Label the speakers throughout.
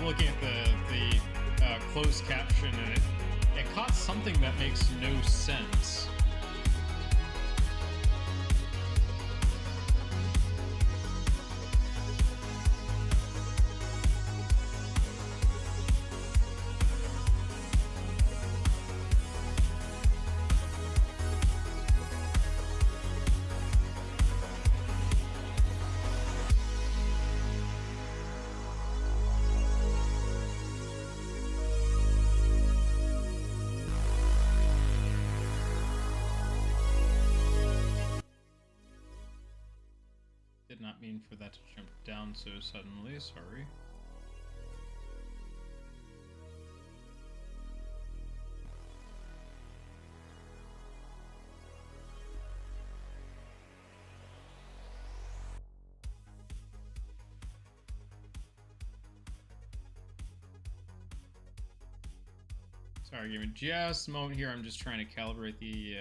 Speaker 1: looking at the closed caption, and it caught something that makes no sense. Did not mean for that to jump down so suddenly, sorry. Sorry, give me just a moment here. I'm just trying to calibrate the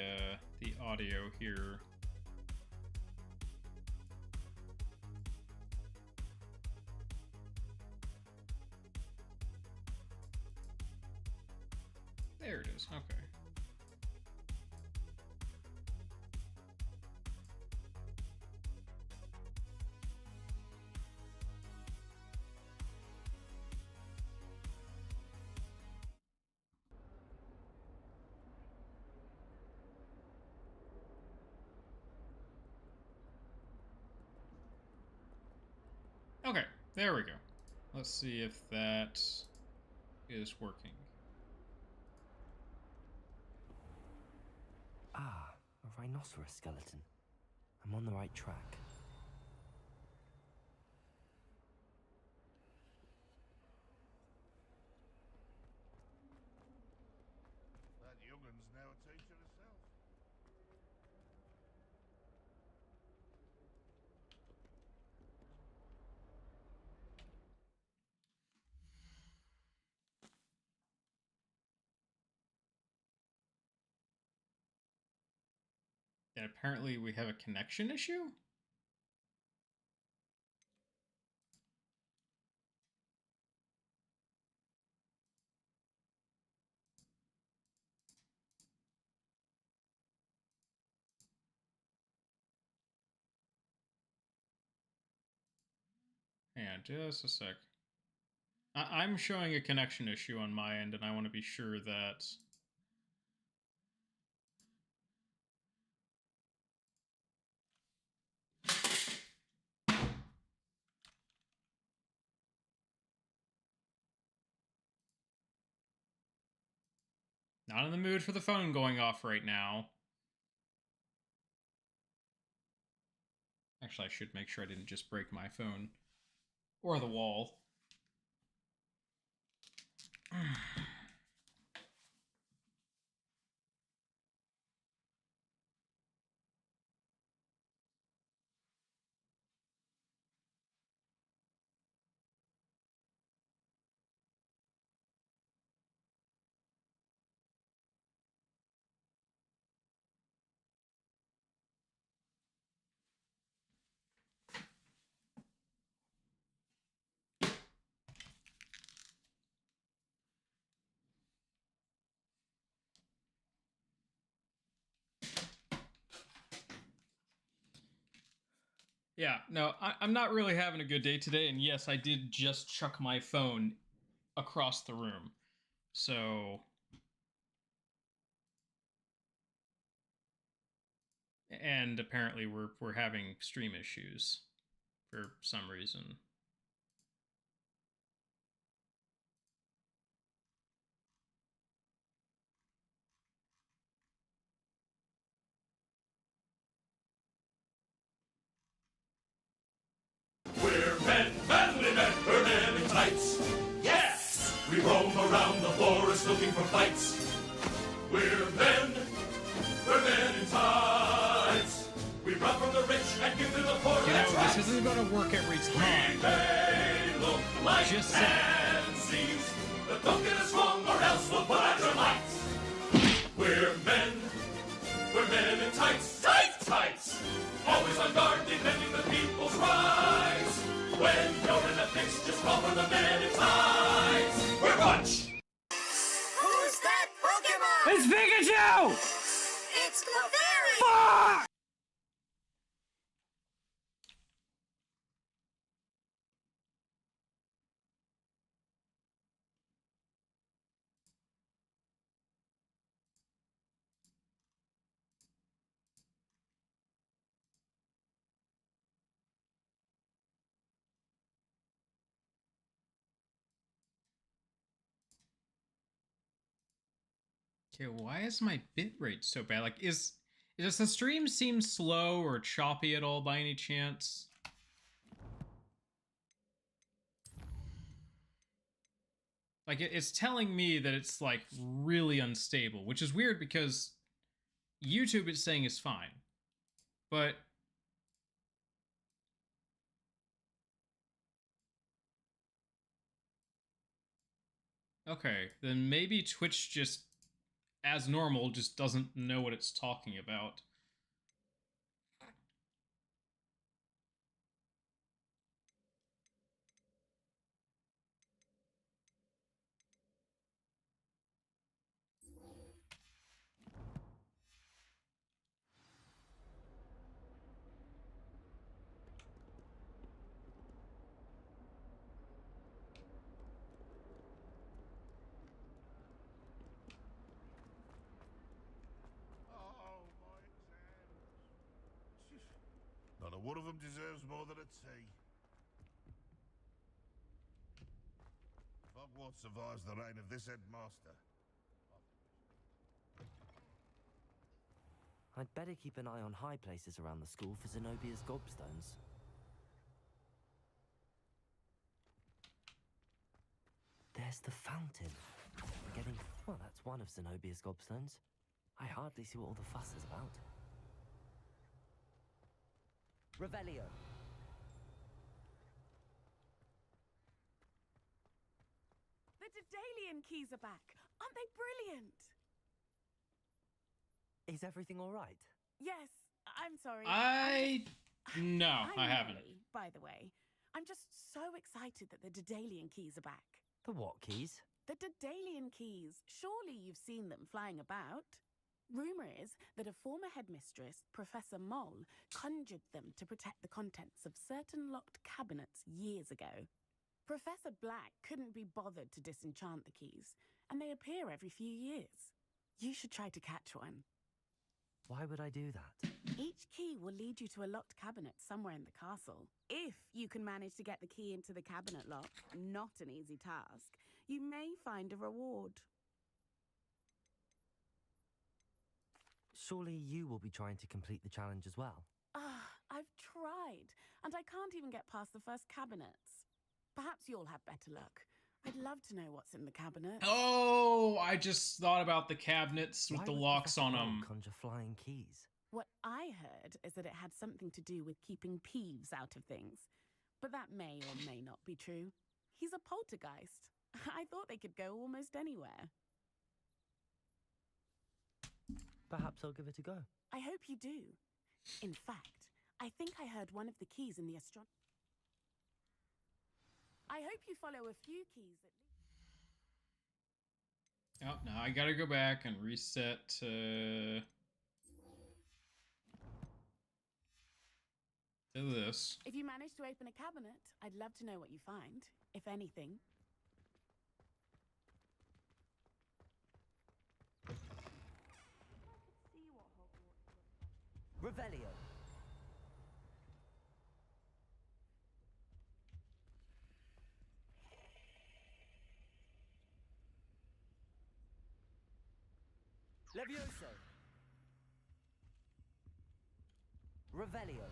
Speaker 1: audio here. There it is, okay. Okay, there we go. Let's see if that is working.
Speaker 2: Ah, a rhinoceros skeleton. I'm on the right track.
Speaker 3: That youngun's now a teacher herself.
Speaker 1: And apparently we have a connection issue? Hang on, just a sec. I'm showing a connection issue on my end, and I want to be sure that... Not in the mood for the phone going off right now. Actually, I should make sure I didn't just break my phone. Or the wall. Yeah, no, I'm not really having a good day today, and yes, I did just chuck my phone across the room. So... And apparently we're having stream issues for some reason.
Speaker 4: We're men, manly men, we're men in tights. Yes! We roam around the forest looking for fights. We're men in tights. We run from the rich and give to the poor.
Speaker 1: You know, this isn't going to work every time.
Speaker 4: We may look like
Speaker 1: Just
Speaker 4: pansies, but don't get us wrong or else we'll put out your lights. We're men in tights, tights. Always on guard, defending the people's rights. When you're in a fix, just call for the men in tights.
Speaker 1: Okay, why is my bitrate so bad? Like, does the stream seem slow or choppy at all by any chance? Like, it's telling me that it's, like, really unstable, which is weird because YouTube is saying it's fine. But... okay, then maybe Twitch just, as normal, just doesn't know what it's talking about.
Speaker 3: Oh, my exams. Not a one of them deserves more than a T. Hogwarts survives the reign of this headmaster.
Speaker 2: I'd better keep an eye on high places around the school for Zenobia's gobstones. There's the fountain. Well, that's one of Zenobia's gobstones. I hardly see what all the fuss is about. Revelio.
Speaker 5: The Daedalian keys are back. Aren't they brilliant?
Speaker 2: Is everything all right?
Speaker 5: Yes, I'm sorry.
Speaker 1: No,
Speaker 5: I'm
Speaker 1: I haven't.
Speaker 5: Mary, by the way. I'm just so excited that the Daedalian keys are back.
Speaker 2: The what keys?
Speaker 5: The Daedalian keys. Surely you've seen them flying about. Rumour is that a former headmistress, Professor Moll, conjured them to protect the contents of certain locked cabinets years ago. Professor Black couldn't be bothered to disenchant the keys, and they appear every few years. You should try to catch one.
Speaker 2: Why would I do that?
Speaker 5: Each key will lead you to a locked cabinet somewhere in the castle. If you can manage to get the key into the cabinet lock, not an easy task, you may find a reward.
Speaker 2: Surely you will be trying to complete the challenge as well.
Speaker 5: I've tried, and I can't even get past the first cabinets. Perhaps you'll have better luck. I'd love to know what's in the cabinet.
Speaker 1: Oh, I just thought about the cabinets with
Speaker 2: Why
Speaker 1: the
Speaker 2: would
Speaker 1: locks
Speaker 2: Professor
Speaker 1: on
Speaker 2: Moll
Speaker 1: them.
Speaker 2: conjure flying keys?
Speaker 5: What I heard is that it had something to do with keeping Peeves out of things. But that may or may not be true. He's a poltergeist. I thought they could go almost anywhere.
Speaker 2: Perhaps I'll give it a go.
Speaker 5: I hope you do. In fact, I think I heard one of the keys in the I hope you follow a few keys at least.
Speaker 1: Oh, now I gotta go back and reset to this.
Speaker 5: If you manage to open a cabinet, I'd love to know what you find, if anything.
Speaker 2: Revelio. Levioso. Revelio.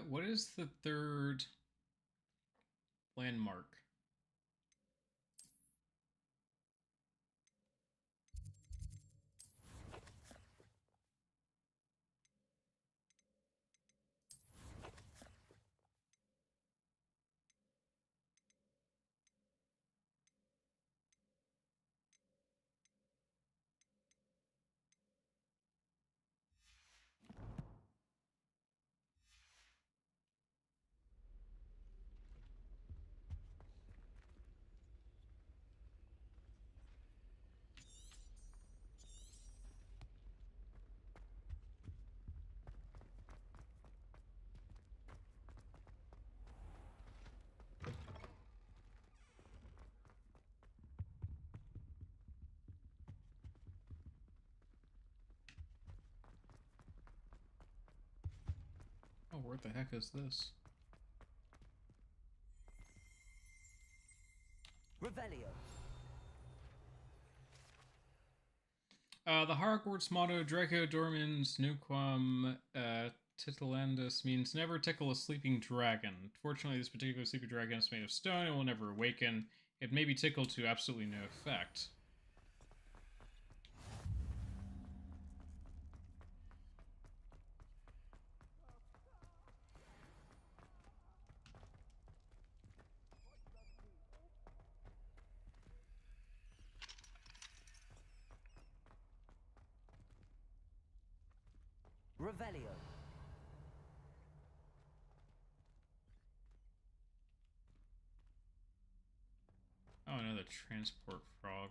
Speaker 1: What is the third landmark? What the heck is this?
Speaker 2: Revelio.
Speaker 1: The Hogwarts motto, Draco Dormans Nuquam Titilandus, means never tickle a sleeping dragon. Fortunately, this particular sleeping dragon is made of stone and will never awaken. It may be tickled to absolutely no effect.
Speaker 2: Revelio.
Speaker 1: Oh, another transport frog.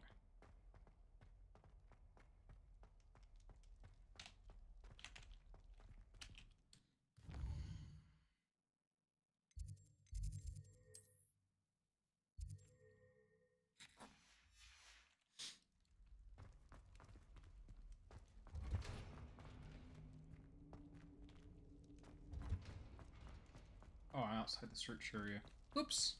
Speaker 1: Oh, I'm outside the search area. Whoops.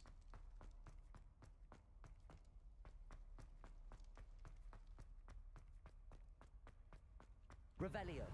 Speaker 2: Revelio.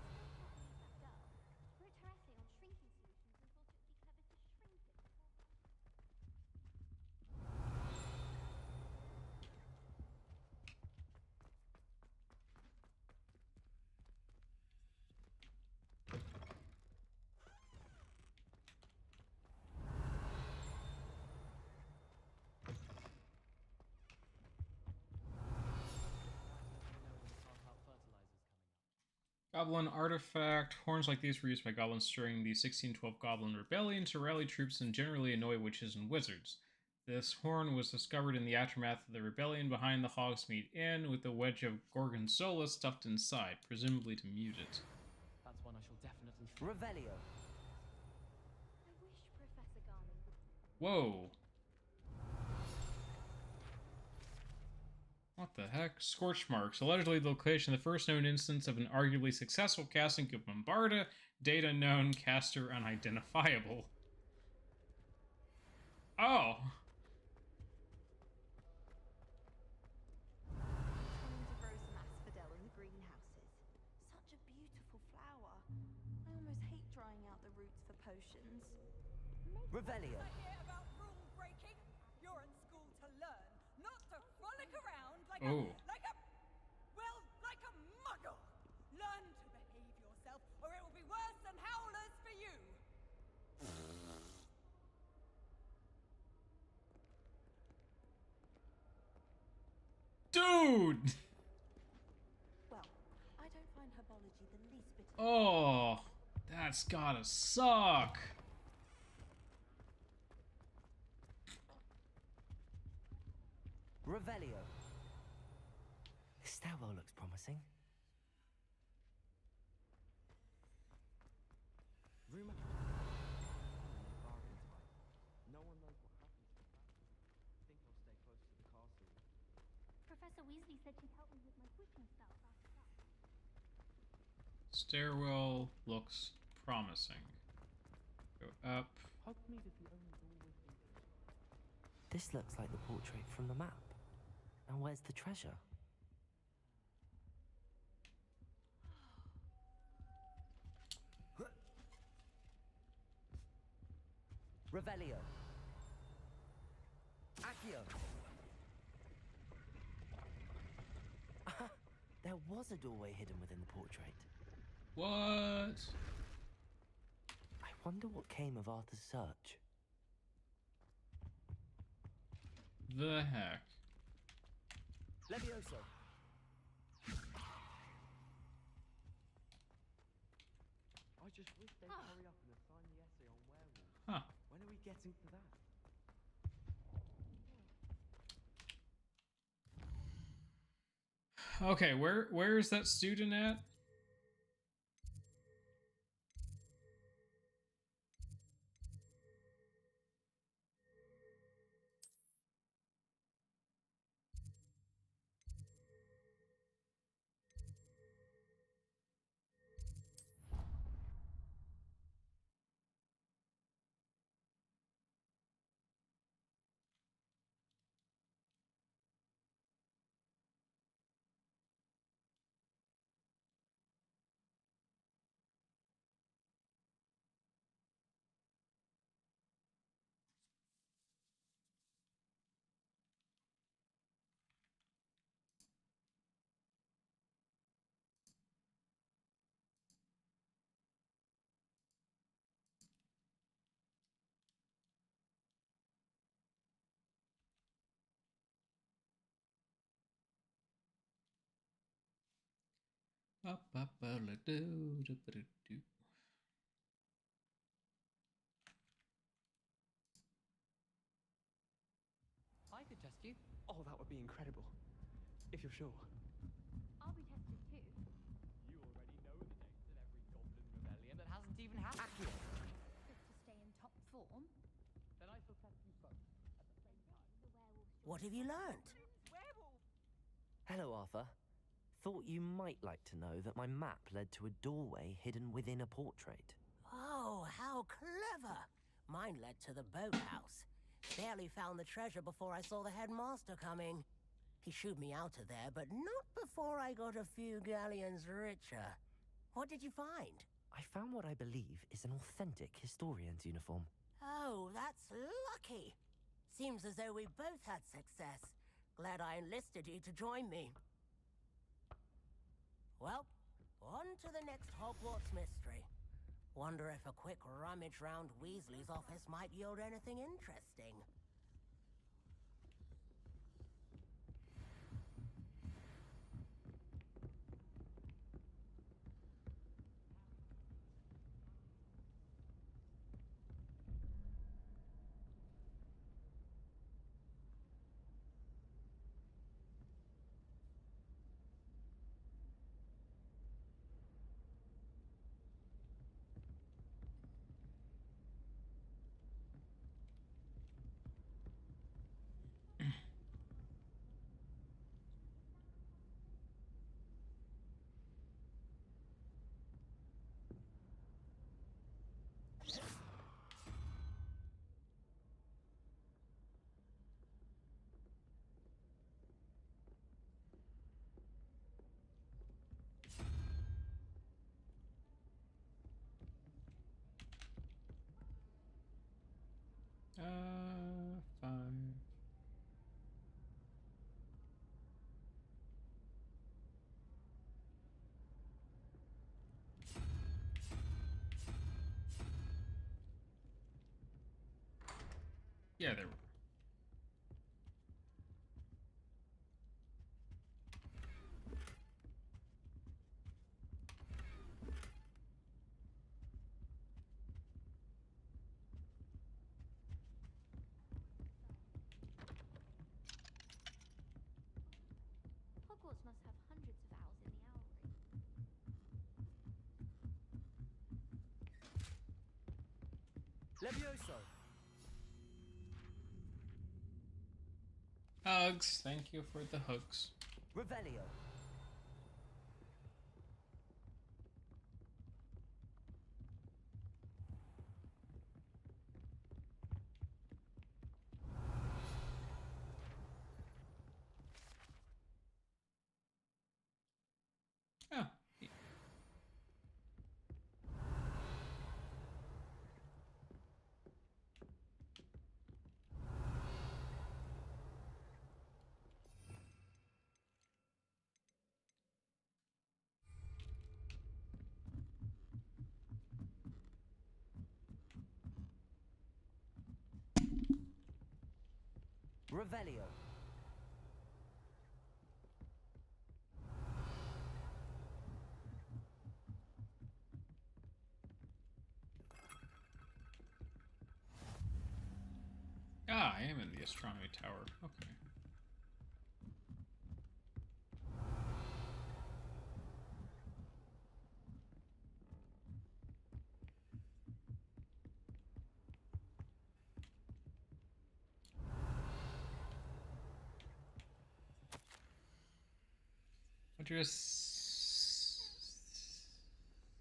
Speaker 1: Goblin artifact. Horns like these were used by goblins during the 1612 Goblin Rebellion to rally troops and generally annoy witches and wizards. This horn was discovered in the aftermath of the rebellion behind the Hogsmeade Inn, with a wedge of gorgonzola stuffed inside, presumably to mute it.
Speaker 2: That's one I shall definitely. Revelio.
Speaker 6: I wish Professor Garland would.
Speaker 1: Whoa. What the heck? Scorch marks. Allegedly the location of the first known instance of an arguably successful casting of Bombarda. Data known, caster unidentifiable. Oh.
Speaker 6: Trying to grow some asphodel in the greenhouses. Such a beautiful flower. I almost hate drying out the roots for potions.
Speaker 2: Revelio.
Speaker 7: I hear about rule breaking. You're at school to learn, not to frolic around like a muggle. Learn to behave yourself, or it will be worse than howlers for you.
Speaker 1: Dude!
Speaker 6: Well, I don't find herbology the least bit.
Speaker 1: Oh, that's gotta suck.
Speaker 2: Revelio. This stairwell looks promising. Rumor. No one knows what happened to the family. I think I'll stay close to the castle.
Speaker 6: Professor Weasley said she'd help me with my witching spells after that.
Speaker 1: Stairwell looks promising. Go up.
Speaker 2: Hogsmeade is the only door with entrance. This looks like the portrait from the map. Now where's the treasure? Revelio. Accio. There was a doorway hidden within the portrait.
Speaker 1: What?
Speaker 2: I wonder what came of Arthur's search.
Speaker 1: The heck?
Speaker 2: Levioso. I just wish they'd hurry up and assign the essay on werewolves.
Speaker 1: Huh.
Speaker 2: When are we getting to that?
Speaker 1: Okay, where is that student at?
Speaker 8: I could test you. Oh, that would be incredible. If you're sure.
Speaker 6: I'll be tested too.
Speaker 8: You already know the names of every goblin rebellion that hasn't even happened yet.
Speaker 6: But to stay in top form,
Speaker 8: Then I shall test you both at the same time.
Speaker 6: the werewolf.
Speaker 9: What have you learnt?
Speaker 7: Werewolf!
Speaker 2: Hello, Arthur. Thought you might like to know that my map led to a doorway hidden within a portrait.
Speaker 9: Oh, how clever! Mine led to the boathouse. Barely found the treasure before I saw the headmaster coming. He shooed me out of there, but not before I got a few galleons richer. What did you find?
Speaker 2: I found what I believe is an authentic historian's uniform.
Speaker 9: Oh, that's lucky. Seems as though we both had success. Glad I enlisted you to join me. Well, on to the next Hogwarts mystery. Wonder if a quick rummage round Weasley's office might yield anything interesting.
Speaker 1: Fine. Yeah, there were.
Speaker 6: Hogwarts must have hundreds of owls in the owlry.
Speaker 2: Levioso!
Speaker 1: Hugs. Thank you for the hugs.
Speaker 2: Revelio!
Speaker 1: Oh.
Speaker 2: Revelio!
Speaker 1: Ah, I am in the astronomy tower. Okay.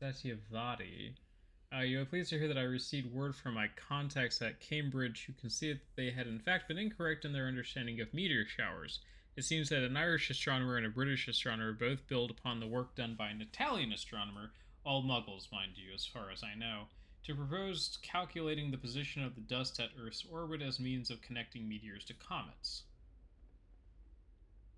Speaker 1: Satyavati. You are pleased to hear that I received word from my contacts at Cambridge who can see that they had in fact been incorrect in their understanding of meteor showers. It seems that an Irish astronomer and a British astronomer both build upon the work done by an Italian astronomer, all muggles, mind you, as far as I know, to propose calculating the position of the dust at Earth's orbit as means of connecting meteors to comets.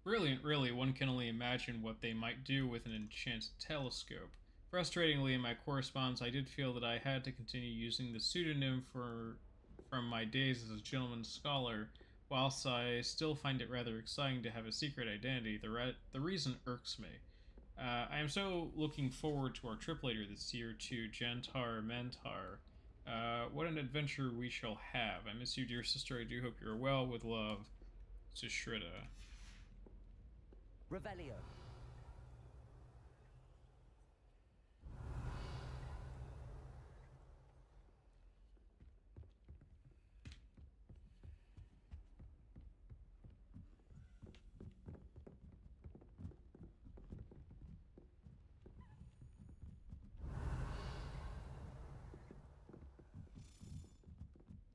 Speaker 1: Brilliant, really. One can only imagine what they might do with an enchanted telescope. Frustratingly, in my correspondence, I did feel that I had to continue using the pseudonym from my days as a gentleman scholar. Whilst I still find it rather exciting to have a secret identity, the reason irks me. I am so looking forward to our trip later this year to Jantar Mantar. What an adventure we shall have. I miss you, dear sister. I do hope you're well. With love, Sushrita.
Speaker 2: Revelio.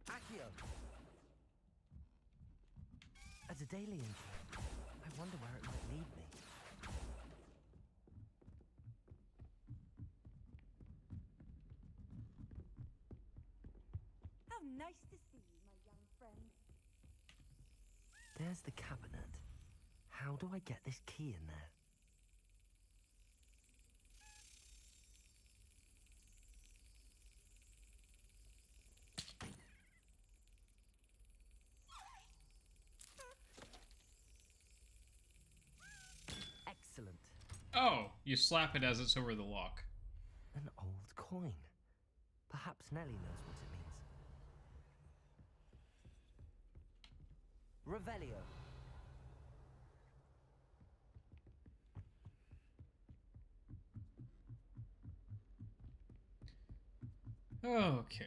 Speaker 2: Accio. A Daedalian. I wonder where it might lead me.
Speaker 7: How nice to see you, my young friend.
Speaker 2: There's the cabinet. How do I get this key in there? Excellent.
Speaker 1: Oh, you slap it as it's over the lock.
Speaker 2: An old coin. Perhaps Nellie knows what it means. Revelio.
Speaker 1: Okay.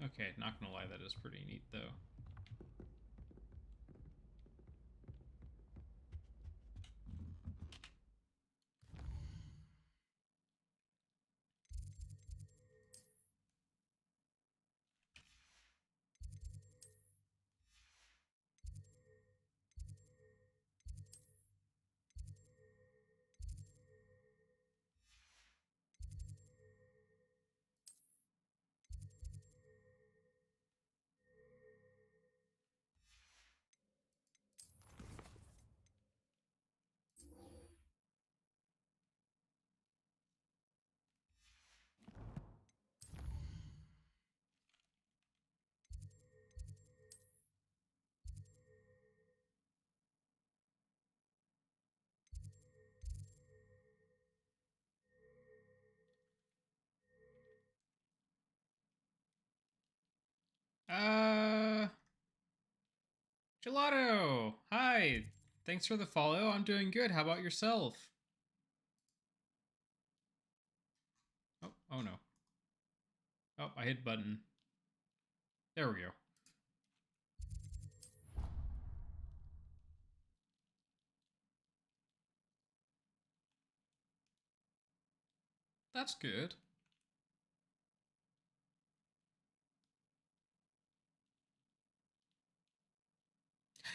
Speaker 1: Okay, not gonna lie, that is pretty neat though. Gelato! Hi! Thanks for the follow. I'm doing good. How about yourself? Oh no. Oh, I hit button. There we go. That's good.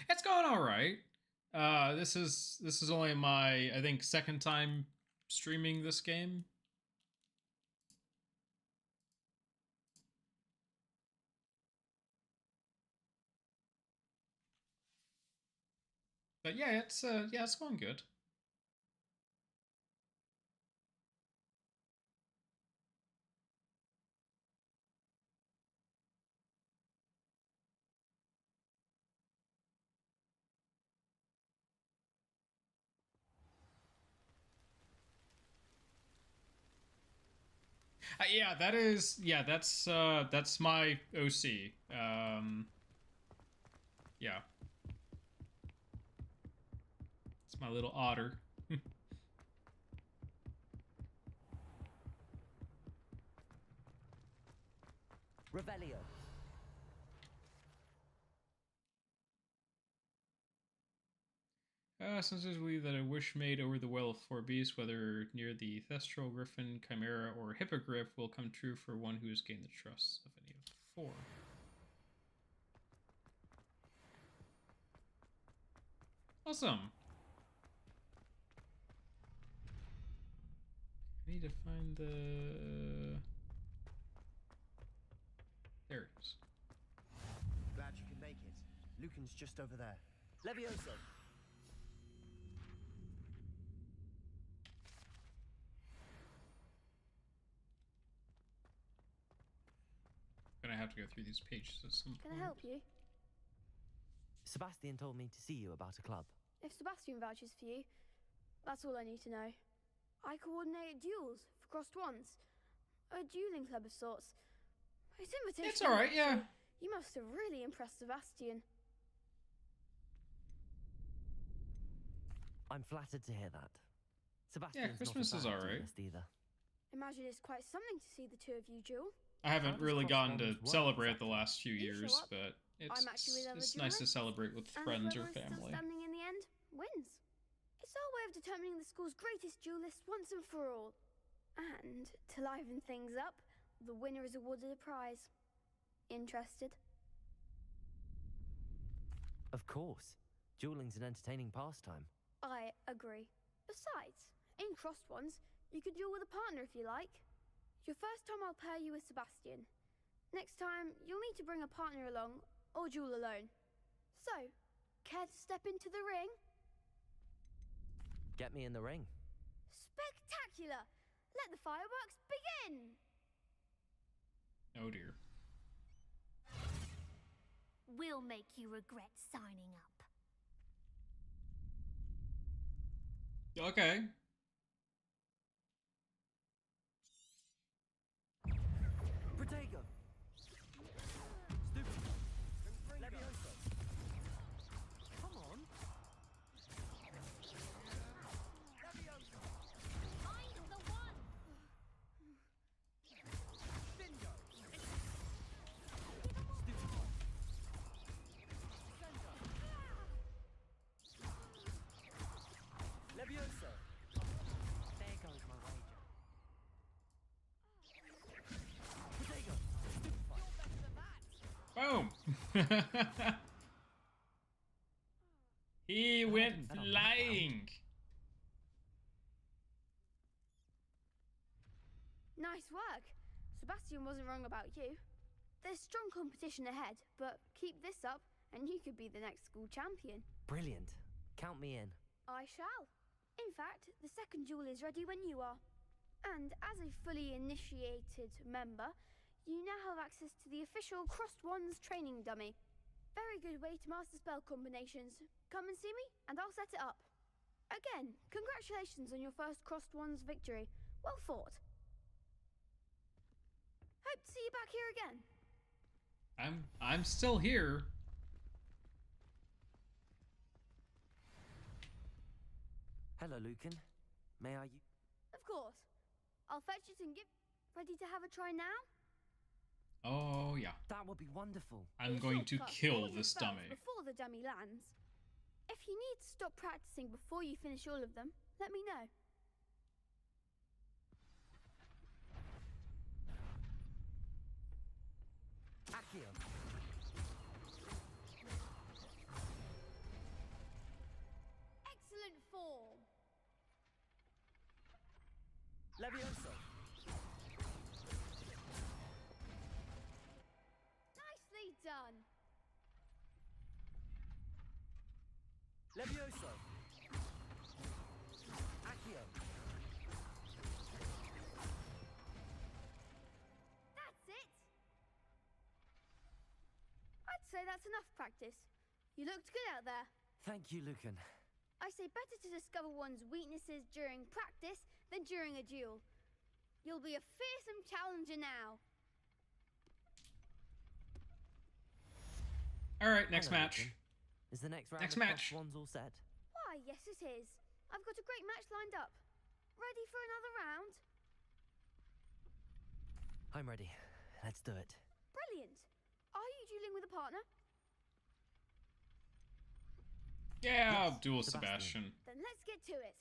Speaker 1: It's going all right. This is only my, I think, second time streaming this game. But yeah, it's going good. That's my OC. Yeah. It's my little otter.
Speaker 2: Revelio.
Speaker 1: Since I believe that a wish made over the well of four beasts, whether near the Thestral, Griffin, Chimera, or Hippogriff, will come true for one who has gained the trust of any of the four. Awesome. I need to find the... There it is.
Speaker 10: Glad you could make it. Lucan's just over there.
Speaker 2: Levioso.
Speaker 1: gonna have to go through these pages at some
Speaker 11: Can
Speaker 1: point.
Speaker 11: I help you?
Speaker 2: Sebastian told me to see you about a club.
Speaker 11: If Sebastian vouches for you, that's all I need to know. I coordinate duels for crossed ones. A dueling club of sorts. His invitation.
Speaker 1: It's alright, yeah.
Speaker 11: You must have really impressed Sebastian.
Speaker 2: I'm flattered to hear that. Sebastian's
Speaker 1: Christmas
Speaker 2: not
Speaker 1: is
Speaker 2: a bad
Speaker 1: alright.
Speaker 2: duelist either.
Speaker 11: Imagine it's quite something to see the two of you duel.
Speaker 1: I haven't
Speaker 2: How does
Speaker 1: really gotten to
Speaker 2: crossbones work
Speaker 1: celebrate the
Speaker 2: exactly?
Speaker 1: last few
Speaker 11: You show
Speaker 1: years,
Speaker 11: up,
Speaker 1: but
Speaker 11: I'm actually with other
Speaker 1: it's nice to
Speaker 11: duelists,
Speaker 1: celebrate with
Speaker 11: and
Speaker 1: friends or
Speaker 11: whoever is still
Speaker 1: family.
Speaker 11: standing in the end wins. It's our way of determining the school's greatest duelist once and for all. And to liven things up, the winner is awarded a prize. Interested?
Speaker 2: Of course. Dueling's an entertaining pastime.
Speaker 11: I agree. Besides, in crossed ones, you could duel with a partner if you like. Your first time I'll pair you with Sebastian. Next time, you'll need to bring a partner along, or duel alone. So, care to step into the ring?
Speaker 2: Get me in the ring.
Speaker 11: Spectacular! Let the fireworks begin!
Speaker 1: Oh dear.
Speaker 12: We'll make you regret signing up.
Speaker 1: Okay.
Speaker 2: Protego! Stupid! Levioso! Come on! Levioso!
Speaker 12: I'm the one!
Speaker 2: Bingo! Stupid one! Sendo! Levioso! There goes my wager. Protego! Stupid one!
Speaker 1: Boom! He went flying!
Speaker 11: Nice work. Sebastian wasn't wrong about you. There's strong competition ahead, but keep this up and you could be the next school champion.
Speaker 2: Brilliant. Count me in.
Speaker 11: I shall. In fact, the second duel is ready when you are. And as a fully initiated member, you now have access to the official Crossed Wands training dummy. Very good way to master spell combinations. Come and see me, and I'll set it up. Again, congratulations on your first Crossed Wands victory. Well fought. Hope to see you back here again.
Speaker 1: I'm still here.
Speaker 2: Hello, Lucan. May I...
Speaker 11: Of course. I'll fetch it and give... Ready to have a try now?
Speaker 1: Oh yeah.
Speaker 2: That would be wonderful.
Speaker 1: I'm going to
Speaker 11: Shortcut
Speaker 1: kill
Speaker 11: all your
Speaker 1: this
Speaker 11: spells
Speaker 1: dummy.
Speaker 11: Before the dummy lands. If you need to stop practicing before you finish all of them, let me know.
Speaker 2: Accio.
Speaker 11: Excellent form.
Speaker 2: Levioso.
Speaker 11: Nicely done.
Speaker 2: Levioso. Accio.
Speaker 11: That's it. I'd say that's enough practice. You looked good out there.
Speaker 2: Thank you, Lucan.
Speaker 11: I say better to discover one's weaknesses during practice than during a duel. You'll be a fearsome challenger now.
Speaker 1: Alright, next
Speaker 2: Hello,
Speaker 1: match.
Speaker 2: Lucan. Is the next round
Speaker 1: Next
Speaker 2: of
Speaker 1: match.
Speaker 2: Crossed Wands all set?
Speaker 11: Why, yes it is. I've got a great match lined up. Ready for another round?
Speaker 2: I'm ready. Let's do it.
Speaker 11: Brilliant. Are you dueling with a partner?
Speaker 1: Yeah, I'll
Speaker 2: Yes,
Speaker 1: duel
Speaker 2: Sebastian.
Speaker 1: Sebastian.
Speaker 11: Then let's get to it.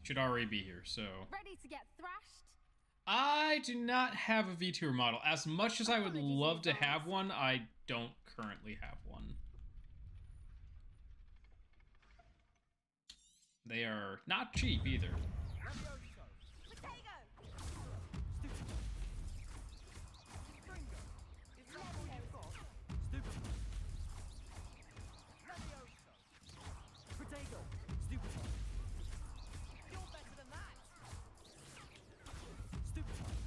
Speaker 1: Should already be here, so...
Speaker 11: Ready to get thrashed?
Speaker 1: I do not have a VTuber model. As much as I would
Speaker 11: Apologies in
Speaker 1: love to
Speaker 11: advance.
Speaker 1: have one, I don't currently have one. They are not cheap either.
Speaker 2: Protego. Stupid one.
Speaker 8: You're better than that!
Speaker 2: Stupid one.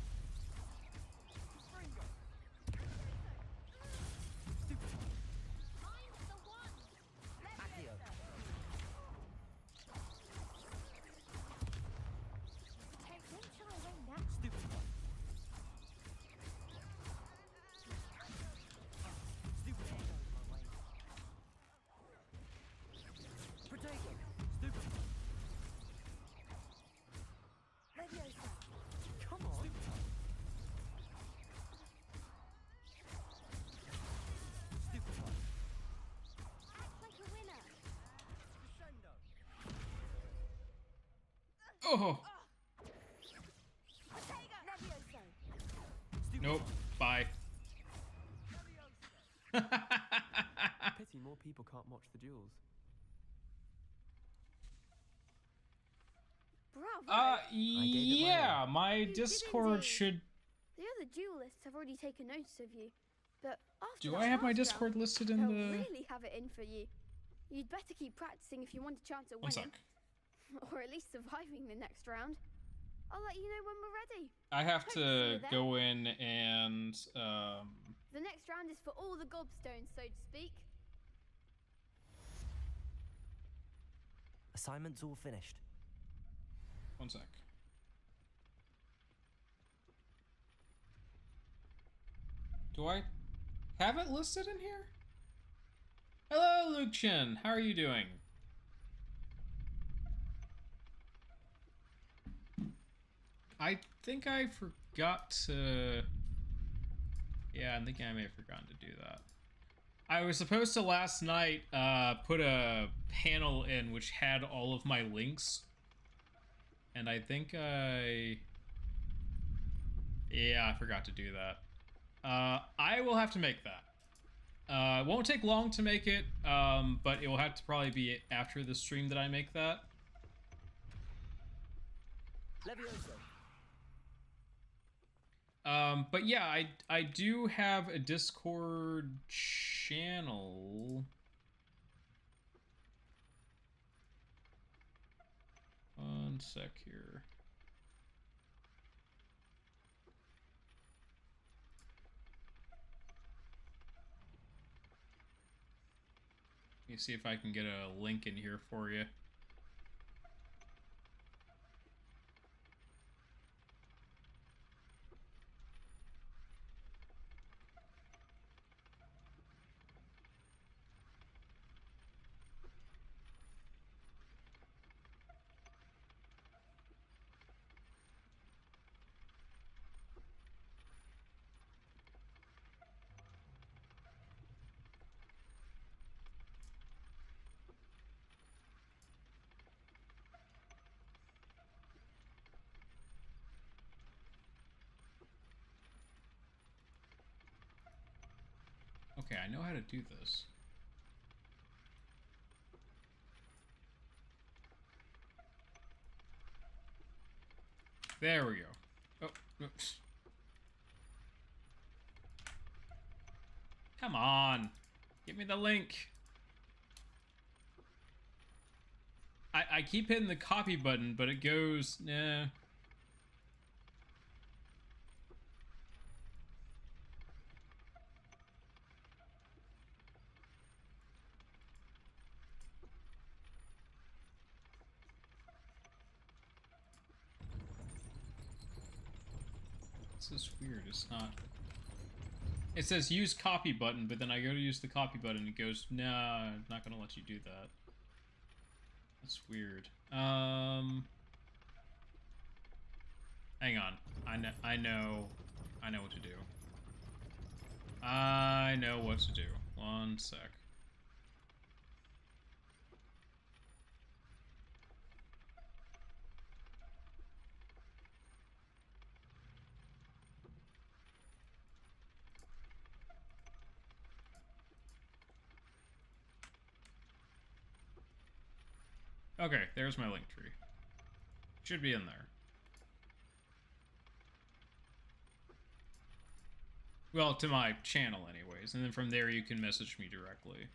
Speaker 1: Oh. Nope. Bye.
Speaker 13: Pity more people can't watch the duels.
Speaker 11: Bravo!
Speaker 1: Yeah, my
Speaker 11: You did
Speaker 1: Discord
Speaker 11: indeed.
Speaker 1: should...
Speaker 11: The other duelists have already taken notice of you, but after
Speaker 1: Do
Speaker 11: that
Speaker 1: I have my
Speaker 11: last
Speaker 1: Discord
Speaker 11: round,
Speaker 1: listed in
Speaker 11: they'll
Speaker 1: the...
Speaker 11: really have it in for you. You'd better keep practicing if you want a chance at
Speaker 1: One
Speaker 11: winning.
Speaker 1: sec.
Speaker 11: Or at least surviving the next round. I'll let you know when we're ready.
Speaker 1: I have
Speaker 11: Hope see
Speaker 1: to
Speaker 11: you there.
Speaker 1: go in and,
Speaker 11: The next round is for all the gobstones, so to speak.
Speaker 2: Assignment's all finished.
Speaker 1: One sec. Do I have it listed in here? Hello, Luke Chin. How are you doing? I think I forgot to... Yeah, I think I may have forgotten to do that. I was supposed to last night put a panel in which had all of my links. And I think I forgot to do that. I will have to make that. It won't take long to make it, but it will have to probably be after the stream that I make that.
Speaker 2: Levioso.
Speaker 1: But yeah, I do have a Discord channel. One sec here. Let me see if I can get a link in here for you. Okay, I know how to do this. There we go. Oh, oops. Come on. Give me the link. I keep hitting the copy button, but it goes, nah. This is weird. It's not... It says use copy button, but then I go to use the copy button, it goes, nah, I'm not gonna let you do that. That's weird. Hang on. I know what to do. I know what to do. One sec. Okay, there's my link tree. Should be in there. Well, to my channel anyways, and then from there you can message me directly.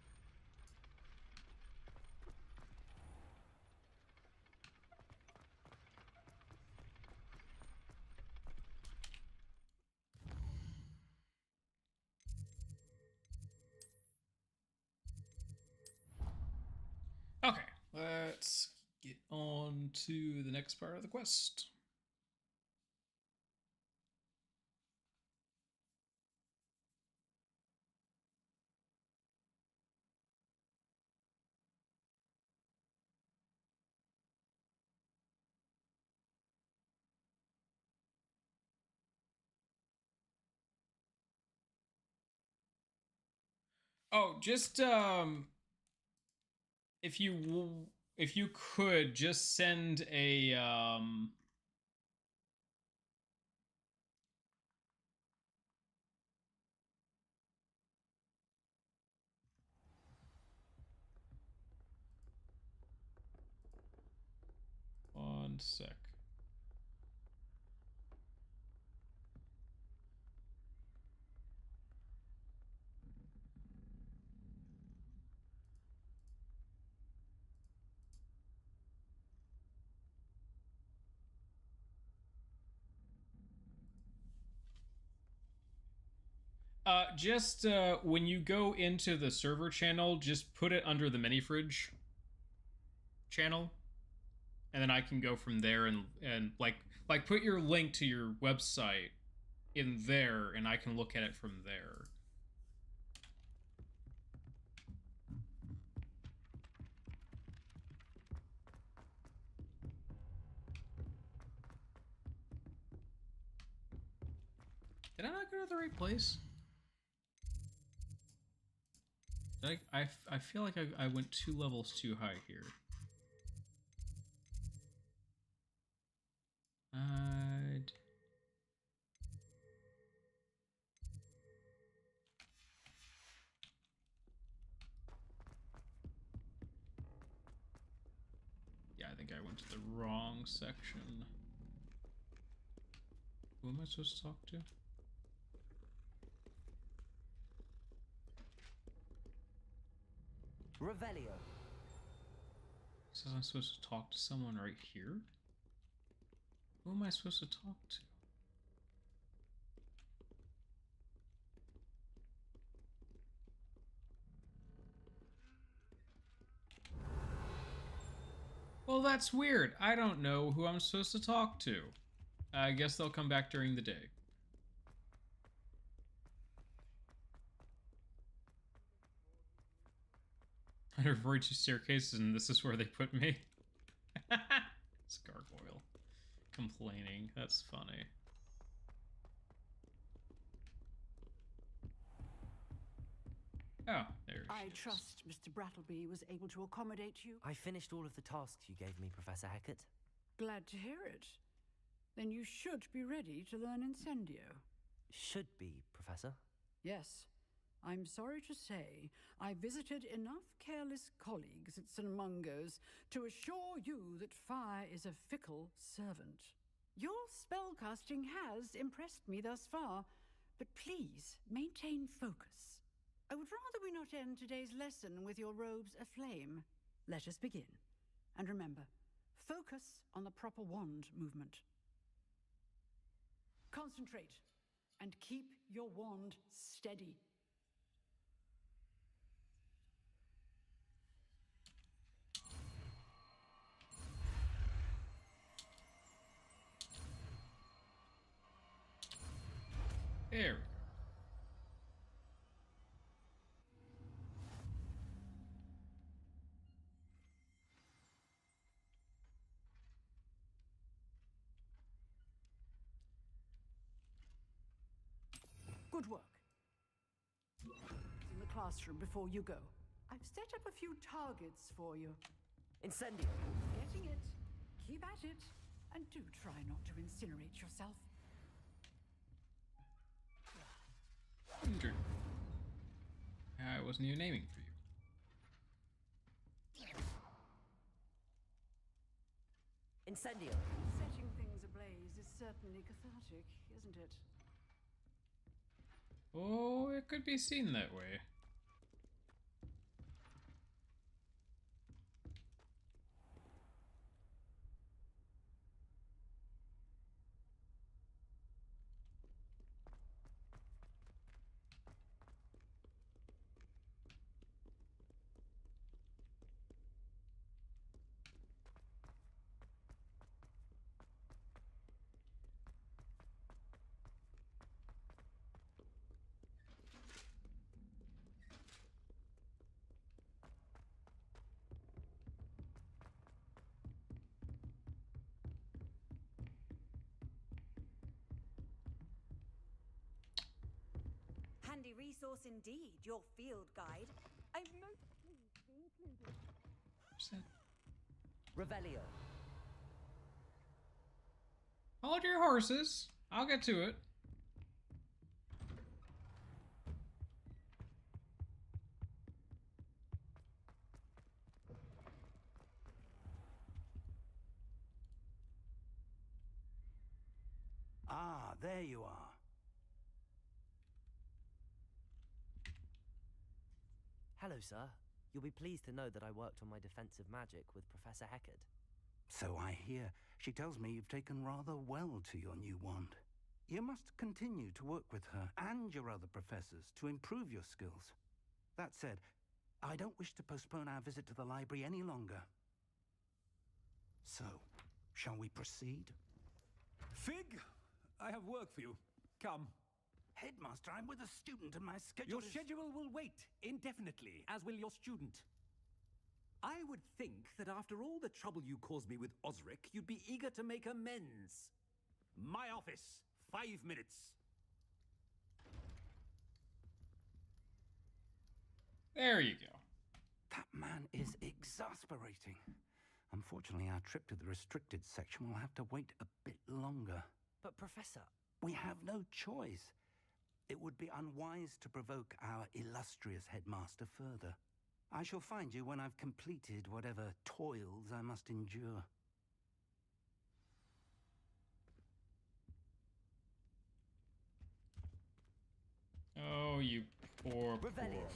Speaker 1: Okay, let's get on to the next part of the quest. Oh, just if you if you could just send a one sec. Just when you go into the server channel, just put it under the mini fridge channel, and then I can go from there and like put your link to your website in there, and I can look at it from there. Did I not go to the right place? I feel like I went 2 levels too high here. Yeah, I think I went to the wrong section. Who am I supposed to talk to?
Speaker 2: Revelio.
Speaker 1: Says I'm supposed to talk to someone right here? Who am I supposed to talk to? Well, that's weird. I don't know who I'm supposed to talk to. I guess they'll come back during the day. I avoid 2 staircases, and this is where they put me. It's Gargoyle complaining. That's funny. Oh, there
Speaker 14: I trust Mr. Brattleby was able to accommodate you.
Speaker 2: I finished all of the tasks you gave me, Professor Hackett.
Speaker 14: Glad to hear it. Then you should be ready to learn Incendio.
Speaker 2: Should be, Professor.
Speaker 14: Yes. I'm sorry to say I visited enough careless colleagues at St. Mungo's to assure you that fire is a fickle servant. Your spellcasting has impressed me thus far, but please maintain focus. I would rather we not end today's lesson with your robes aflame. Let us begin. And remember, focus on the proper wand movement. Concentrate and keep your wand steady.
Speaker 1: There.
Speaker 14: Good work. In the classroom before you go. I've set up a few targets for you.
Speaker 2: Incendio.
Speaker 14: Getting it. Keep at it. And do try not to incinerate yourself.
Speaker 1: Injured. I wasn't even aiming for you.
Speaker 2: Incendio.
Speaker 14: Setting things ablaze is certainly cathartic, isn't it?
Speaker 1: Oh, it could be seen that way.
Speaker 7: Handy resource indeed, your field guide. I'm most pleased to be included.
Speaker 1: Where's that
Speaker 2: Revelio.
Speaker 1: Hold your horses. I'll get to it.
Speaker 15: Ah, there you are.
Speaker 2: Hello, sir. You'll be pleased to know that I worked on my defensive magic with Professor Heckard.
Speaker 15: So I hear. She tells me you've taken rather well to your new wand. You must continue to work with her and your other professors to improve your skills. That said, I don't wish to postpone our visit to the library any longer. So, shall we proceed?
Speaker 16: Fig, I have work for you. Come.
Speaker 15: Headmaster, I'm with a student and my schedule
Speaker 16: Your schedule will wait indefinitely, as will your student. I would think that after all the trouble you caused me with Osric, you'd be eager to make amends. My office, 5 minutes.
Speaker 1: There you go.
Speaker 15: That man is exasperating. Unfortunately, our trip to the restricted section will have to wait a bit longer.
Speaker 2: But, Professor...
Speaker 15: We have no choice. It would be unwise to provoke our illustrious headmaster further. I shall find you when I've completed whatever toils I must endure.
Speaker 1: Oh, you poor, poor.
Speaker 2: Revelio.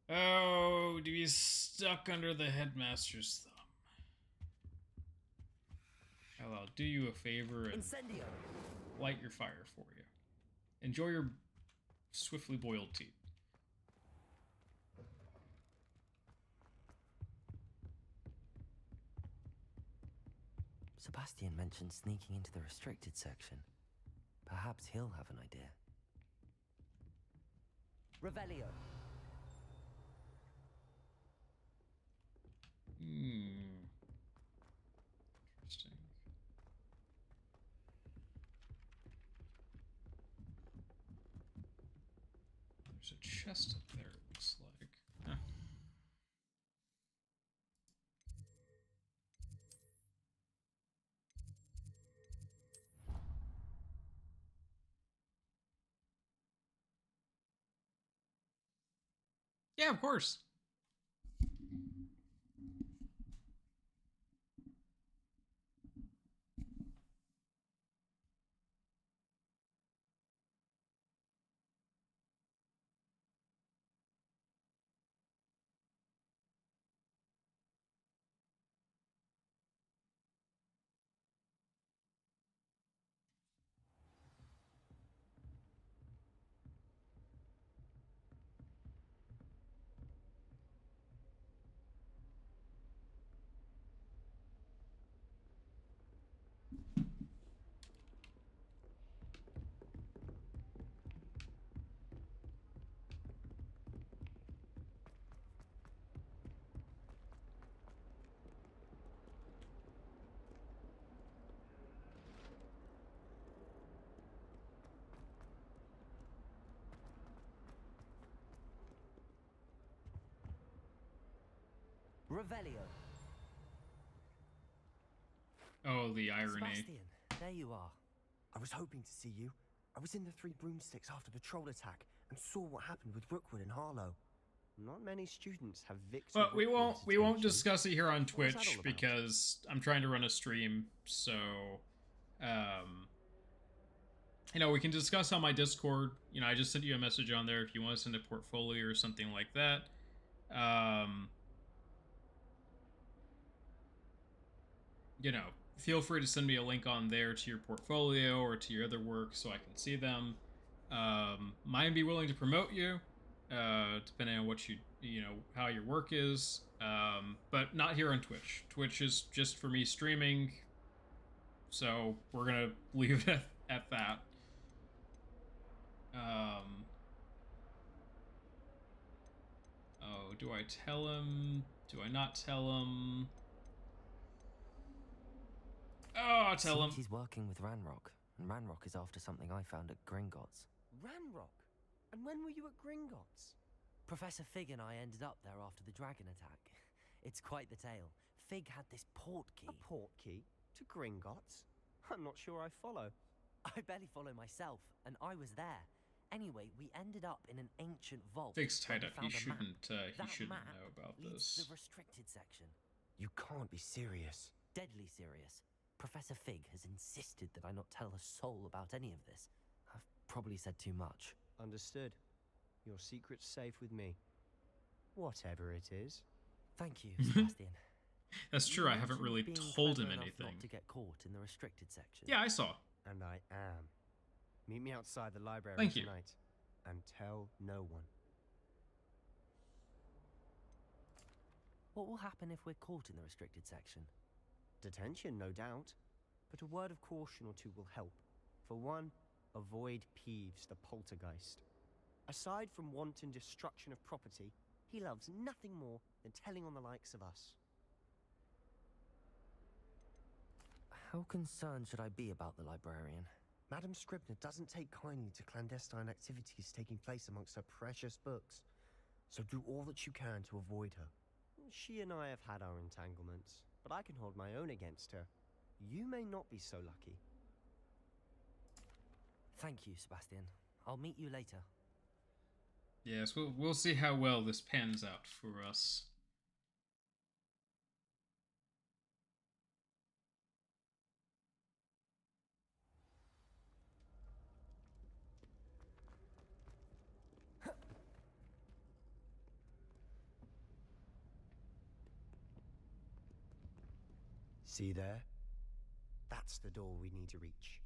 Speaker 1: Oh, to be stuck under the headmaster's thumb. Well, I'll do you a favor and
Speaker 2: Incendio.
Speaker 1: light your fire for you. Enjoy your swiftly boiled tea.
Speaker 2: Sebastian mentioned sneaking into the restricted section. Perhaps he'll have an idea. Revelio.
Speaker 1: Interesting. There's a chest up there, it looks like. Huh. Yeah, of course.
Speaker 2: Revelio.
Speaker 1: Oh, the irony.
Speaker 2: Sebastian, there you are.
Speaker 10: I was hoping to see you. I was in the Three Broomsticks after the troll attack and saw what happened with Rookwood and Harlow. Not many students have Victor.
Speaker 1: But we won't discuss it here on Twitch because I'm trying to run a stream. So, you know, we can discuss on my Discord. You know, I just sent you a message on there if you want to send a portfolio or something like that. You know, feel free to send me a link on there to your portfolio or to your other work so I can see them. Might be willing to promote you, depending on what you know, how your work is, but not here on Twitch. Twitch is just for me streaming, so we're gonna leave it at that. Oh, do I tell him? Do I not tell him? Oh, I'll tell him.
Speaker 2: He's working with Ranrock, and Ranrock is after something I found at Gringotts.
Speaker 10: Ranrock? And when were you at Gringotts?
Speaker 2: Professor Fig and I ended up there after the dragon attack. It's quite the tale. Fig had this port key.
Speaker 10: A port key? To Gringotts? I'm not sure I follow.
Speaker 2: I barely follow myself, and I was there. Anyway, we ended up in an ancient vault.
Speaker 1: Fig's tied up. He
Speaker 2: found a map.
Speaker 1: shouldn't
Speaker 2: That map
Speaker 1: know about
Speaker 2: leads
Speaker 1: this.
Speaker 2: to the restricted section.
Speaker 10: You can't be serious.
Speaker 2: Deadly serious. Professor Fig has insisted that I not tell a soul about any of this. I've probably said too much.
Speaker 10: Understood. Your secret's safe with me. Whatever it is.
Speaker 2: Thank you, Sebastian.
Speaker 1: That's true, I haven't really told him anything.
Speaker 2: Not to get caught in the restricted section.
Speaker 1: Yeah, I saw.
Speaker 10: And I am. Meet me outside the library
Speaker 1: Thank you.
Speaker 10: tonight. And tell no one.
Speaker 2: What will happen if we're caught in the restricted section?
Speaker 10: Detention, no doubt. But a word of caution or two will help. For one, avoid Peeves the poltergeist. Aside from wanton destruction of property, he loves nothing more than telling on the likes of us.
Speaker 2: How concerned should I be about the librarian?
Speaker 10: Madame Scribner doesn't take kindly to clandestine activities taking place amongst her precious books. So do all that you can to avoid her. She and I have had our entanglements, but I can hold my own against her. You may not be so lucky.
Speaker 2: Thank you, Sebastian. I'll meet you later.
Speaker 1: Yes, we'll see how well this pans out for us.
Speaker 10: See there? That's the door we need to reach.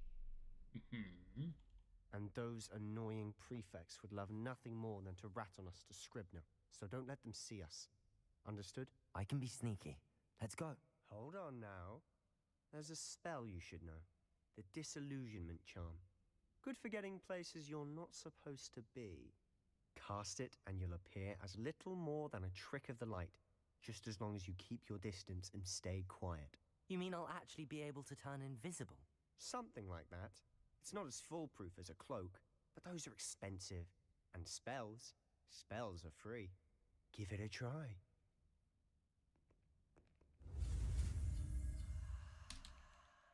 Speaker 10: And those annoying prefects would love nothing more than to rat on us to Scribner, so don't let them see us. Understood?
Speaker 2: I can be sneaky. Let's go.
Speaker 10: Hold on now. There's a spell you should know. The Disillusionment Charm. Good for getting places you're not supposed to be. Cast it and you'll appear as little more than a trick of the light, just as long as you keep your distance and stay quiet.
Speaker 2: You mean I'll actually be able to turn invisible?
Speaker 10: Something like that. It's not as foolproof as a cloak, but those are expensive. And spells are free. Give it a try.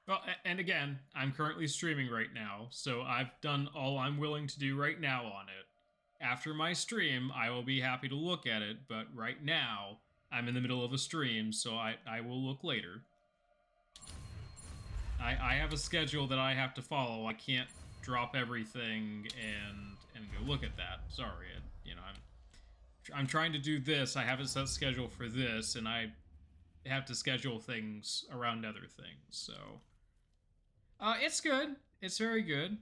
Speaker 1: Well, and again, I'm currently streaming right now, so I've done all I'm willing to do right now on it. After my stream, I will be happy to look at it, but right now, I'm in the middle of a stream, so I will look later. I have a schedule that I have to follow. I can't drop everything and go look at that. Sorry, I'm trying to do this. I have a set schedule for this, and I have to schedule things around other things. So, it's good. It's very good.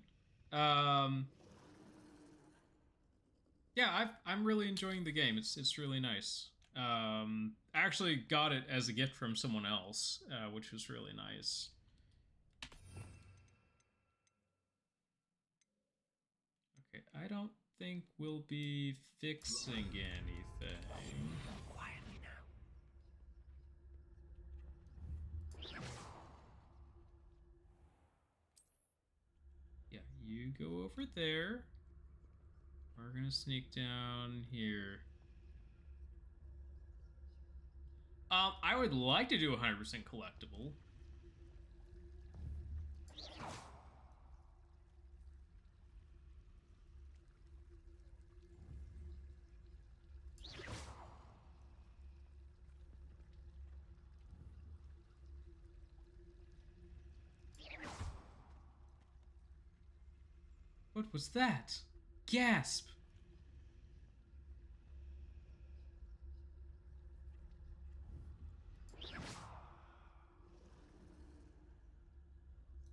Speaker 1: Yeah, I'm really enjoying the game. It's really nice. I actually got it as a gift from someone else, which was really nice. Okay, I don't think we'll be fixing anything.
Speaker 10: Quietly now.
Speaker 1: Yeah, you go over there. We're gonna sneak down here. I would like to do 100% collectible. What was that? Gasp!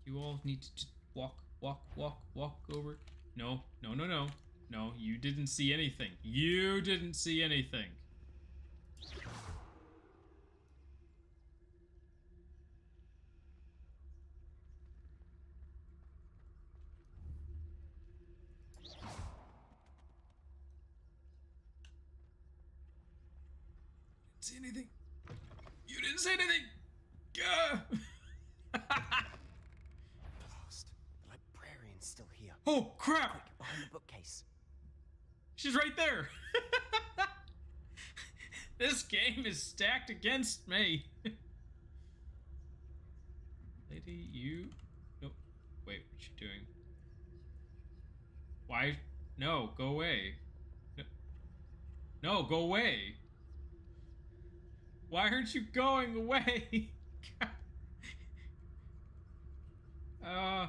Speaker 1: You all need to just walk over. No, you didn't see anything. You didn't see anything. See anything? You didn't say anything! Gah!
Speaker 10: Blast. The librarian's still here.
Speaker 1: Oh, crap!
Speaker 10: Quick, behind the bookcase.
Speaker 1: She's right there! This game is stacked against me. Lady, you... No. Wait, what's she doing? Why? No, go away. No, no, go away. Why aren't you going away? uh...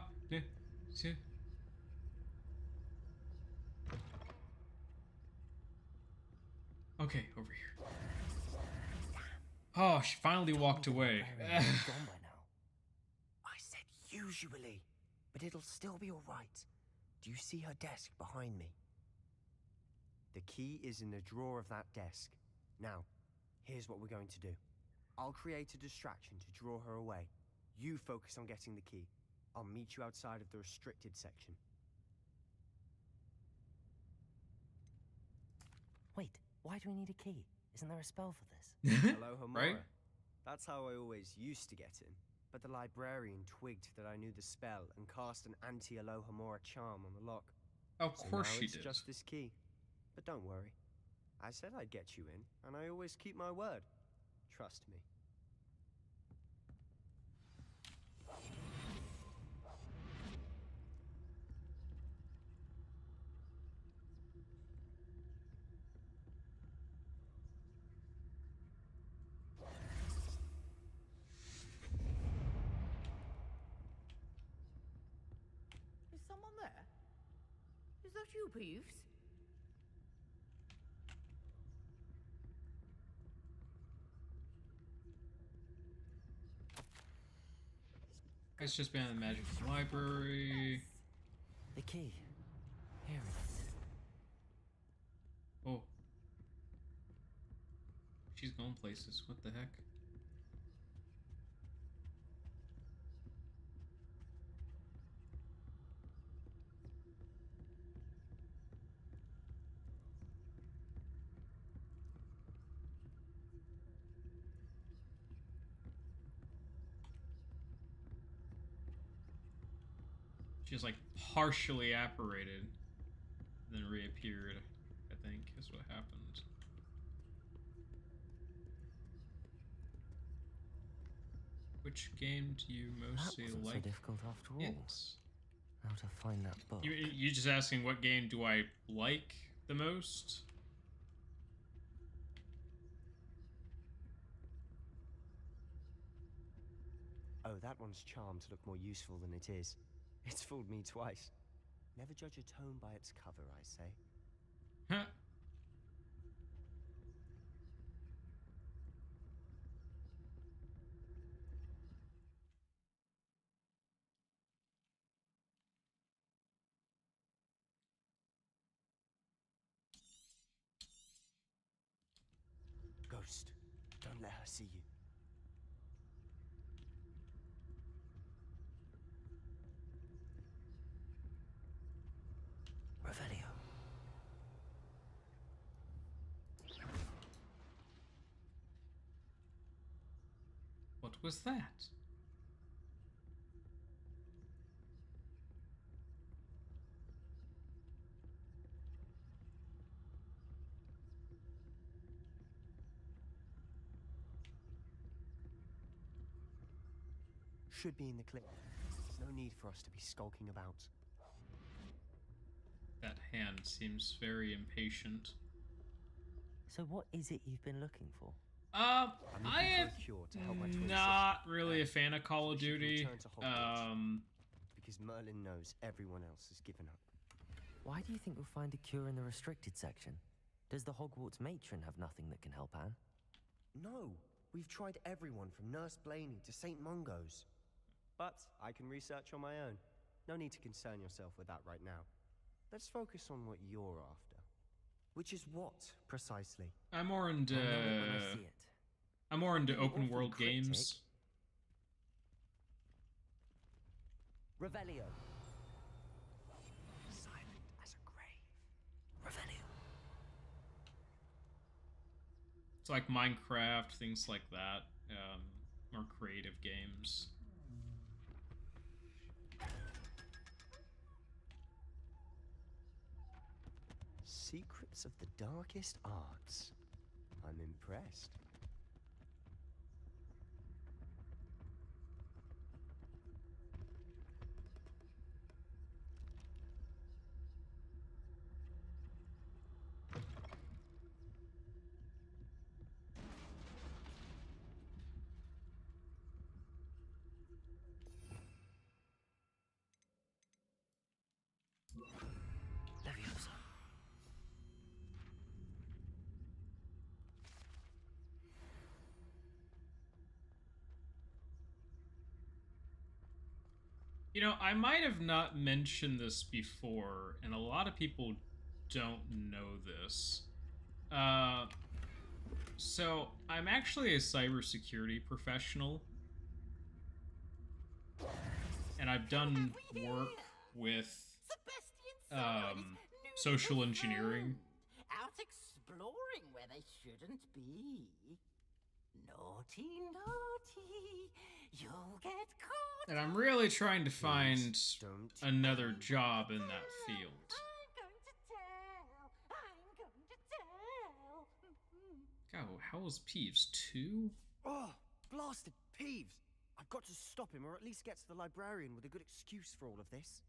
Speaker 1: Okay, over here. Oh, she finally walked away.
Speaker 2: Gone by now. I said usually, but it'll still be all right. Do you see her desk behind me?
Speaker 10: The key is in the drawer of that desk. Now, here's what we're going to do. I'll create a distraction to draw her away. You focus on getting the key. I'll meet you outside of the restricted section.
Speaker 2: Wait, why do we need a key? Isn't there a spell for this?
Speaker 10: Hello, Homora.
Speaker 1: Right?
Speaker 10: That's how I always used to get in. But the librarian twigged that I knew the spell and cast an anti-Alohomora charm on the lock.
Speaker 1: Of course
Speaker 10: now
Speaker 1: she
Speaker 10: it's
Speaker 1: did.
Speaker 10: just this key. But don't worry. I said I'd get you in, and I always keep my word. Trust me.
Speaker 17: Is someone there? Is that you, Peeves?
Speaker 1: It's just been in the magic library.
Speaker 2: The key. Here it is.
Speaker 1: Oh. She's going places. What the heck? She's like partially apparated, then reappeared, I think, is what happened. Which game do you mostly
Speaker 2: That wasn't
Speaker 1: like?
Speaker 2: so difficult after all.
Speaker 1: Yes.
Speaker 2: How to find that book.
Speaker 1: You just asking what game do I like the most?
Speaker 10: Oh, that one's charmed to look more useful than it is. It's fooled me twice. Never judge a tome by its cover, I say.
Speaker 1: Huh.
Speaker 10: Ghost, don't let her see you.
Speaker 2: Revelio.
Speaker 1: What was that?
Speaker 10: Should be in the clip. No need for us to be skulking about.
Speaker 1: That hand seems very impatient.
Speaker 2: So what is it you've been looking for?
Speaker 1: I am
Speaker 10: my
Speaker 1: not really a fan of Call of Duty.
Speaker 10: Because Merlin knows everyone else has given up.
Speaker 2: Why do you think we'll find a cure in the restricted section? Does the Hogwarts matron have nothing that can help Anne?
Speaker 10: No, we've tried everyone from Nurse Blaney to St. Mungo's. But I can research on my own. No need to concern yourself with that right now. Let's focus on what you're after. Which is what, precisely?
Speaker 1: I'm more into...
Speaker 2: I'll know it when I see it.
Speaker 1: I'm more into
Speaker 2: You're
Speaker 1: open
Speaker 2: awfully
Speaker 1: world
Speaker 2: cryptic.
Speaker 1: games.
Speaker 2: Revelio. Silent as a grave. Revelio.
Speaker 1: It's like Minecraft, things like that. More creative games.
Speaker 10: Secrets of the darkest arts. I'm impressed. impressed.
Speaker 2: Leviosa.
Speaker 1: You know, I might have not mentioned this before, and a lot of people don't know this. So I'm actually a cybersecurity professional, and I've done work with social engineering.
Speaker 9: Out exploring where they shouldn't be. Naughty, naughty, you'll get caught.
Speaker 1: And I'm really trying to find another job in that field. God, how was Peeves? 2?
Speaker 10: Oh, blasted Peeves! I've got to stop him, or at least get to the librarian with a good excuse for all of this.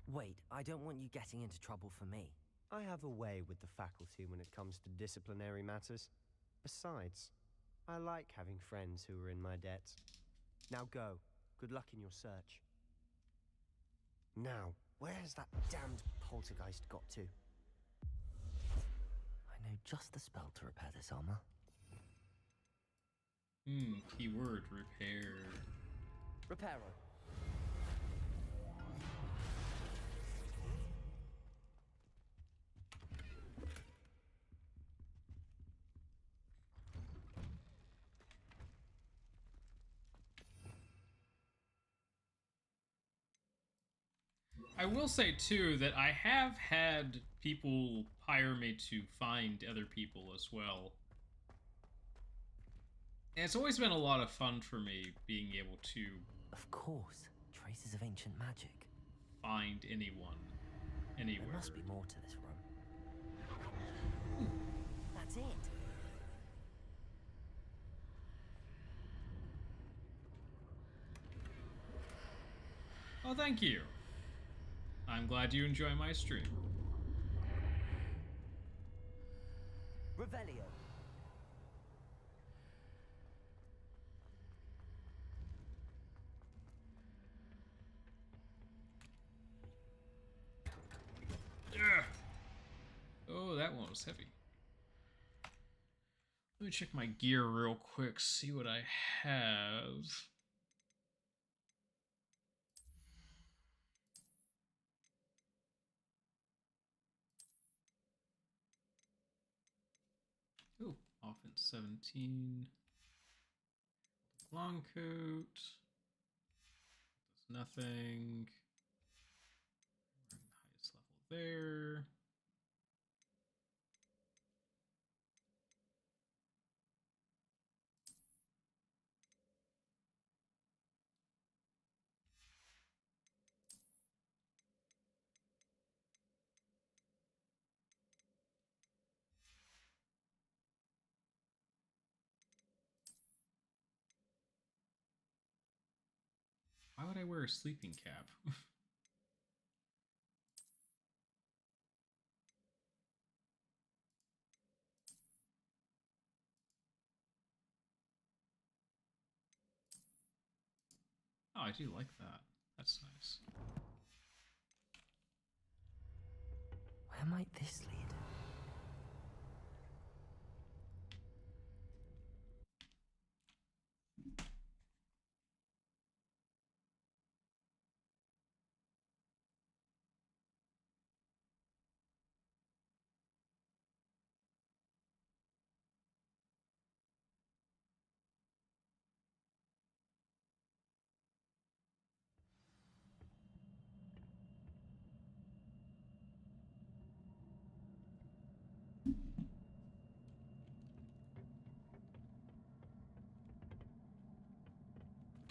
Speaker 2: Wait, I don't want you getting into trouble for me.
Speaker 10: I have a way with the faculty when it comes to disciplinary matters. Besides, I like having friends who are in my debt. Now go. Good luck in your search. Now, where's that damned poltergeist got to?
Speaker 2: I know just the spell to repair this armor.
Speaker 1: Keyword repair.
Speaker 2: Reparo.
Speaker 1: I will say, too, that I have had people hire me to find other people as well. And it's always been a lot of fun for me being able to...
Speaker 2: Of course, traces of ancient magic.
Speaker 1: Find anyone, anywhere.
Speaker 2: There must be more to this room. That's it.
Speaker 1: Oh, thank you. I'm glad you enjoy my stream.
Speaker 2: Revelio.
Speaker 1: Yeah. Oh, that one was heavy. Let me check my gear real quick, see what I have. Oh, offense 17. Long coat. Does nothing. We're in the highest level there. Why would I wear a sleeping cap? Oh, I do like that. That's nice.
Speaker 2: Where might this lead?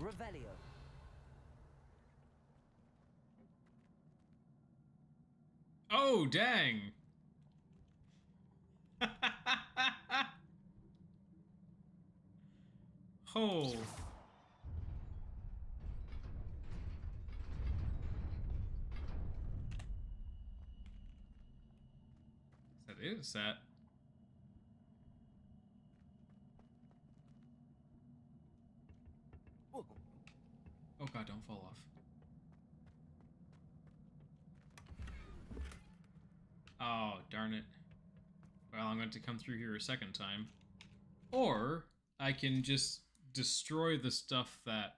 Speaker 2: Revelio.
Speaker 1: Oh, dang. Oh. That is that. Oh god, don't fall off. Oh, darn it. Well, I'm going to come through here a second time. Or I can just destroy the stuff that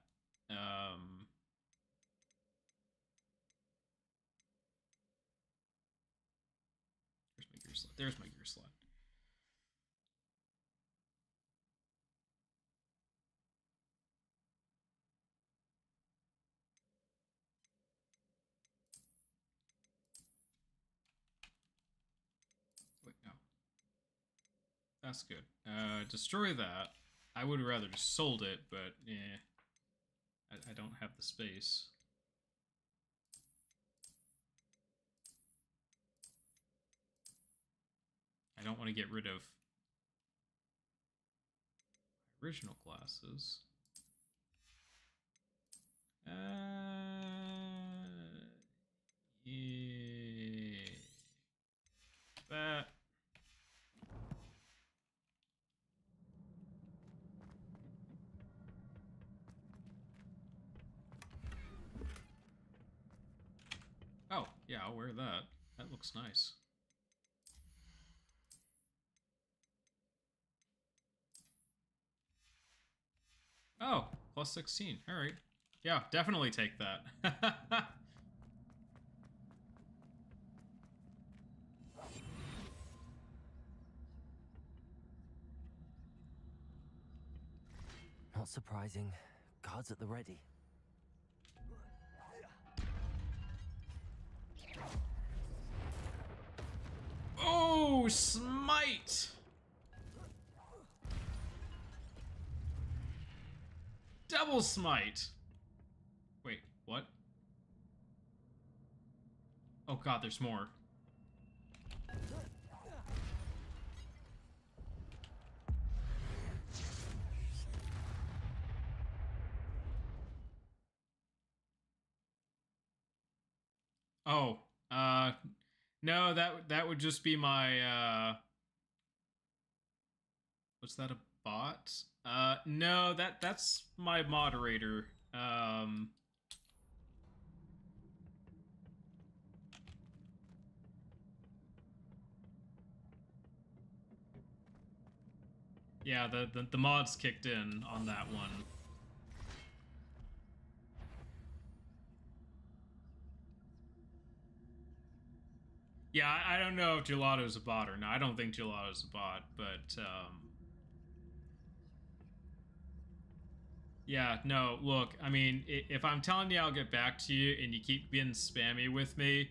Speaker 1: there's my gear slot. There's my gear slot. Wait, no. That's good. Destroy that. I would have rather just sold it, but yeah. I don't have the space. I don't want to get rid of original glasses. Yeah. That. Oh, yeah, I'll wear that. That looks nice. Oh, plus 16. All right. Yeah, definitely take that.
Speaker 2: Not surprising. Guards at the ready.
Speaker 1: Oh, smite! Double smite! Wait, what? Oh god, there's more. Oh, no, that would just be my, was that a bot? No, that's my moderator. Yeah, the mods kicked in on that one. Yeah, I don't know if Gelato's a bot or not. I don't think Gelato's a bot, but yeah, no, look, I mean, if I'm telling you I'll get back to you and you keep being spammy with me,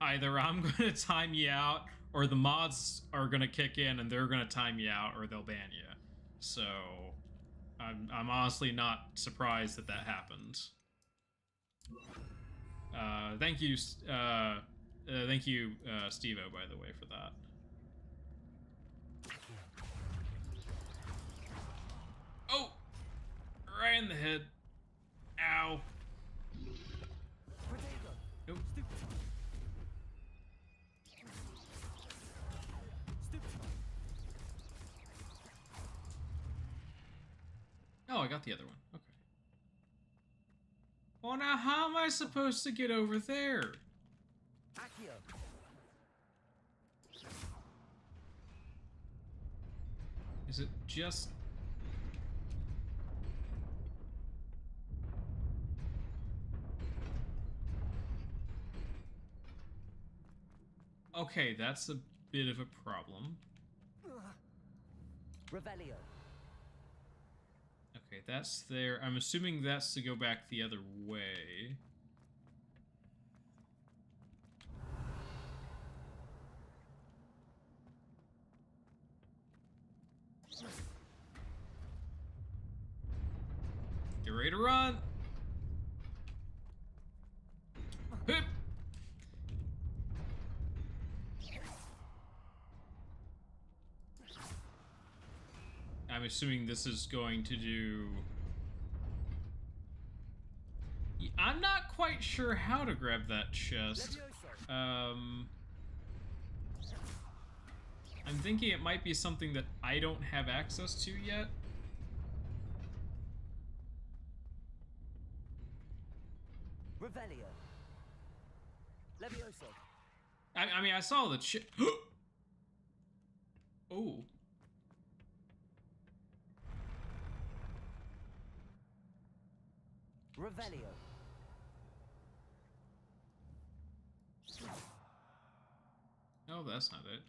Speaker 1: either I'm going to time you out or the mods are going to kick in and they're going to time you out or they'll ban you. So, I'm honestly not surprised that that happened. Thank you, Steve-O, by the way, for that. Oh! Right in the head. Ow. Nope. Oh, I got the other one. Okay. Well, now how am I supposed to get over there? Is it just... Okay, that's a bit of a problem.
Speaker 2: Revelio.
Speaker 1: Okay, that's there. I'm assuming that's to go back the other way. Get ready to run! Hip. I'm assuming this is going to do... I'm not quite sure how to grab that chest. I'm thinking it might be something that I don't have access to yet.
Speaker 2: Revelio. Levioso.
Speaker 1: I mean, I saw the Oh.
Speaker 2: Revelio.
Speaker 1: No, that's not it.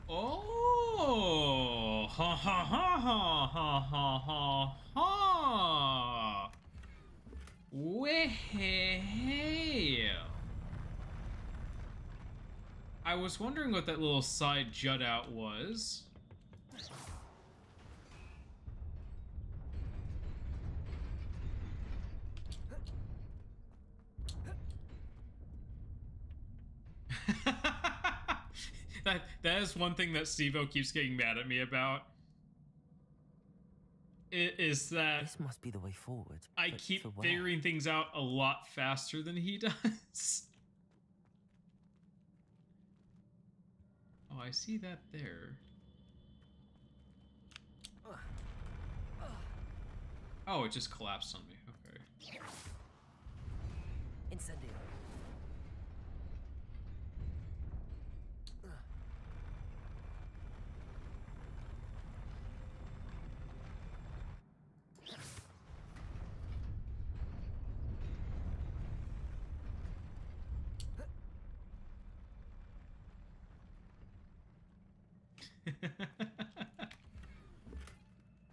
Speaker 1: Oh! Ha ha ha ha ha ha ha ha! Well, I was wondering what that little side jut out was. That is one thing that Steve-O keeps getting mad at me about. Is that
Speaker 2: this must be the way forward.
Speaker 1: I keep figuring things out a lot faster than he does. Oh, I see that there. Oh, it just collapsed on me. Okay.
Speaker 2: Incendio.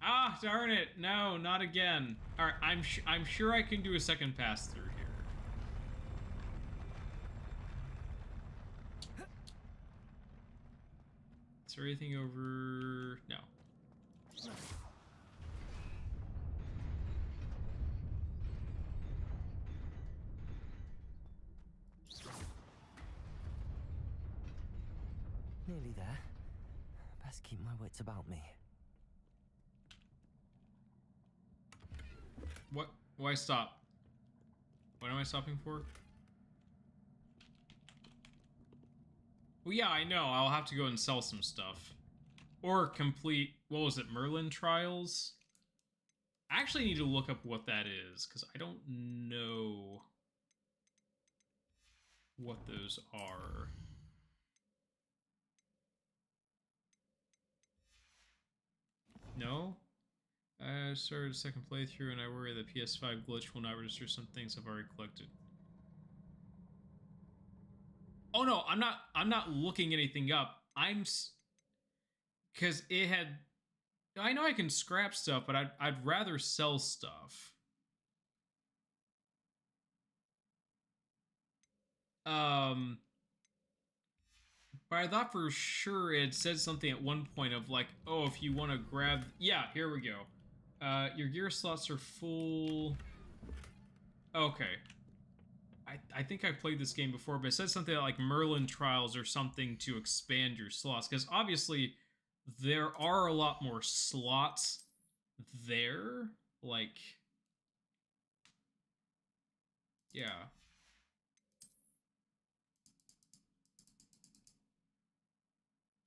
Speaker 1: Ah, darn it! No, not again. All right, I'm sure I can do a second pass through here. Is there anything over? No.
Speaker 2: Nearly there. Best keep my wits about me.
Speaker 1: What? Why stop? What am I stopping for? Well, yeah, I know. I'll have to go and sell some stuff. Or complete, what was it, Merlin Trials? I actually need to look up what that is, because I don't know what those are. No? I started a second playthrough and I worry the PS5 glitch will not register some things I've already collected. Oh no, I'm not looking anything up. Because it had... I know I can scrap stuff, but I'd rather sell stuff. But I thought for sure it said something at one point of like, oh, if you want to grab... Yeah, here we go. Your gear slots are full. Okay. I think I've played this game before, but it said something like Merlin Trials or something to expand your slots. Because obviously, there are a lot more slots there. Like... Yeah.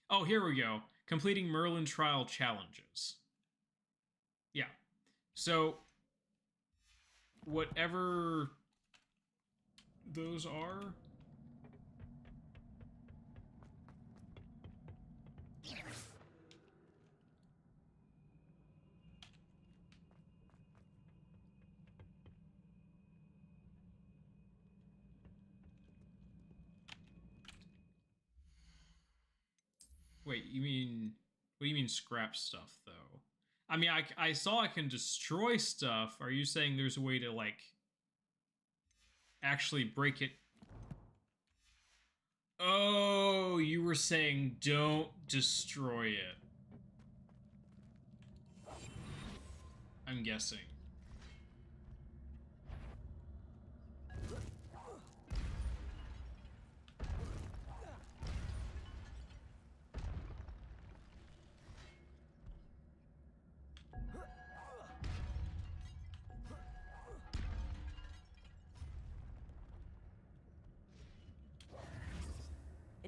Speaker 1: Oh, here we go. Completing Merlin Trial challenges. Yeah. So, whatever those are... Wait, you mean... What do you mean scrap stuff, though? I mean, I saw I can destroy stuff. Are you saying there's a way to, like, actually break it? Oh, you were saying don't destroy it. I'm guessing.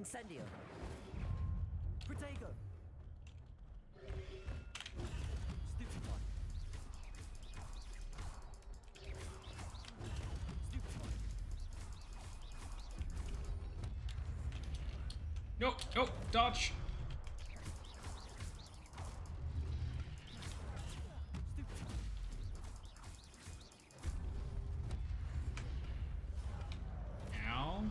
Speaker 2: Incendio. Protego. Stupefy.
Speaker 1: Nope, nope, dodge. Ow.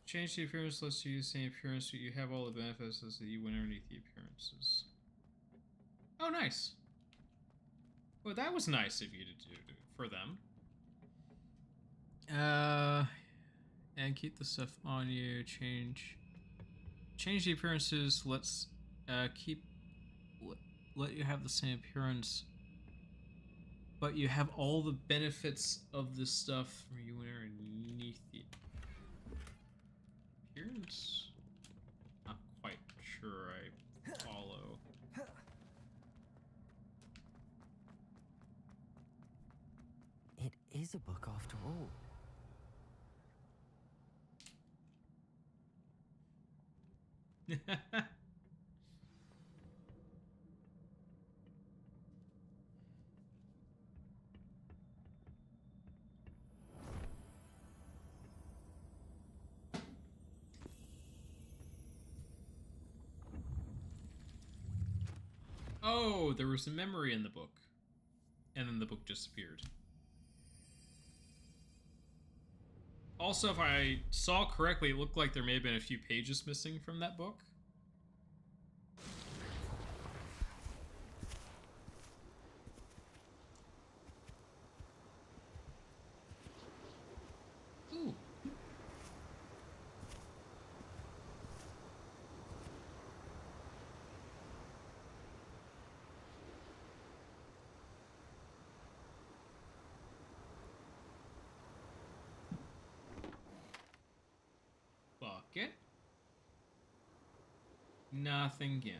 Speaker 1: Change the appearance lets you use the same appearance, but you have all the benefits as that you win underneath the appearances. Oh, nice. Well, that was nice of you to do for them. And keep the stuff on you. Change the appearances. Let's let you have the same appearance, but you have all the benefits of this stuff from you underneath the appearance. Not quite sure I follow.
Speaker 2: It is a book after all.
Speaker 1: Oh, there was a memory in the book. And then the book disappeared. Also, if I saw correctly, it looked like there may have been a few pages missing from that book. Ooh. Bucket. Nothing in it.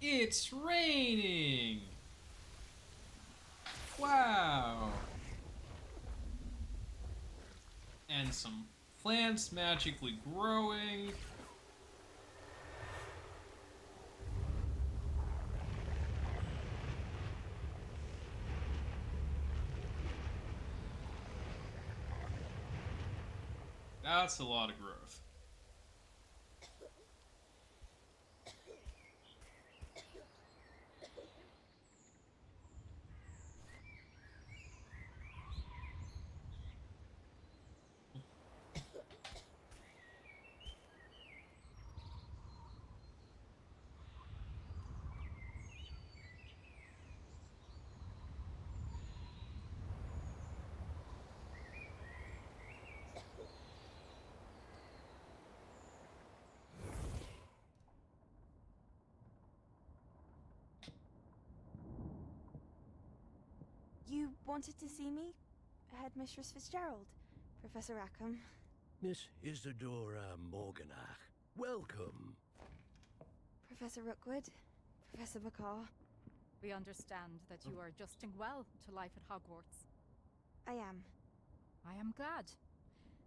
Speaker 1: It's raining! Wow! And some plants magically growing. That's a lot of growth.
Speaker 6: You wanted to see me? Headmistress Fitzgerald, Professor Rackham.
Speaker 18: Miss Isadora Morganach, welcome.
Speaker 6: Professor Rookwood, Professor McCaw.
Speaker 7: We understand that you are adjusting well to life at Hogwarts.
Speaker 6: I am.
Speaker 7: I am glad.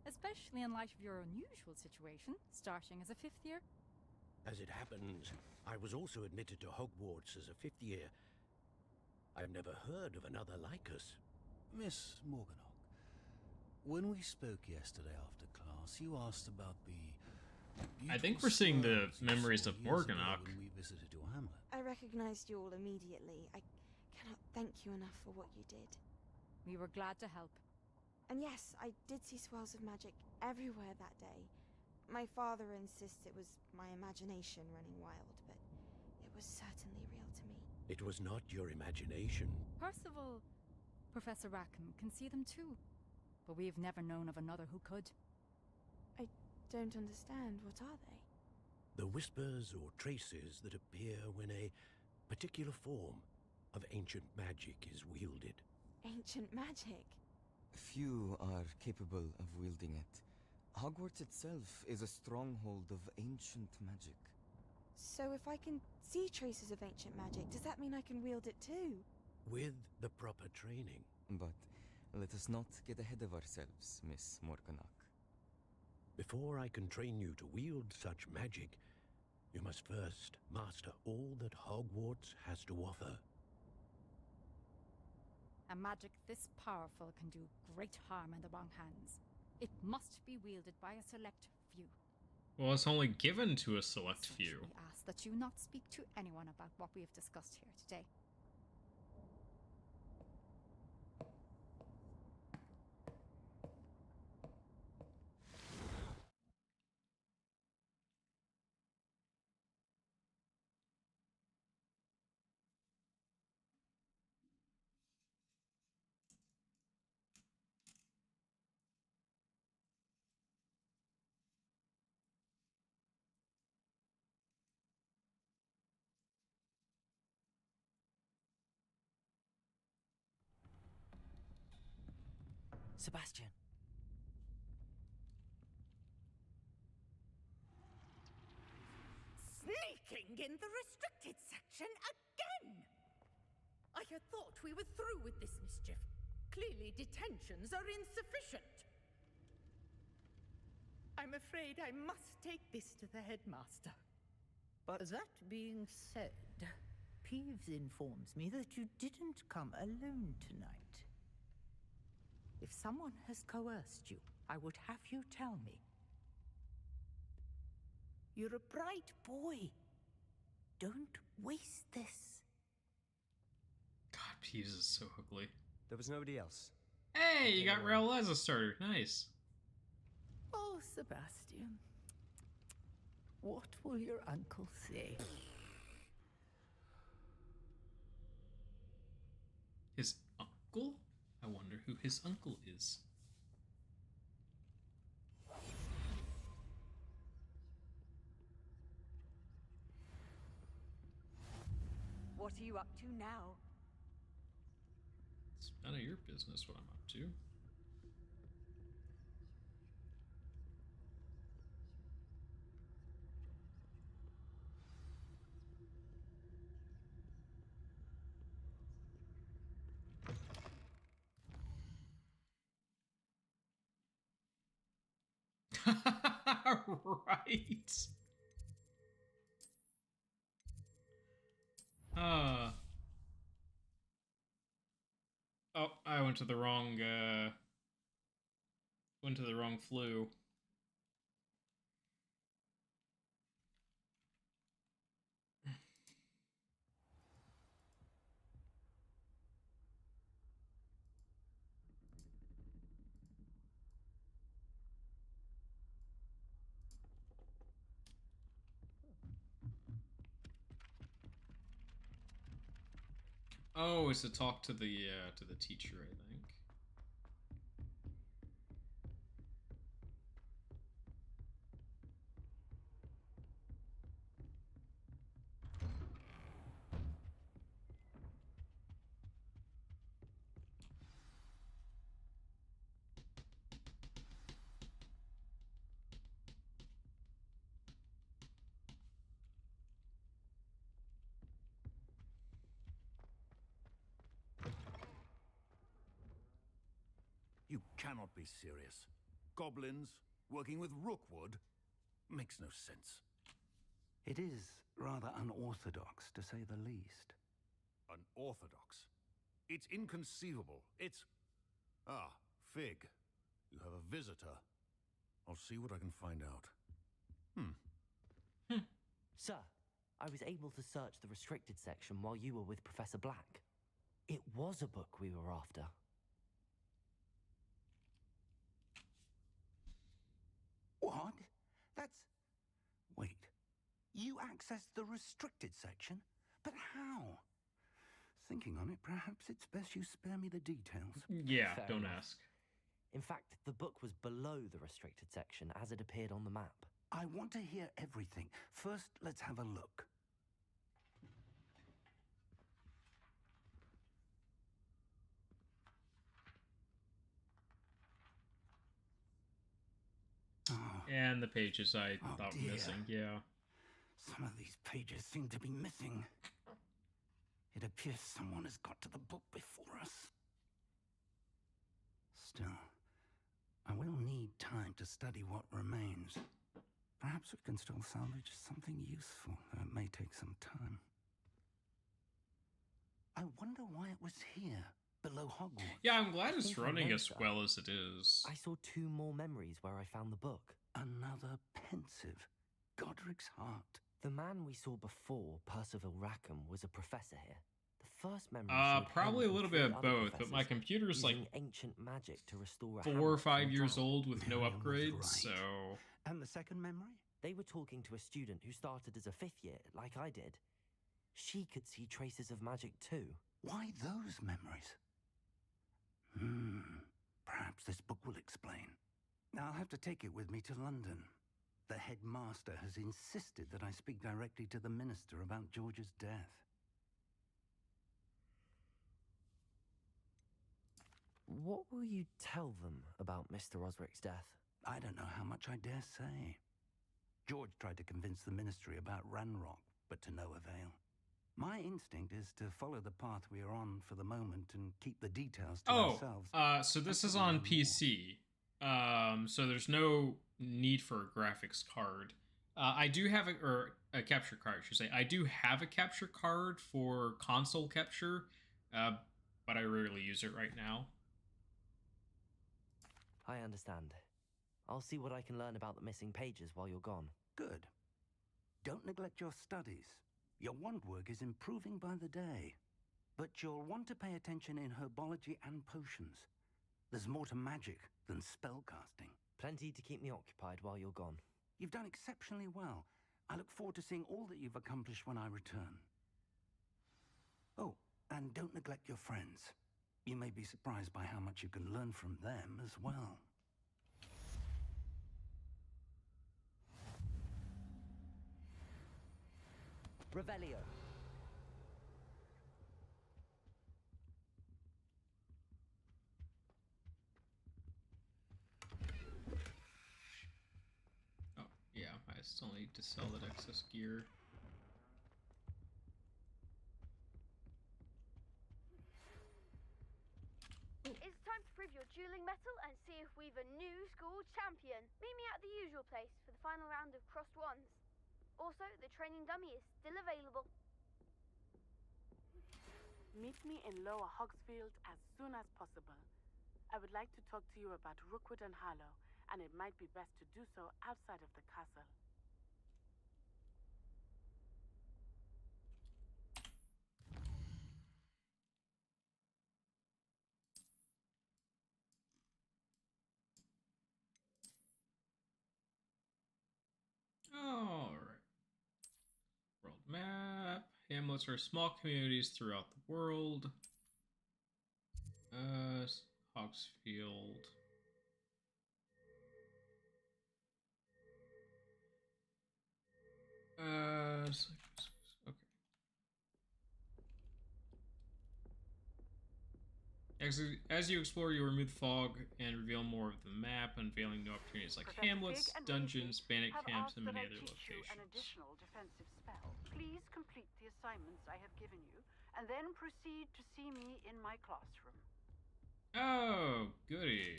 Speaker 7: Especially in light of your unusual situation, starting as a 5th year.
Speaker 18: As it happens, I was also admitted to Hogwarts as a 5th year. I've never heard of another like us.
Speaker 19: Miss Morganach, when we spoke yesterday after class, you asked about the...
Speaker 1: I think we're seeing the memories of Morganach.
Speaker 19: When we visited your hamlet.
Speaker 6: I recognized you all immediately. I cannot thank you enough for what you did.
Speaker 7: We were glad to help.
Speaker 6: And yes, I did see swirls of magic everywhere that day. My father insists it was my imagination running wild, but it was certainly real to me.
Speaker 18: It was not your imagination.
Speaker 7: Percival, Professor Rackham can see them too. But we've never known of another who could.
Speaker 6: I don't understand. What are they?
Speaker 18: The whispers or traces that appear when a particular form of ancient magic is wielded.
Speaker 6: Ancient magic?
Speaker 20: Few are capable of wielding it. Hogwarts itself is a stronghold of ancient magic.
Speaker 6: So if I can see traces of ancient magic, does that mean I can wield it too?
Speaker 18: With the proper training.
Speaker 20: But let us not get ahead of ourselves, Miss Morganach.
Speaker 18: Before I can train you to wield such magic, you must first master all that Hogwarts has to offer.
Speaker 21: A magic this powerful can do great harm in the wrong hands. It must be wielded by a select few.
Speaker 1: Well, it's only given to a select few.
Speaker 21: We ask that you not speak to anyone about what we have discussed here today.
Speaker 2: Sebastian.
Speaker 7: Sneaking in the restricted section again! I had thought we were through with this mischief. Clearly detentions are insufficient. I'm afraid I must take this to the headmaster.
Speaker 17: But that being said, Peeves informs me that you didn't come alone tonight. If someone has coerced you, I would have you tell me. You're a bright boy. Don't waste this.
Speaker 1: God, Peeves is so ugly.
Speaker 10: There was nobody else.
Speaker 1: Hey, you got Raoul as a starter. Nice.
Speaker 17: Oh, Sebastian. What will your uncle say?
Speaker 1: His uncle? I wonder who his uncle is.
Speaker 7: What are you up to now?
Speaker 1: It's none of your business what I'm up to. Right. Oh, I went to the wrong flu. Oh, it's to talk to the teacher, I think.
Speaker 19: You cannot be serious. Goblins working with Rookwood makes no sense.
Speaker 15: It is rather unorthodox, to say the least.
Speaker 19: Unorthodox? It's inconceivable. It's... Ah, Fig. You have a visitor. I'll see what I can find out.
Speaker 2: Sir, I was able to search the restricted section while you were with Professor Black. It was a book we were after.
Speaker 15: What? That's... Wait. You accessed the restricted section? But how? Thinking on it, perhaps it's best you spare me the details.
Speaker 1: Yeah,
Speaker 2: Fair
Speaker 1: don't
Speaker 2: enough.
Speaker 1: ask.
Speaker 2: In fact, the book was below the restricted section as it appeared on the map.
Speaker 15: I want to hear everything. First, let's have a look.
Speaker 1: And the pages I
Speaker 15: Oh,
Speaker 1: thought were
Speaker 15: dear.
Speaker 1: missing, yeah.
Speaker 15: Some of these pages seem to be missing. It appears someone has got to the book before us. Still, I will need time to study what remains. Perhaps we can still salvage something useful, though it may take some time. I wonder why it was here, below Hogwarts.
Speaker 1: Yeah, I'm glad
Speaker 2: I
Speaker 1: it's
Speaker 2: think I
Speaker 1: running
Speaker 2: know,
Speaker 1: as
Speaker 2: sir.
Speaker 1: well as it is.
Speaker 2: I saw 2 more memories where I found the book.
Speaker 15: Another pensive. Godric's heart.
Speaker 2: The man we saw before, Percival Rackham, was a professor here. The first memory showed
Speaker 1: Probably
Speaker 2: him
Speaker 1: a
Speaker 2: and
Speaker 1: little
Speaker 2: 3
Speaker 1: bit of
Speaker 2: other
Speaker 1: both, but my
Speaker 2: professors
Speaker 1: computer's like
Speaker 2: using ancient magic to restore a
Speaker 1: 4 or
Speaker 2: hamlet
Speaker 1: 5
Speaker 2: from a
Speaker 1: years
Speaker 2: drought.
Speaker 1: old with no
Speaker 15: Miriam was
Speaker 1: upgrades,
Speaker 15: right.
Speaker 1: so...
Speaker 15: And the second memory?
Speaker 2: They were talking to a student who started as a 5th year, like I did. She could see traces of magic too.
Speaker 15: Why those memories? Perhaps this book will explain. I'll have to take it with me to London. The headmaster has insisted that I speak directly to the minister about George's death.
Speaker 2: What will you tell them about Mr. Osric's death?
Speaker 15: I don't know how much I dare say. George tried to convince the ministry about Ranrock, but to no avail. My instinct is to follow the path we are on for the moment and keep the details to ourselves.
Speaker 1: So this is on PC. So there's no need for a graphics card. I do have a capture card, I should say. I do have a capture card for console capture, but I rarely use it right now.
Speaker 2: I understand. I'll see what I can learn about the missing pages while you're gone.
Speaker 15: Good. Don't neglect your studies. Your wand work is improving by the day. But you'll want to pay attention in herbology and potions. There's more to magic than spellcasting.
Speaker 2: Plenty to keep me occupied while you're gone.
Speaker 15: You've done exceptionally well. I look forward to seeing all that you've accomplished when I return. Oh, and don't neglect your friends. You may be surprised by how much you can learn from them as well.
Speaker 2: Revelio.
Speaker 1: Oh, yeah, I still need to sell that excess gear.
Speaker 11: It's time to prove your dueling mettle and see if we've a new school champion. Meet me at the usual place for the final round of crossed wands. Also, the training dummy is still available.
Speaker 5: Meet me in Lower Hogsfield as soon as possible. I would like to talk to you about Rookwood and Harlow, and it might be best to do so outside of the castle.
Speaker 1: Alright. World map. Hamlets are small communities throughout the world. Hogsfield. Okay. As you explore, you remove fog and reveal more of the map, unveiling new opportunities like hamlets, dungeons, bandit camps, and many other locations.
Speaker 14: An additional defensive spell. Please complete the assignments I have given you, and then proceed to see me in my classroom.
Speaker 1: Oh, goody.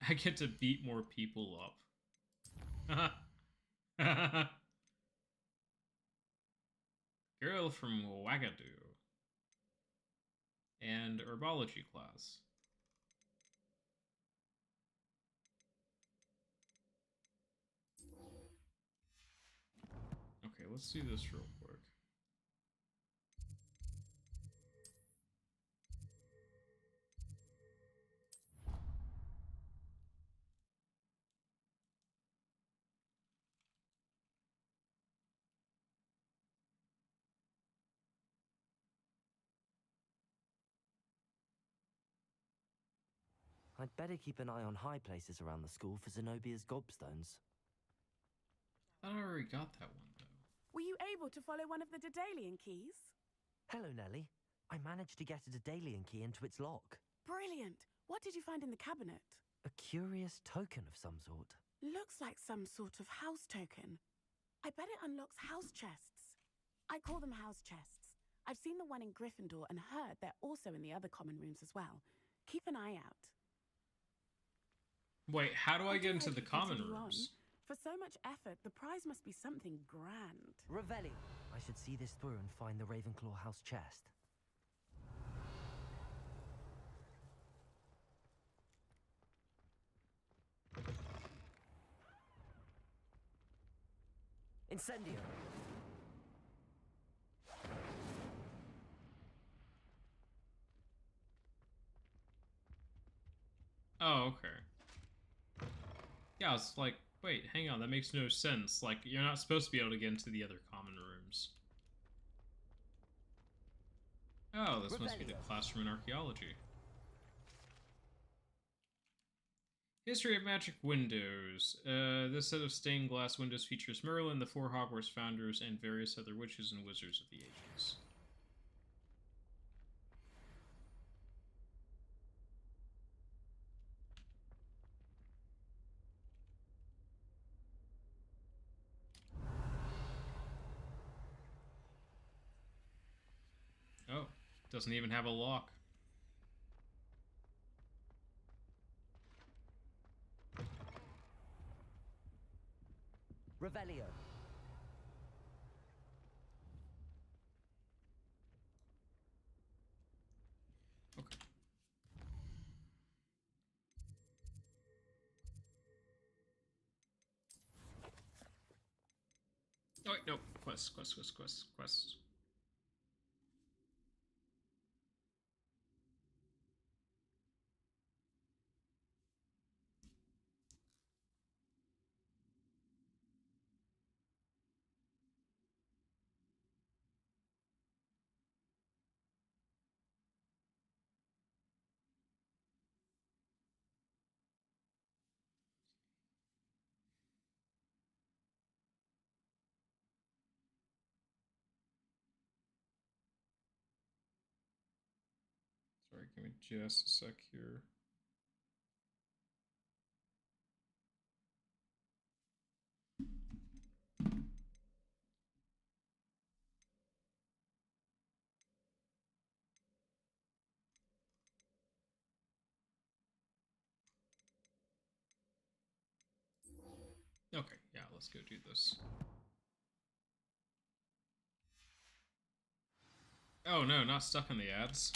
Speaker 1: I get to beat more people up. Girl from Wagadu. And herbology class. Okay, let's do this real quick.
Speaker 2: I'd better keep an eye on high places around the school for Zenobia's gobstones.
Speaker 1: I already got that one, though.
Speaker 5: Were you able to follow one of the Daedalian keys?
Speaker 2: Hello, Nellie. I managed to get a Daedalian key into its lock.
Speaker 5: Brilliant! What did you find in the cabinet?
Speaker 2: A curious token of some sort.
Speaker 5: Looks like some sort of house token. I bet it unlocks house chests. I call them house chests. I've seen the one in Gryffindor and heard they're also in the other common rooms as well. Keep an eye out.
Speaker 1: Wait, how do I get into the common
Speaker 5: Continue
Speaker 1: rooms?
Speaker 5: On. For so much effort, the prize must be something grand.
Speaker 2: Revelli! I should see this through and find the Ravenclaw house chest. Incendio!
Speaker 1: Oh, okay. Yeah, it's like, wait, hang on, that makes no sense. Like, you're not supposed to be able to get into the other common rooms. Oh, this must be the classroom in archaeology. History of magic windows. This set of stained glass windows features Merlin, the 4 Hogwarts founders, and various other witches and wizards of the ages. Oh, doesn't even have a lock.
Speaker 2: Revelio.
Speaker 1: Okay. Oh, wait, no. Quest. Sorry, give me just a sec here. Okay, yeah, let's go do this. Oh no, not stuck in the ads.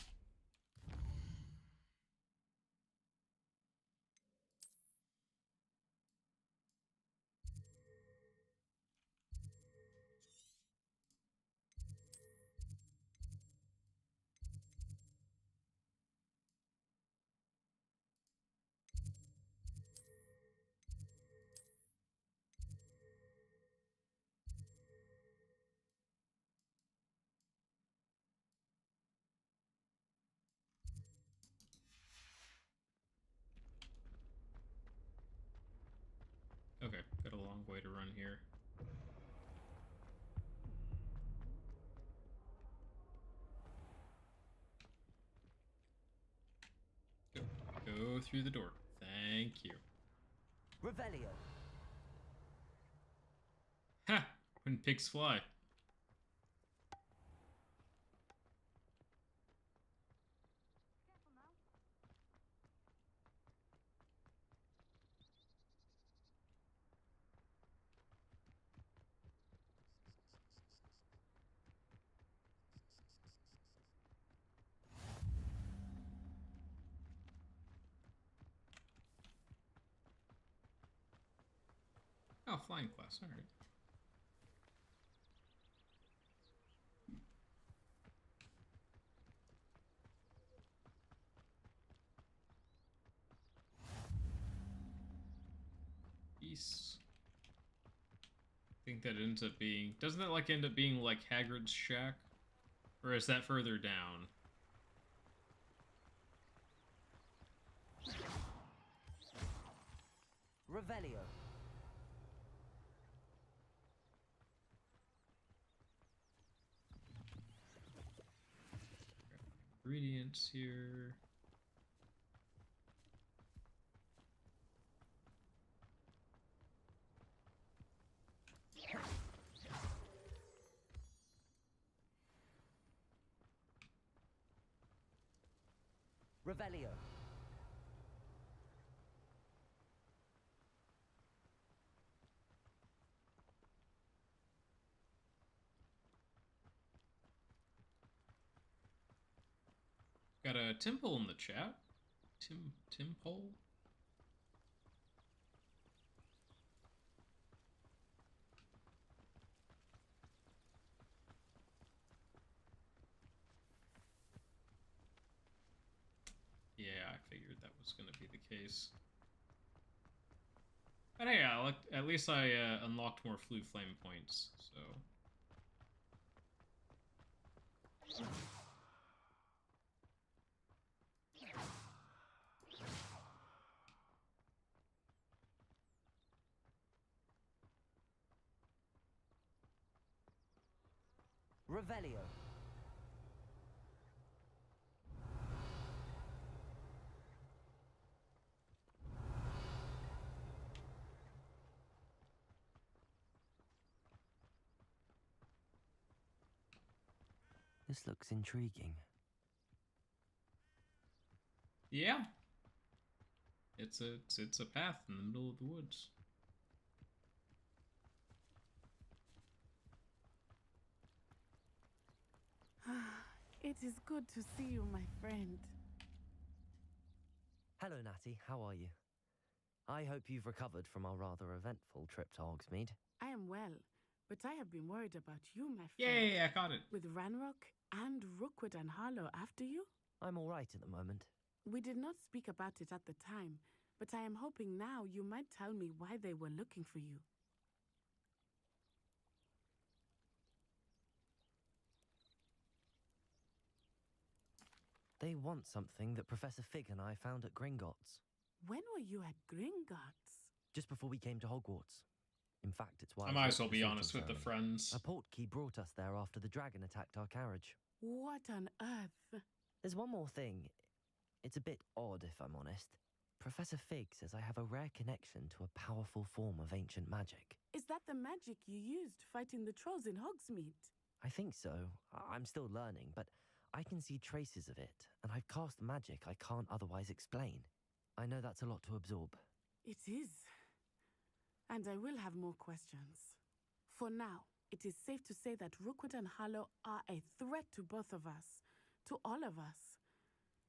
Speaker 1: Okay, got a long way to run here. Go through the door. Thank you.
Speaker 2: Revelio.
Speaker 1: Ha! When pigs fly. Oh, flying class, alright. Peace. I think that ends up being... Doesn't that, like, end up being, like, Hagrid's shack? Or is that further down?
Speaker 2: Revelio.
Speaker 1: Ingredients here.
Speaker 2: Revelio.
Speaker 1: Got a Temple in the chat. Timpole? Yeah, I figured that was going to be the case. But hey, at least I unlocked more Flue Flame points, so...
Speaker 2: Revelio. This looks intriguing.
Speaker 1: Yeah. It's a path in the middle of the woods.
Speaker 5: It is good to see you, my friend.
Speaker 2: Hello, Natty. How are you? I hope you've recovered from our rather eventful trip to Hogsmeade.
Speaker 5: I am well, but I have been worried about you, my friend.
Speaker 1: Yay, I caught it.
Speaker 5: With Ranrock and Rookwood and Harlow after you?
Speaker 2: I'm all right at the moment.
Speaker 5: We did not speak about it at the time, but I am hoping now you might tell me why they were looking for you.
Speaker 2: They want something that Professor Fig and I found at Gringotts.
Speaker 5: When were you at Gringotts?
Speaker 2: Just before we came to Hogwarts. In fact, it's why
Speaker 1: I might as well be honest with the friends.
Speaker 2: A portkey brought us there after the dragon attacked our carriage.
Speaker 5: What on earth?
Speaker 2: There's one more thing. It's a bit odd, if I'm honest. Professor Fig says I have a rare connection to a powerful form of ancient magic.
Speaker 5: Is that the magic you used fighting the trolls in Hogsmeade?
Speaker 2: I think so. I'm still learning, but I can see traces of it, and I've cast magic I can't otherwise explain. I know that's a lot to absorb.
Speaker 5: It is. And I will have more questions. For now, it is safe to say that Rookwood and Harlow are a threat to both of us, to all of us,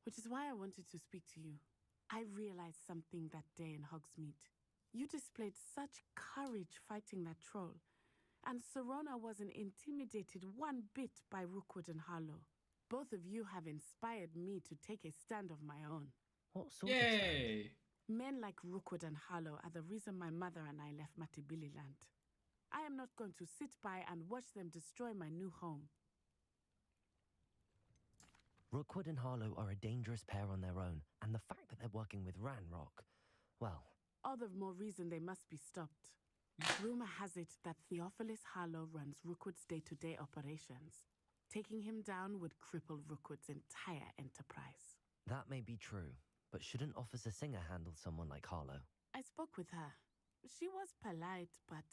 Speaker 5: which is why I wanted to speak to you. I realized something that day in Hogsmeade. You displayed such courage fighting that troll, and Serona wasn't intimidated one bit by Rookwood and Harlow. Both of you have inspired me to take a stand of my own.
Speaker 2: What sort of stand?
Speaker 1: Yay!
Speaker 5: Men like Rookwood and Harlow are the reason my mother and I left Matibili Land. I am not going to sit by and watch them destroy my new home.
Speaker 2: Rookwood and Harlow are a dangerous pair on their own, and the fact that they're working with Ranrock, well...
Speaker 5: All the more reason they must be stopped. Rumor has it that Theophilus Harlow runs Rookwood's day-to-day operations. Taking him down would cripple Rookwood's entire enterprise.
Speaker 2: That may be true, but shouldn't Officer Singer handle someone like Harlow?
Speaker 5: I spoke with her. She was polite, but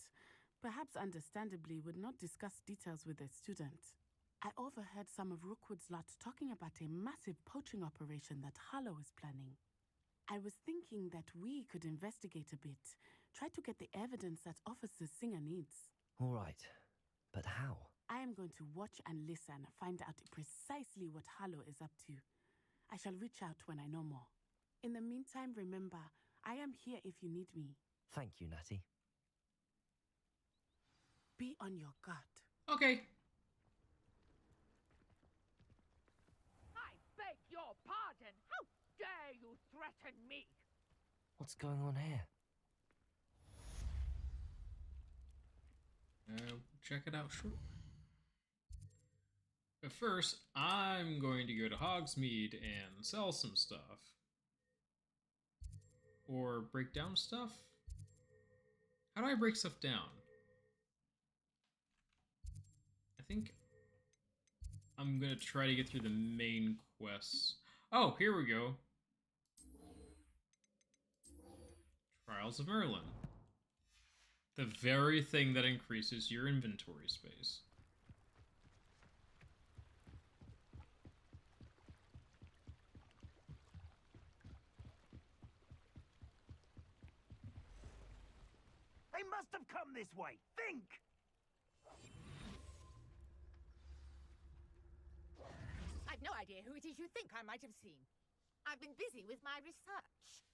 Speaker 5: perhaps understandably would not discuss details with a student. I overheard some of Rookwood's lot talking about a massive poaching operation that Harlow is planning. I was thinking that we could investigate a bit, try to get the evidence that Officer Singer needs.
Speaker 2: All right, but how?
Speaker 5: I am going to watch and listen, find out precisely what Harlow is up to. I shall reach out when I know more. In the meantime, remember, I am here if you need me.
Speaker 2: Thank you, Natty.
Speaker 5: Be on your guard.
Speaker 1: Okay.
Speaker 7: I beg your pardon! How dare you threaten me?
Speaker 2: What's going on here?
Speaker 1: Check it out shortly. But first, I'm going to go to Hogsmeade and sell some stuff. Or break down stuff? How do I break stuff down? I think I'm gonna try to get through the main quests. Oh, here we go. Trials of Merlin. The very thing that increases your inventory space.
Speaker 4: They must have come this way. Think!
Speaker 7: I've no idea who it is you think I might have seen. I've been busy with my research.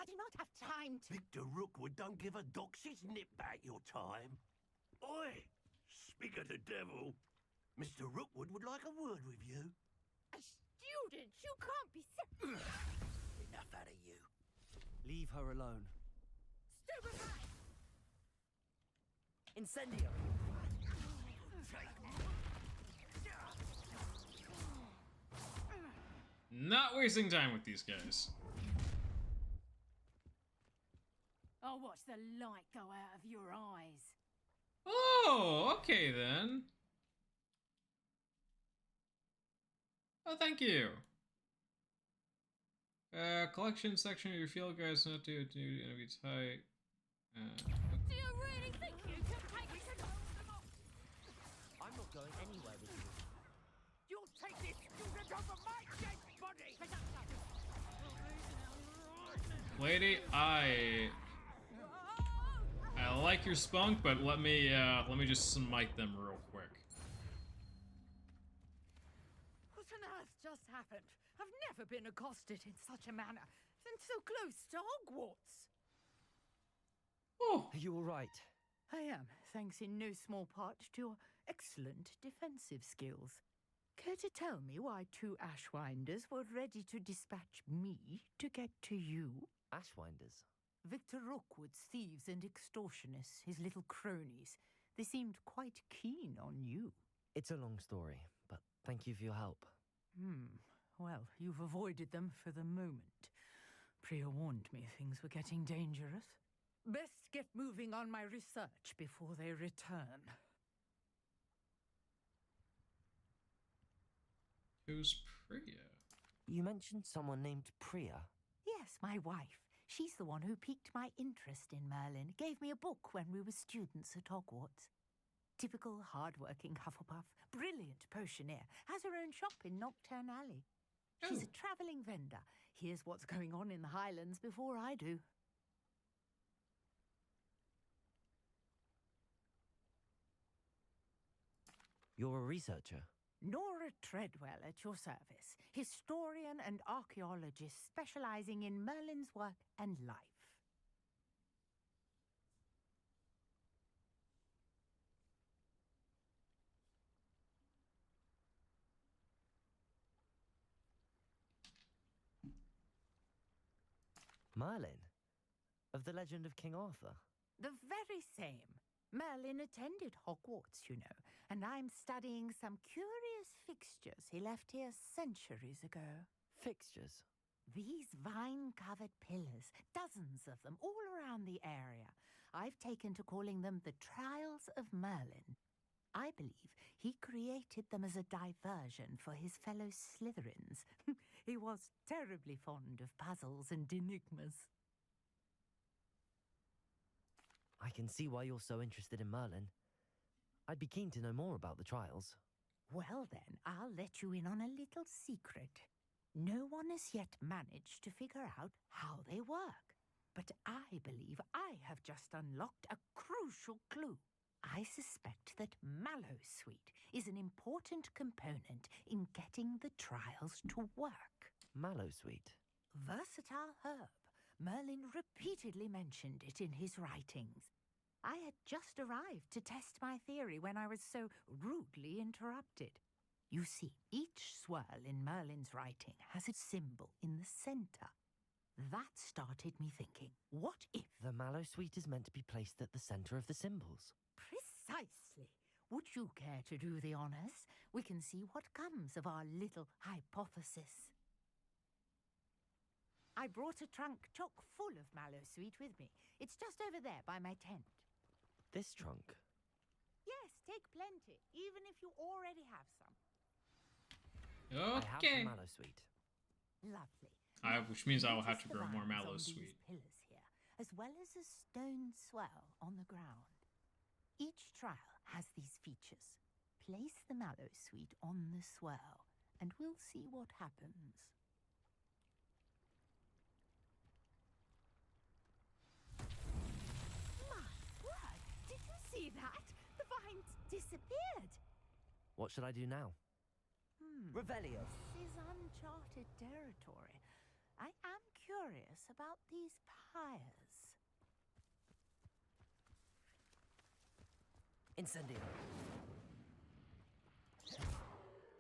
Speaker 7: I do not have time to...
Speaker 15: Victor Rookwood don't give a doxy's nip back your time. Oi! Speak of the devil. Mr. Rookwood would like a word with you.
Speaker 7: A student? You can't be
Speaker 15: Enough out of you.
Speaker 2: Leave her alone.
Speaker 7: Stupefy!
Speaker 2: Incendio!
Speaker 1: Not wasting time with these guys.
Speaker 21: I'll watch the light go out of your eyes.
Speaker 1: Oh, okay then. Oh, thank you. Collection section of your field guides not to enemy type.
Speaker 7: Do you really think you can take it?
Speaker 2: I'm not going anywhere with you.
Speaker 4: You'll take this student over my dead body!
Speaker 1: Lady, I like your spunk, but let me just smite them real quick.
Speaker 21: What on earth just happened? I've never been accosted in such a manner, and so close to Hogwarts.
Speaker 1: Oh,
Speaker 2: are you all right?
Speaker 17: I am, thanks in no small part to your excellent defensive skills. Care to tell me why 2 Ashwinders were ready to dispatch me to get to you?
Speaker 2: Ashwinders?
Speaker 17: Victor Rookwood's thieves and extortionists, his little cronies. They seemed quite keen on you.
Speaker 2: It's a long story, but thank you for your help.
Speaker 17: Well, you've avoided them for the moment. Priya warned me things were getting dangerous. Best get moving on my research before they return.
Speaker 1: Who's Priya?
Speaker 2: You mentioned someone named Priya.
Speaker 17: Yes, my wife. She's the one who piqued my interest in Merlin, gave me a book when we were students at Hogwarts. Typical hard-working Hufflepuff, brilliant potioneer, has her own shop in Nocturne Alley. She's a travelling vendor. Here's what's going on in the Highlands before I do.
Speaker 2: You're a researcher?
Speaker 17: Nora Treadwell at your service, historian and archaeologist specializing in Merlin's work and life.
Speaker 2: Merlin? Of the legend of King Arthur?
Speaker 17: The very same. Merlin attended Hogwarts, you know, and I'm studying some curious fixtures he left here centuries ago.
Speaker 2: Fixtures?
Speaker 17: These vine-covered pillars, dozens of them, all around the area. I've taken to calling them the Trials of Merlin. I believe he created them as a diversion for his fellow Slytherins. He was terribly fond of puzzles and enigmas.
Speaker 2: I can see why you're so interested in Merlin. I'd be keen to know more about the trials.
Speaker 17: Well then, I'll let you in on a little secret. No one has yet managed to figure out how they work. But I believe I have just unlocked a crucial clue. I suspect that Mallowsweet is an important component in getting the trials to work.
Speaker 2: Mallowsweet?
Speaker 17: Versatile herb. Merlin repeatedly mentioned it in his writings. I had just arrived to test my theory when I was so rudely interrupted. You see, each swirl in Merlin's writing has a symbol in the center. That started me thinking, what if...
Speaker 2: The Mallowsweet is meant to be placed at the center of the symbols.
Speaker 17: Precisely. Would you care to do the honors? We can see what comes of our little hypothesis. I brought a trunk chock full of Mallowsweet with me. It's just over there by my tent.
Speaker 2: This trunk?
Speaker 17: Yes, take plenty, even if you already have some.
Speaker 1: Okay.
Speaker 2: I have Mallowsweet.
Speaker 17: Lovely.
Speaker 1: Which means I will have to
Speaker 17: Notice the
Speaker 1: grow more
Speaker 17: vines on
Speaker 1: Mallowsweet.
Speaker 17: these pillars here, as well as a stone swell on the ground. Each trial has these features. Place the Mallowsweet on the swell, and we'll see what happens.
Speaker 9: disappeared.
Speaker 2: What should I do now? Revelio.
Speaker 9: This is uncharted territory. I am curious about these pyres.
Speaker 2: Incendio.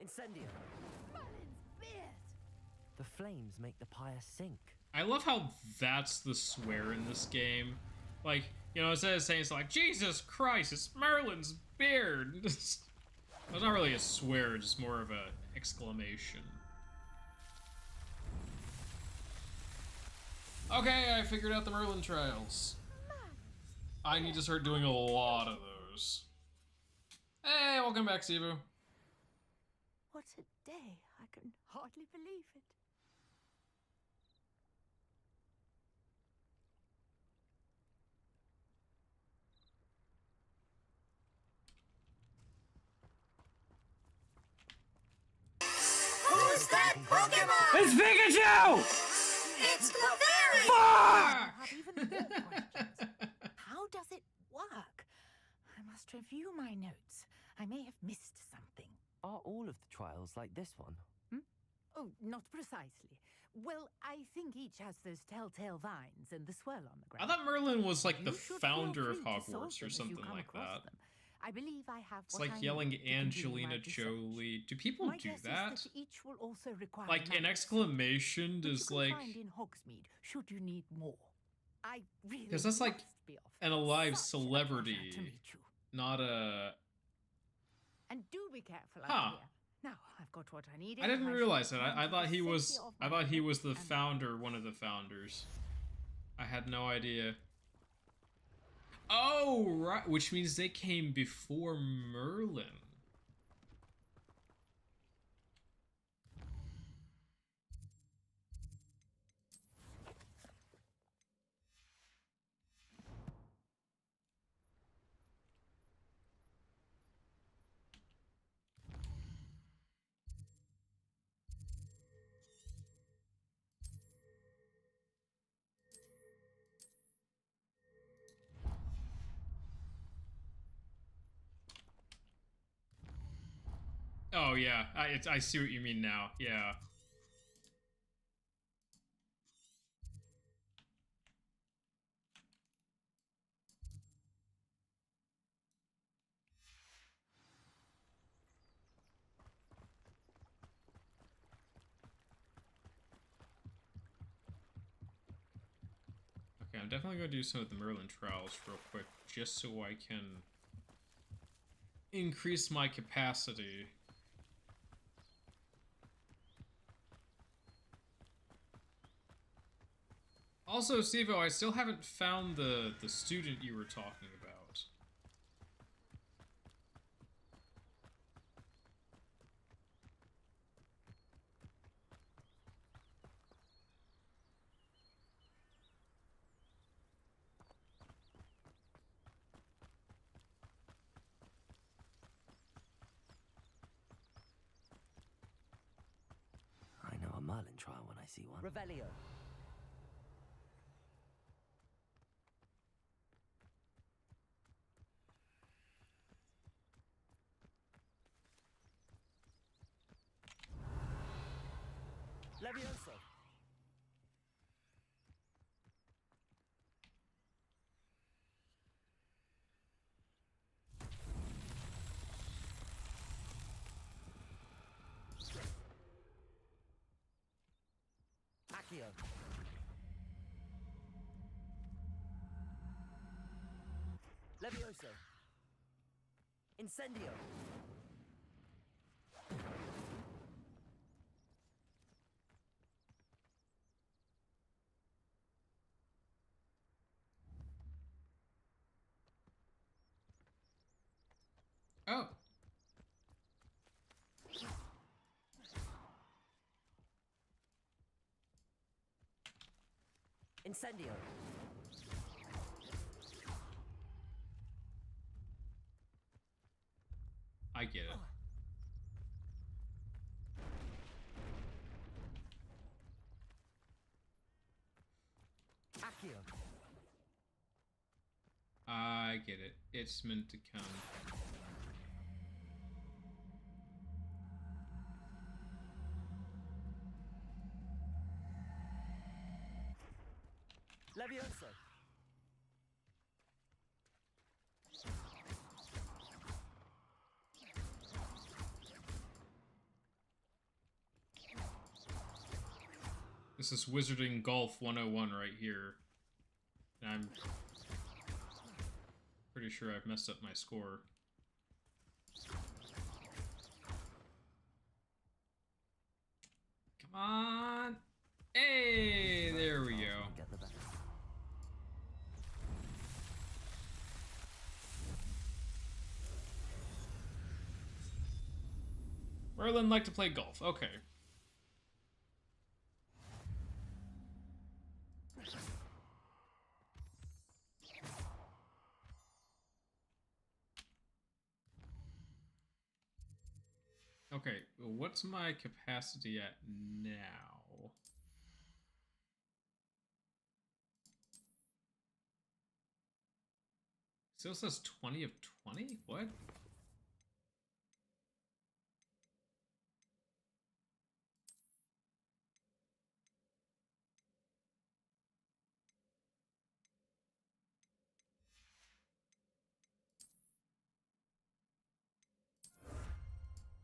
Speaker 2: Incendio.
Speaker 9: Merlin's beard!
Speaker 2: The flames make the pyre sink.
Speaker 1: I love how that's the swear in this game. Like, you know, instead of saying it's like, Jesus Christ, it's Merlin's beard. It's not really a swear, it's just more of a exclamation. Okay, I figured out the Merlin trials. I need to start doing a lot of those. Hey, welcome back, Sivu.
Speaker 9: What a day. I can hardly believe it.
Speaker 4: Who's that Pokemon?
Speaker 3: It's Pikachu!
Speaker 4: It's Clefairy!
Speaker 3: Fuck!
Speaker 9: Have even more questions. How does it work? I must review my notes. I may have missed something.
Speaker 2: Are all of the trials like this one?
Speaker 21: Oh, not precisely. Well, I think each has those telltale vines and the swirl on the
Speaker 1: I
Speaker 21: ground.
Speaker 1: thought Merlin was like the
Speaker 21: You should
Speaker 1: founder of
Speaker 21: feel free to solve
Speaker 1: Hogwarts or
Speaker 21: them as you
Speaker 1: something
Speaker 21: come
Speaker 1: like
Speaker 21: across
Speaker 1: that.
Speaker 21: them. I believe I have
Speaker 1: It's
Speaker 21: what
Speaker 1: like
Speaker 21: I
Speaker 1: yelling
Speaker 21: need to continue
Speaker 1: Angelina
Speaker 21: my research.
Speaker 1: Jolie. Do people
Speaker 21: My
Speaker 1: do
Speaker 21: guess
Speaker 1: that?
Speaker 21: Is that each will also require
Speaker 1: Like an
Speaker 21: maps,
Speaker 1: exclamation
Speaker 21: which
Speaker 1: is
Speaker 21: you can
Speaker 1: like,
Speaker 21: find in Hogsmeade, should you need more. I really
Speaker 1: because that's like
Speaker 21: must be off.
Speaker 1: an alive
Speaker 21: Such a
Speaker 1: celebrity,
Speaker 21: pleasure to meet you.
Speaker 1: not a.
Speaker 21: And do be careful
Speaker 1: Huh.
Speaker 21: out here. Now I've got what I needed.
Speaker 1: I didn't
Speaker 21: and
Speaker 1: realize
Speaker 21: shall
Speaker 1: that.
Speaker 21: return
Speaker 1: I
Speaker 21: to
Speaker 1: thought
Speaker 21: the
Speaker 1: he was.
Speaker 21: safety of
Speaker 1: I
Speaker 21: my
Speaker 1: thought he was the
Speaker 21: and
Speaker 1: founder, one of the founders. I had no idea. Oh right, which means they came before Merlin. Oh yeah, I see what you mean now. Yeah. Okay, I'm definitely going to do some of the Merlin trials real quick, just so I can increase my capacity. Also, Stevo, I still haven't found the student you were talking about.
Speaker 2: I know a Merlin trial when I see one.
Speaker 9: Revelio.
Speaker 2: Levioso. Accio. Levioso. Incendio.
Speaker 1: Oh.
Speaker 2: Incendio.
Speaker 1: I get it.
Speaker 2: Accio.
Speaker 1: I get it. It's meant to come.
Speaker 9: Levioso.
Speaker 1: This is Wizarding Golf 101 right here. And I'm pretty sure I've messed up my score. Come on! Hey! There we go. Merlin liked to play golf. Okay. Okay, what's my capacity at now? Still says 20 of 20? What?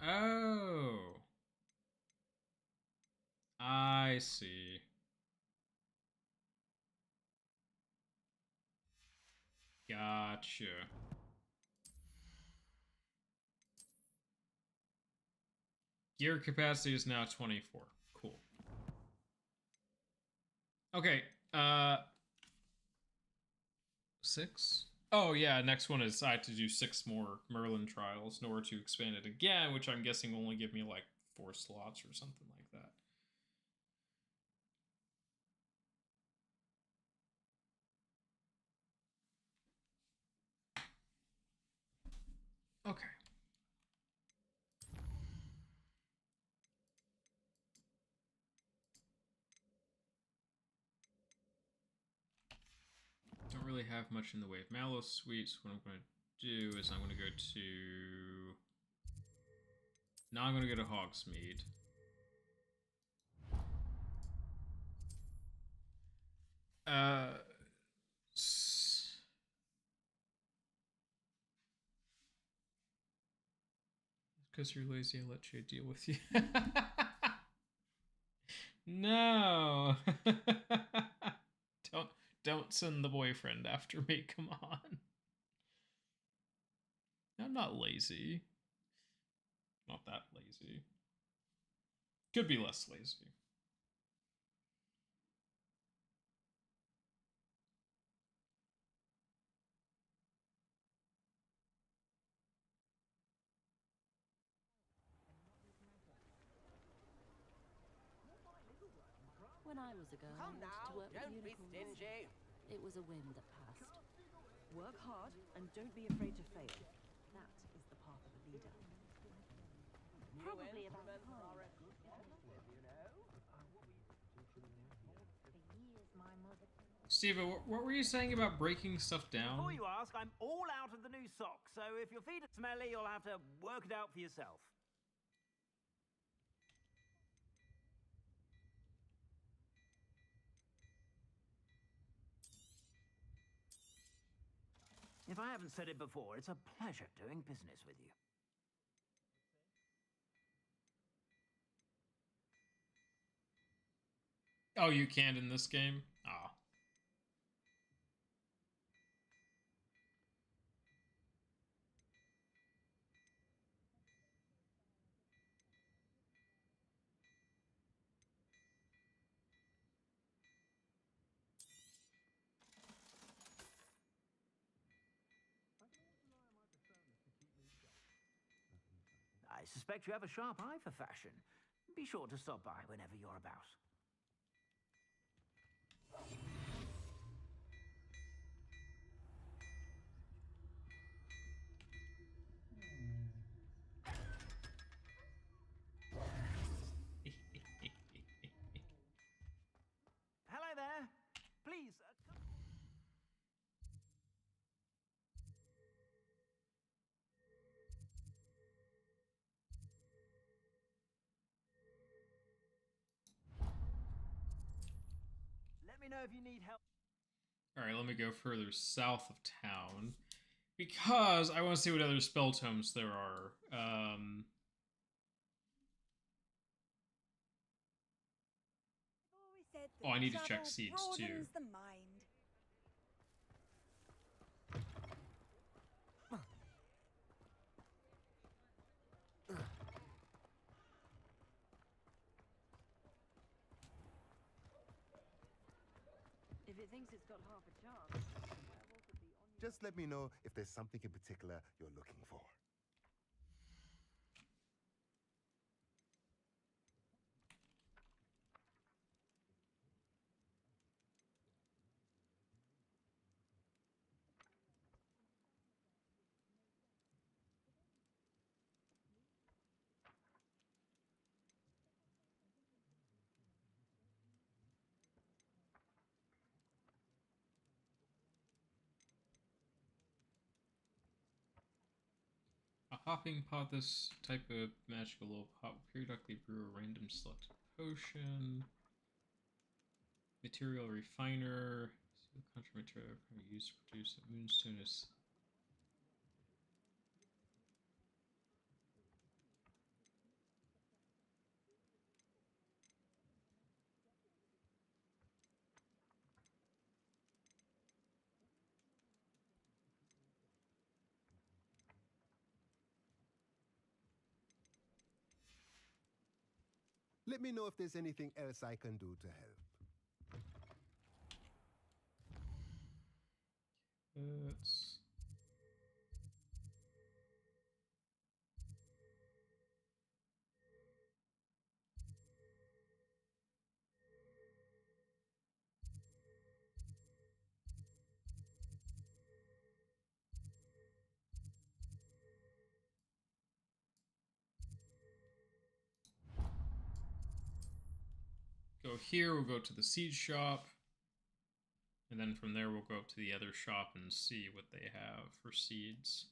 Speaker 1: Oh. I see. Gotcha. Gear capacity is now 24. Cool. Okay, 6? Oh yeah, next one is I have to do 6 more Merlin trials in order to expand it again, which I'm guessing will only give me like 4 slots or something like that. Okay. Don't really have much in the way of Mallow Sweets. What I'm going to do is I'm going to go to... Now I'm going to go to Hogsmeade. Because you're lazy, I'll let you deal with you. No! Don't send the boyfriend after me, come on. I'm not lazy. Not that lazy. Could be less lazy.
Speaker 3: When I was a girl, I wanted to work with unicorns. It was a whim that passed.
Speaker 22: Work hard and don't be afraid to fail. That is the path of a leader.
Speaker 3: Probably about time.
Speaker 1: Steve, what were you saying about breaking stuff down?
Speaker 16: Before you ask, I'm all out of the new socks, so if your feet are smelly, you'll have to work it out for yourself. If I haven't said it before, it's a pleasure doing business with you.
Speaker 1: Oh, you can't in this game? Ah.
Speaker 16: I suspect you have a sharp eye for fashion. Be sure to stop by whenever you're about. Hello there. Please, let me know if you need help.
Speaker 1: Alright, let me go further south of town. Because I want to see what other spell tomes there are. Oh, I need to check seeds too.
Speaker 6: The mind.
Speaker 22: If it thinks it's got half a chance,
Speaker 8: just let me know if there's something in particular you're looking for.
Speaker 1: A hopping pot, this type of magical little pot will periodically brew a random selected potion. Material refiner. See what country material can be used to produce a moonstone is.
Speaker 8: Let me know if there's anything else I can do to help.
Speaker 1: Let's... go here, we'll go to the seed shop. And then from there, we'll go up to the other shop and see what they have for seeds.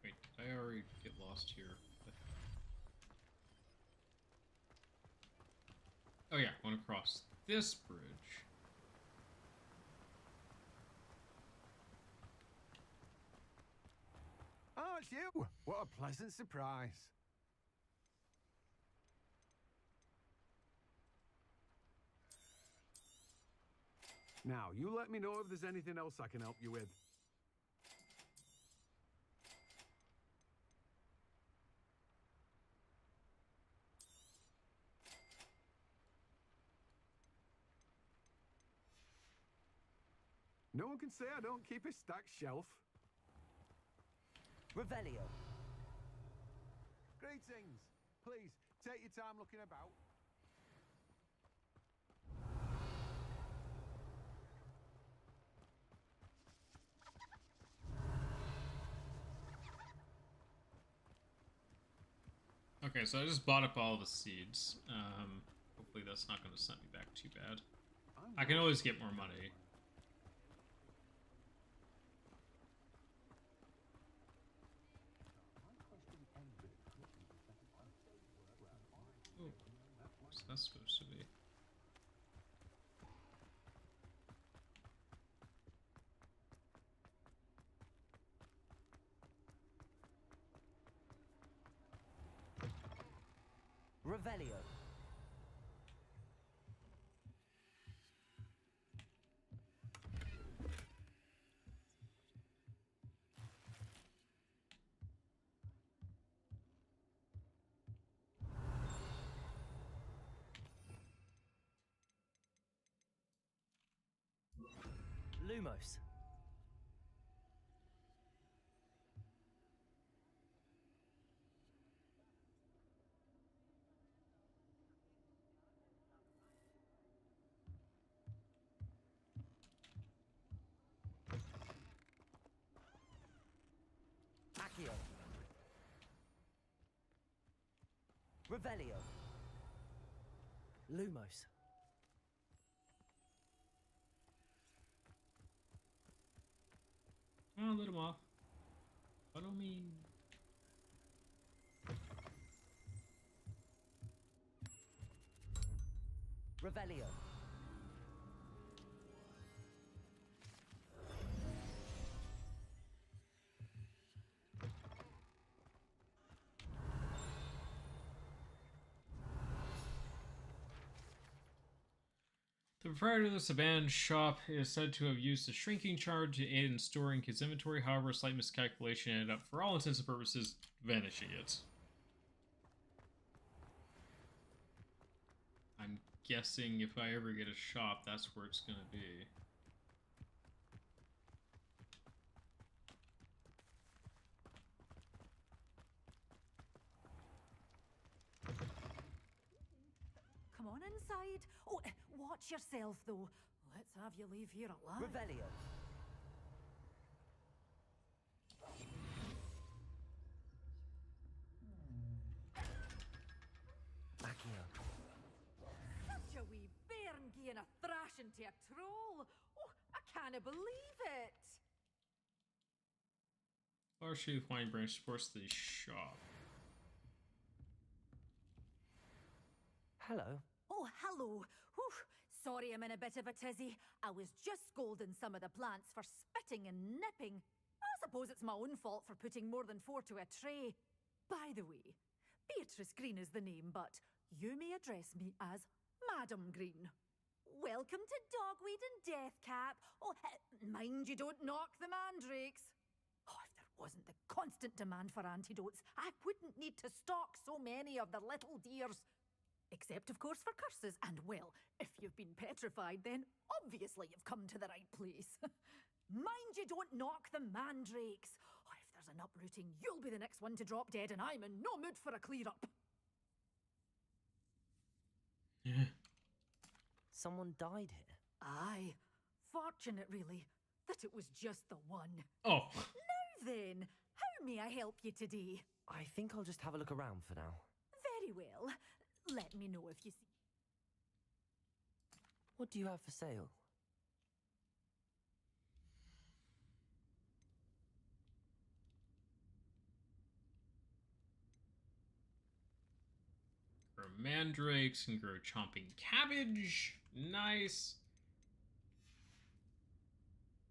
Speaker 1: Wait, did I already get lost here? Oh yeah, I want to cross this bridge.
Speaker 12: Oh, it's you! What a pleasant surprise. Now, you let me know if there's anything else I can help you with. No one can say I don't keep a stacked shelf.
Speaker 2: Revelio.
Speaker 12: Greetings. Please, take your time looking about.
Speaker 1: Okay, so I just bought up all the seeds. Hopefully that's not going to send me back too bad. I can always get more money. Oh, what's that supposed to be?
Speaker 2: Revelio. Lumos. Accio. Revelio. Lumos.
Speaker 1: Oh, let him off. Follow me.
Speaker 2: Revelio.
Speaker 1: The proprietor of this abandoned shop is said to have used a shrinking charge to aid in storing his inventory. However, a slight miscalculation ended up, for all intents and purposes, vanishing it. I'm guessing if I ever get a shop, that's where it's gonna be.
Speaker 21: Come on inside. Oh, watch yourself, though. Let's have you leave here alive.
Speaker 2: Revelio. Accio.
Speaker 21: Such a wee bairn gieing a thrashing to a troll. Oh, I can't believe it.
Speaker 1: Large sheath wine branch supports the shop.
Speaker 2: Hello.
Speaker 21: Oh, hello. Whew. Sorry I'm in a bit of a tizzy. I was just scolding some of the plants for spitting and nipping. I suppose it's my own fault for putting more than 4 to a tray. By the way, Beatrice Green is the name, but you may address me as Madam Green. Welcome to Dogweed and Deathcap. Oh, mind you don't knock the mandrakes. Oh, if there wasn't the constant demand for antidotes, I wouldn't need to stock so many of the little dears. Except, of course, for curses. And, well, if you've been petrified, then obviously you've come to the right place. Mind you don't knock the mandrakes. Oh, if there's an uprooting, you'll be the next one to drop dead, and I'm in no mood for a clear-up.
Speaker 2: Someone died here.
Speaker 21: Aye. Fortunate, really, that it was just the one.
Speaker 1: Oh.
Speaker 21: Now then, how may I help you today?
Speaker 2: I think I'll just have a look around for now.
Speaker 21: Very well. Let me know if you see.
Speaker 2: What do you have for sale?
Speaker 1: Grow mandrakes and grow chomping cabbage. Nice.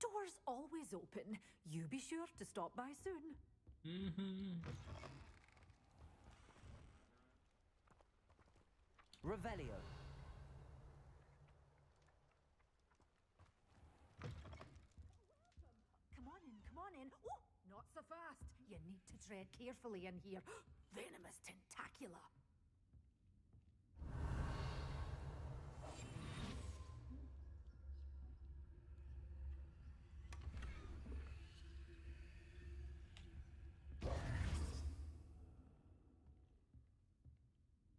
Speaker 21: Doors always open. You be sure to stop by soon.
Speaker 2: Revelio.
Speaker 21: Come on in. Oh, not so fast. You need to tread carefully in here. Venomous tentacula.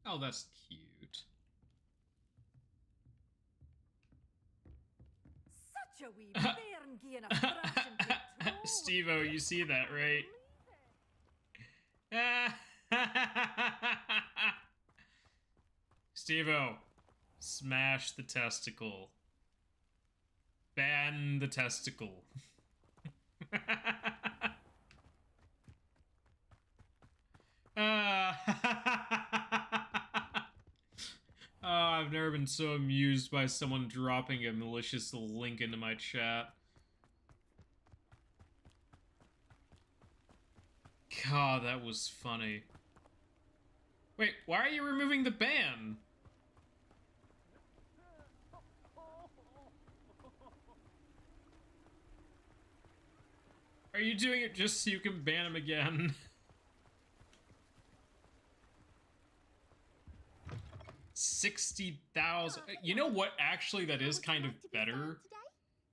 Speaker 1: Oh, that's cute.
Speaker 21: Such a wee bairn gieing a thrashing to a troll.
Speaker 1: Steve-O, you see that, right? Steve-O, smash the testicle. Ban the testicle. Oh, I've never been so amused by someone dropping a malicious link into my chat. God, that was funny. Wait, why are you removing the ban? Are you doing it just so you can ban him again? 60,000. You know what? Actually, that is kind of better.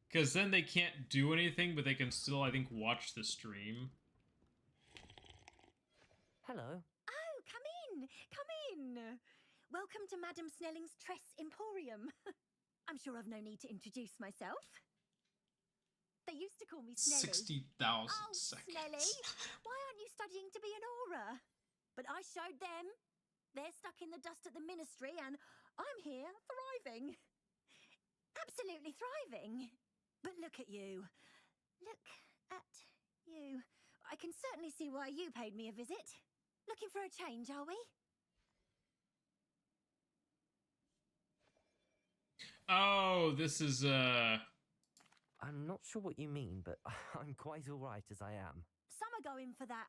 Speaker 1: Because then they can't do anything, but they can still, I think, watch the stream.
Speaker 2: Hello.
Speaker 13: Oh, come in. Come in. Welcome to Madam Snelling's Tress Emporium. I'm sure I've no need to introduce myself. They used to call me Snelly.
Speaker 1: 60,000
Speaker 13: Oh,
Speaker 1: seconds.
Speaker 13: Snelly, why aren't you studying to be an aura? But I showed them. They're stuck in the dust at the ministry, and I'm here thriving. Absolutely thriving. But look at you. Look at you. I can certainly see why you paid me a visit. Looking for a change, are we?
Speaker 1: Oh, this is,
Speaker 2: I'm not sure what you mean, but I'm quite all right as I am.
Speaker 13: Some are going for that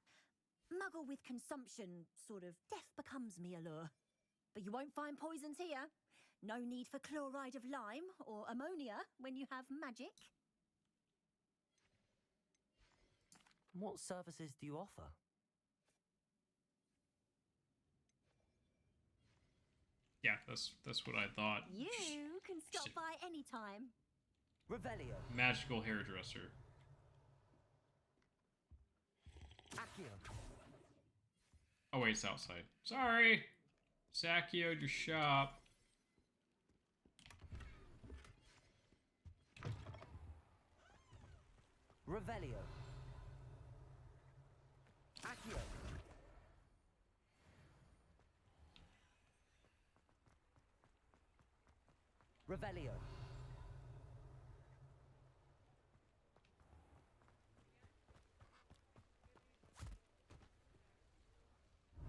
Speaker 13: muggle with consumption, sort of death becomes me allure. But you won't find poisons here. No need for chloride of lime or ammonia when you have magic.
Speaker 2: What services do you offer?
Speaker 1: yeah, that's what I thought.
Speaker 13: You can stop by any time.
Speaker 2: Revelio.
Speaker 1: Magical hairdresser.
Speaker 2: Accio.
Speaker 1: Oh wait, it's outside. Sorry! Sakio'd your shop.
Speaker 2: Revelio. Accio. Revelio.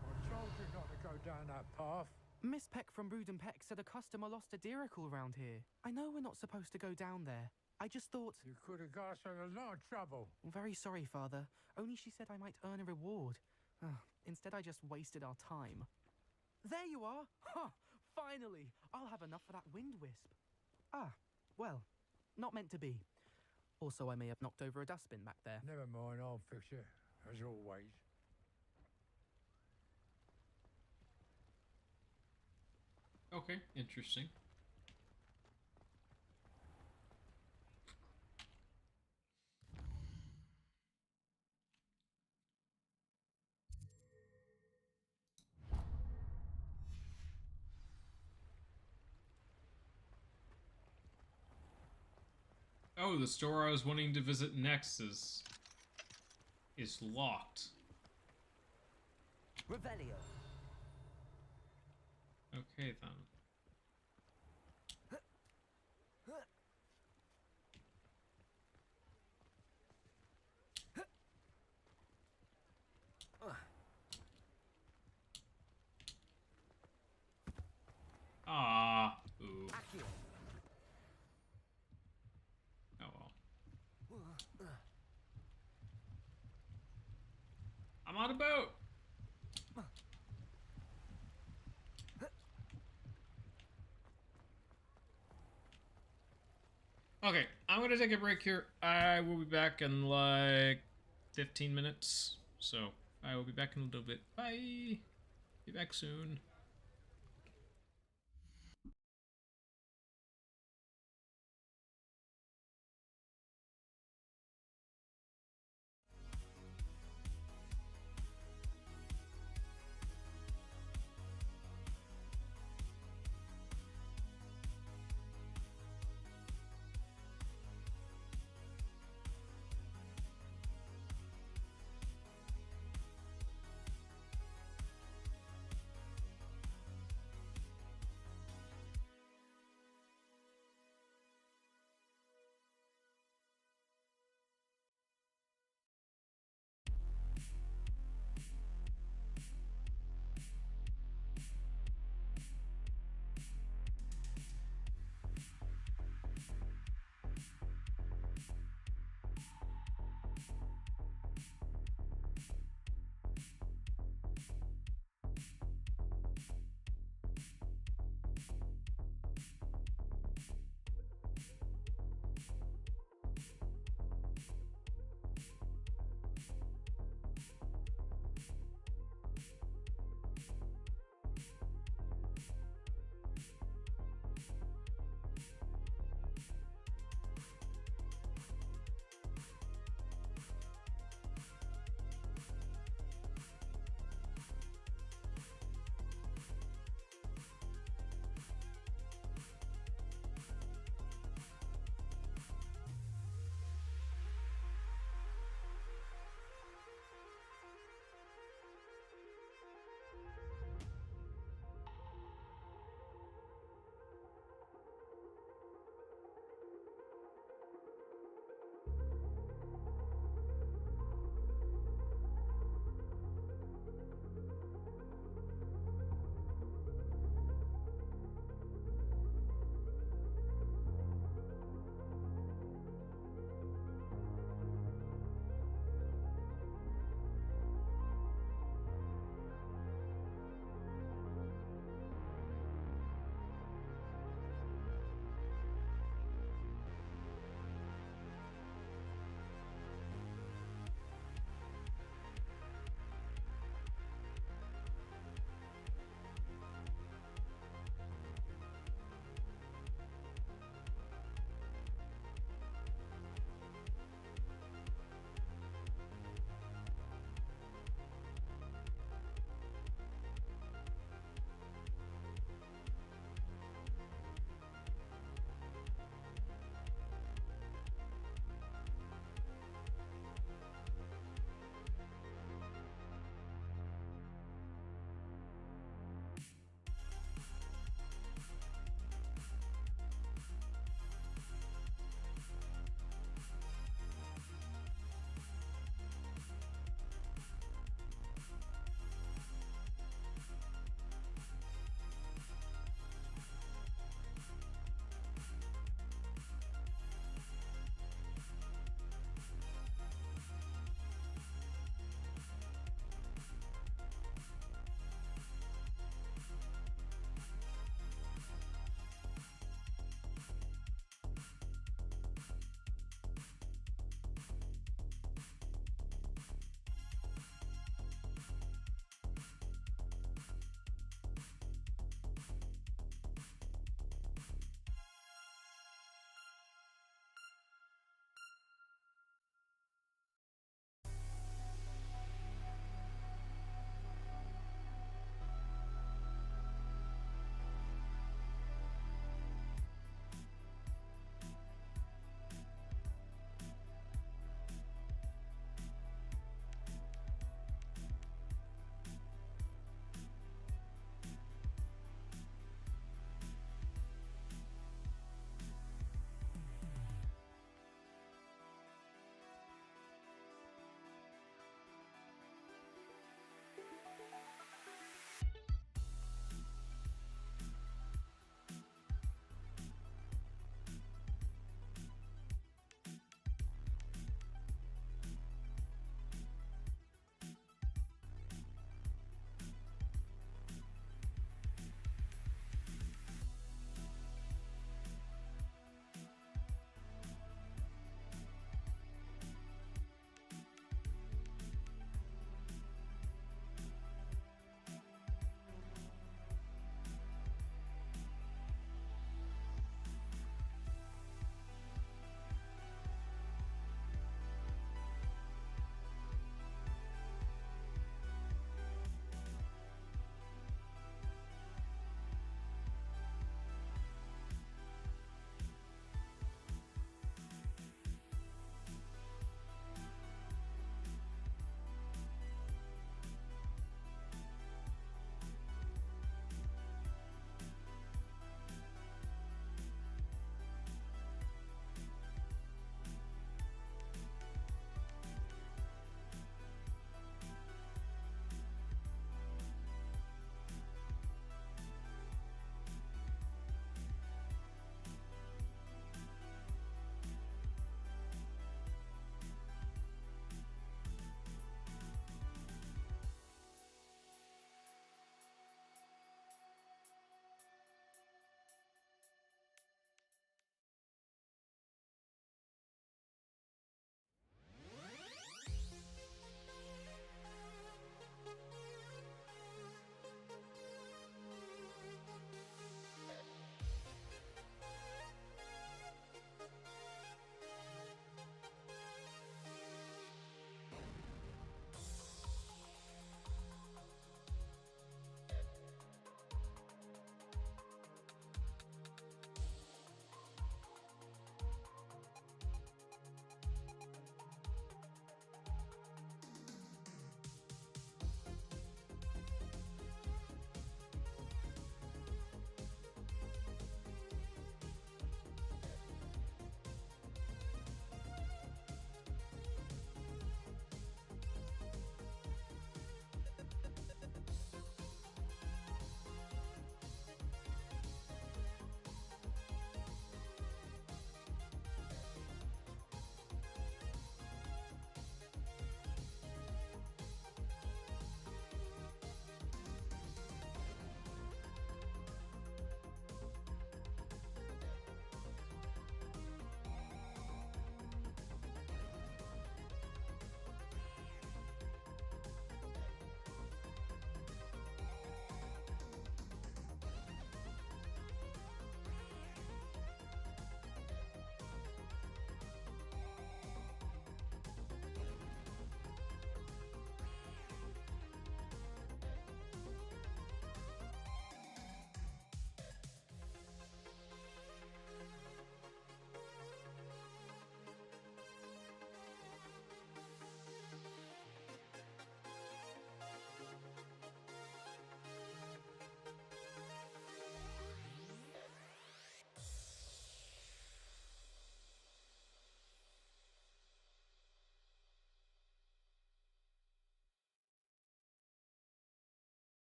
Speaker 4: I told you not to go down that path.
Speaker 18: Miss Peck from Brood and Peck said a customer lost a deeracle around here. I know we're not supposed to go down there. I just thought...
Speaker 4: You could have got us in a lot of trouble.
Speaker 18: Very sorry, Father. Only she said I might earn a reward. Instead, I just wasted our time. There you are! Ha! Finally! I'll have enough for that wind wisp. Ah, well, not meant to be. Also, I may have knocked over a dustbin back there.
Speaker 4: Never mind, I'll fix it, as always.
Speaker 1: Okay, interesting. Oh, the store I was wanting to visit next is locked.
Speaker 2: Revelio.
Speaker 1: Okay then. Ah, ooh.
Speaker 2: Accio.
Speaker 1: Oh well. I'm on a boat. Okay, I'm gonna take a break here. I will be back in like 15 minutes. So I will be back in a little bit. Bye. Be back soon.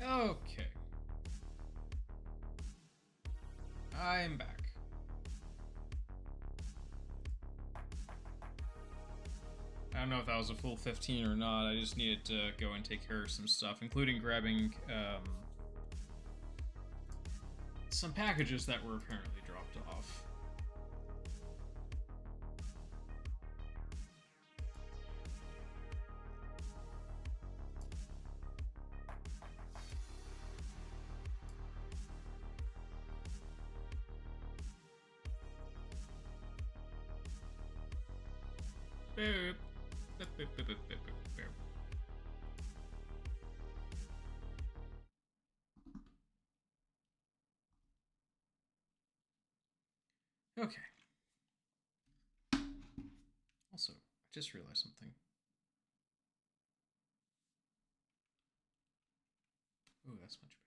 Speaker 1: Okay. I'm back. I don't know if that was a full 15 or not. I just needed to go and take care of some stuff, including grabbing some packages that were apparently dropped off. Boop. Boop, boop, boop, boop, boop, boop. Okay. Also, I just realized something. Ooh, that's much better.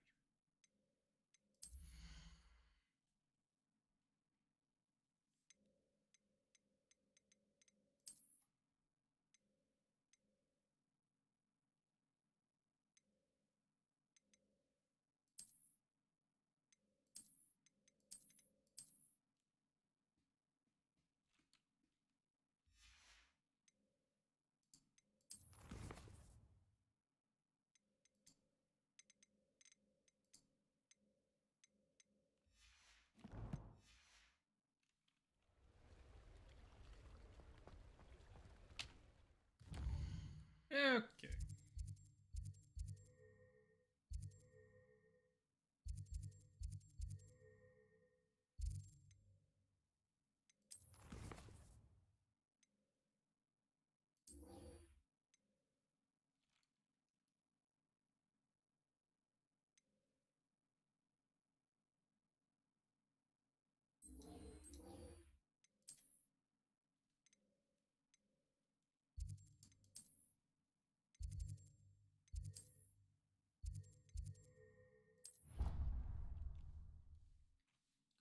Speaker 1: Okay.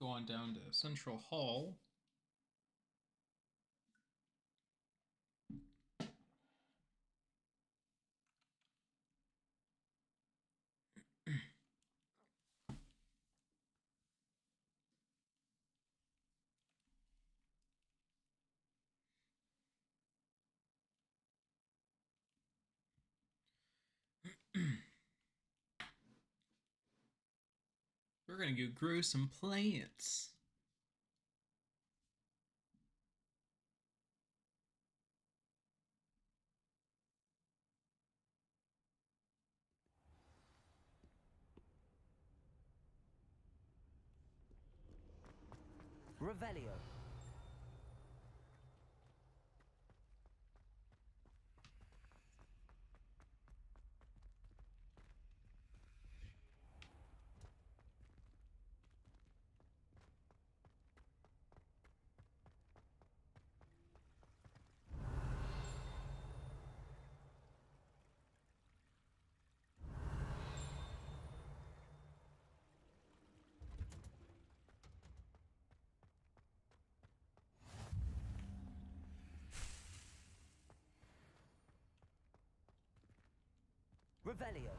Speaker 1: Go on down to Central Hall. We're gonna go grow some plants.
Speaker 2: Revelio. Revelio.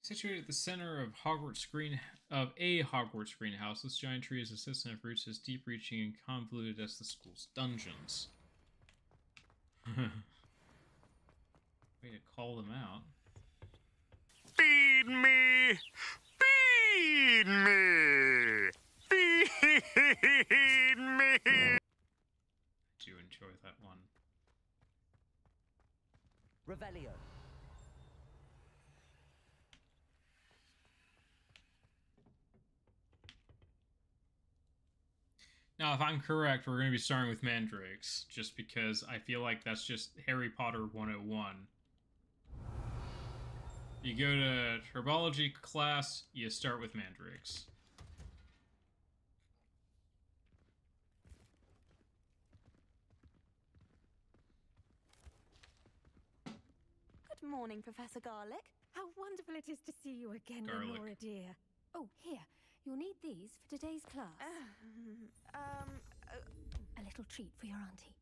Speaker 1: Situated at the center of a Hogwarts greenhouse, this giant tree is a system of roots as deep-reaching and convoluted as the school's dungeons. Way to call them out.
Speaker 4: Feed me! Feed me! Feed me!
Speaker 1: I do enjoy that one.
Speaker 2: Revelio.
Speaker 1: Now, if I'm correct, we're going to be starting with mandrakes, just because I feel like that's just Harry Potter 101. You go to herbology class, you start with mandrakes.
Speaker 10: Good morning, Professor Garlick.
Speaker 21: How wonderful it is to see you again,
Speaker 1: Garlic.
Speaker 21: Lenora dear. Oh, here. You'll need these for today's class. A little treat for your auntie.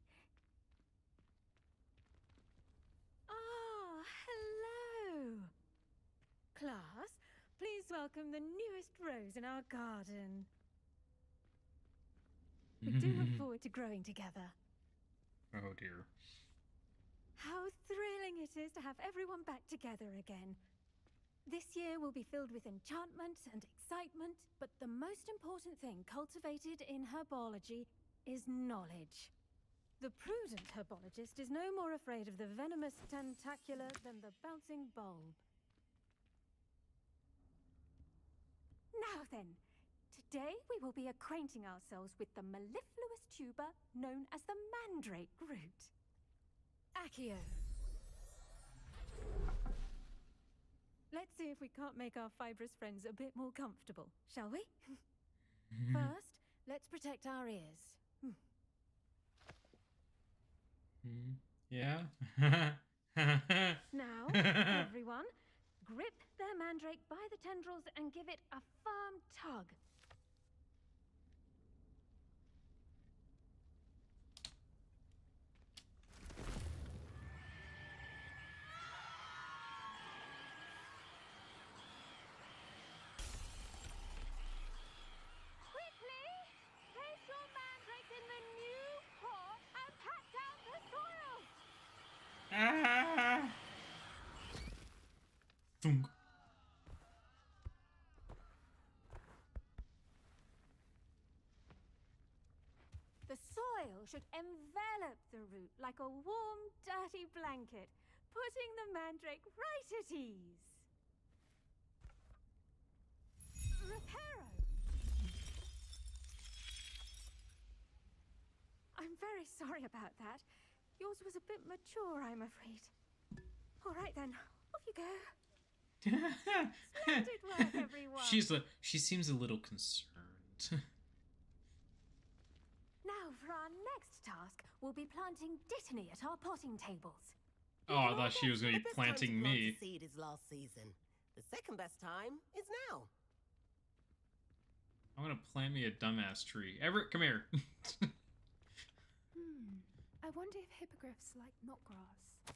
Speaker 19: Class, please welcome the newest rose in our garden. We do look forward to growing together.
Speaker 1: Oh dear.
Speaker 19: How thrilling it is to have everyone back together again. This year will be filled with enchantment and excitement, but the most important thing cultivated in herbology is knowledge. The prudent herbologist is no more afraid of the venomous tentacular than the bouncing bulb. Now then, today we will be acquainting ourselves with the mellifluous tuber known as the mandrake root. Accio. Let's see if we can't make our fibrous friends a bit more comfortable, shall we? First, let's protect our ears.
Speaker 1: Yeah?
Speaker 19: Now, everyone, grip their mandrake by the tendrils and give it a firm tug. Quickly, place your mandrake in the new pot and pat down the soil.
Speaker 1: Ah! Thunk.
Speaker 19: The soil should envelop the root like a warm, dirty blanket, putting the mandrake right at ease. Reparo! I'm very sorry about that. Yours was a bit mature, I'm afraid. All right then, off you go. Splendid work, everyone.
Speaker 1: She seems a little concerned.
Speaker 19: Now for our next task, we'll be planting dittany at our potting tables.
Speaker 1: Oh, I thought she was going to be planting me.
Speaker 9: The seed is last season. The second best time is now.
Speaker 1: I'm going to plant me a dumbass tree. Everett, come here.
Speaker 19: I wonder if hippogriffs like knotgrass.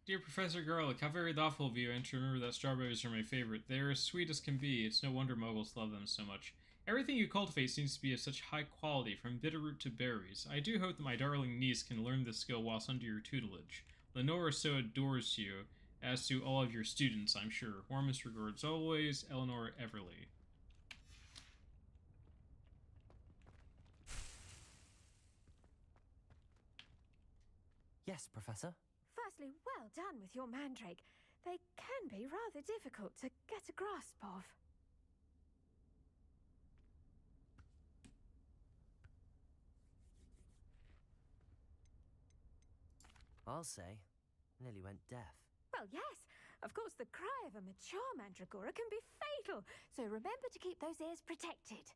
Speaker 1: Dear Professor Garlic, how very thoughtful of you, and to remember that strawberries are my favorite. They're as sweet as can be. It's no wonder muggles love them so much. Everything you cultivate seems to be of such high quality, from bitterroot to berries. I do hope that my darling niece can learn this skill whilst under your tutelage. Lenora so adores you, as do all of your students, I'm sure. Warmest regards always, Eleanor Everly.
Speaker 2: Yes, Professor?
Speaker 19: Firstly, well done with your mandrake. They can be rather difficult to get a grasp of.
Speaker 2: I'll say. Nearly went deaf.
Speaker 19: Well, yes. Of course, the cry of a mature mandragora can be fatal, so remember to keep those ears protected.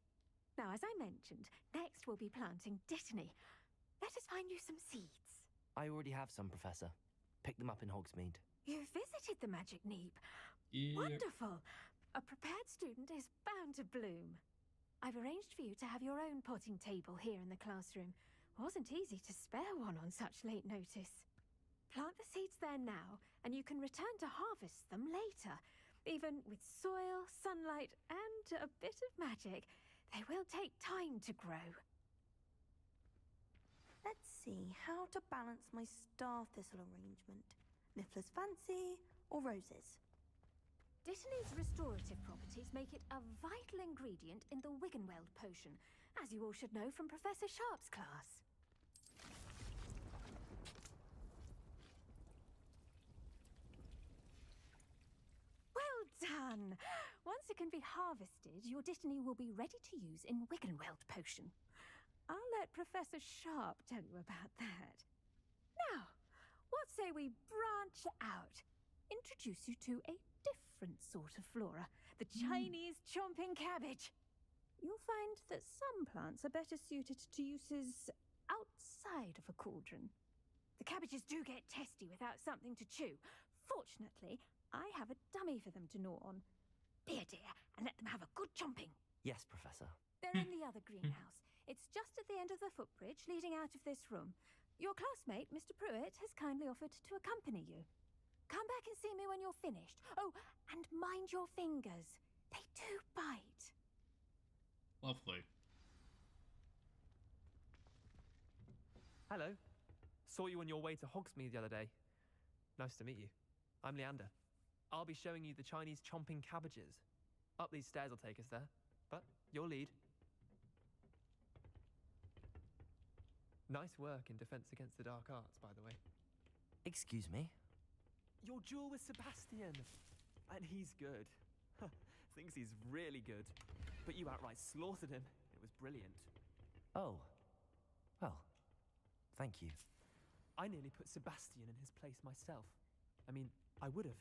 Speaker 19: Now, as I mentioned, next we'll be planting dittany. Let us find you some seeds.
Speaker 2: I already have some, Professor. Picked them up in Hogsmeade.
Speaker 19: You visited the Magic Neep.
Speaker 1: Yep.
Speaker 19: Wonderful. A prepared student is bound to bloom. I've arranged for you to have your own potting table here in the classroom. Wasn't easy to spare one on such late notice. Plant the seeds there now, and you can return to harvest them later. Even with soil, sunlight, and a bit of magic, they will take time to grow.
Speaker 10: Let's see how to balance my star thistle arrangement. Niffler's fancy or roses?
Speaker 19: Dittany's restorative properties make it a vital ingredient in the Wiggenweld potion, as you all should know from Professor Sharp's class. Well done! Once it can be harvested, your dittany will be ready to use in Wiggenweld potion. I'll let Professor Sharp tell you about that. Now, what say we branch out? Introduce you to a different sort of flora, the Chinese chomping cabbage. You'll find that some plants are better suited to uses outside of a cauldron. The cabbages do get testy without something to chew. Fortunately, I have a dummy for them to gnaw on. Be a dear and let them have a good chomping.
Speaker 2: Yes, Professor.
Speaker 19: They're in the other greenhouse. It's just at the end of the footbridge leading out of this room. Your classmate, Mr. Pruitt, has kindly offered to accompany you. Come back and see me when you're finished. Oh, and mind your fingers. They do bite.
Speaker 1: Lovely.
Speaker 11: Hello. Saw you on your way to Hogsmeade the other day. Nice to meet you. I'm Leander. I'll be showing you the Chinese chomping cabbages. Up these stairs will take us there, but your lead. Nice work in Defense Against the Dark Arts, by the way.
Speaker 2: Excuse me?
Speaker 11: Your duel with Sebastian! And he's good. Thinks he's really good. But you outright slaughtered him. It was brilliant.
Speaker 2: Oh. Well, thank you.
Speaker 11: I nearly put Sebastian in his place myself. I mean, I would have,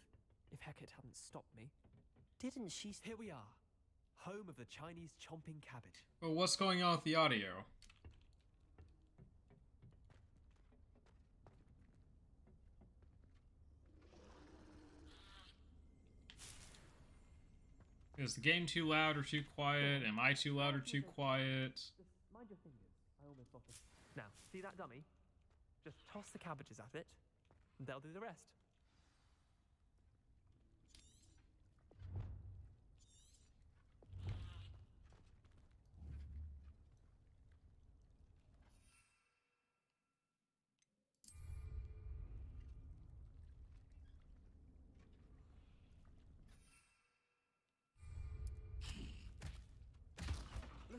Speaker 11: if Hecate hadn't stopped me.
Speaker 2: Didn't she...
Speaker 11: Here we are. Home of the Chinese chomping cabbage.
Speaker 1: Well, what's going on with the audio? Is the game too loud or too quiet? Am I too loud or too quiet?
Speaker 11: Just mind your fingers. I almost got it. Now, see that dummy? Just toss the cabbages at it, and they'll do the rest.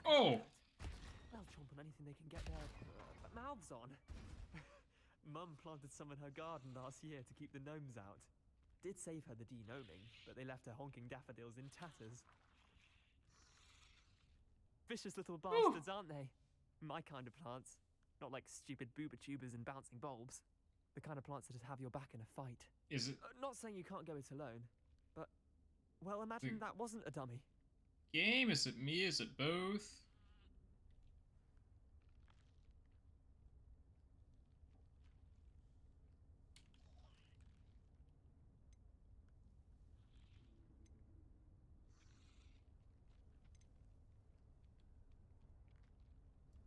Speaker 1: Oh!
Speaker 11: They'll chomp on anything they can get their mouths on. Mum planted some in her garden last year to keep the gnomes out. Did save her the de-gnoming, but they left her honking daffodils in tatters. Vicious little bastards, aren't they? My kind of plants. Not like stupid booba tubers and bouncing bulbs. The kind of plants that'd have your back in a fight.
Speaker 1: Is it...
Speaker 11: not saying you can't go it alone, but... well, imagine that wasn't a dummy.
Speaker 1: Game? Is it me? Is it both?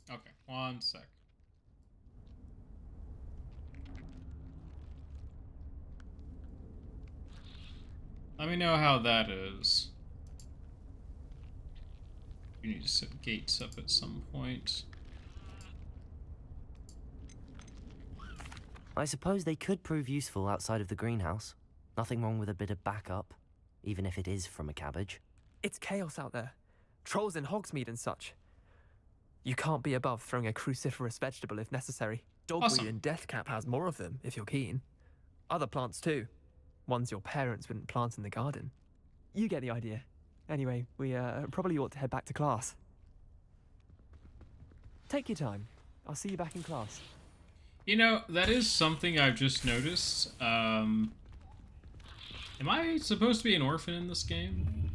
Speaker 1: Okay, one sec. Let me know how that is. You need to set gates up at some point.
Speaker 2: I suppose they could prove useful outside of the greenhouse. Nothing wrong with a bit of backup, even if it is from a cabbage.
Speaker 11: It's chaos out there. Trolls in Hogsmeade and such. You can't be above throwing a cruciferous vegetable if necessary. Dogweed and deathcap has more of them, if you're keen. Other plants too. Ones your parents wouldn't plant in the garden. You get the idea. Anyway, we probably ought to head back to class. Take your time. I'll see you back in class.
Speaker 1: You know, that is something I've just noticed. Am I supposed to be an orphan in this game?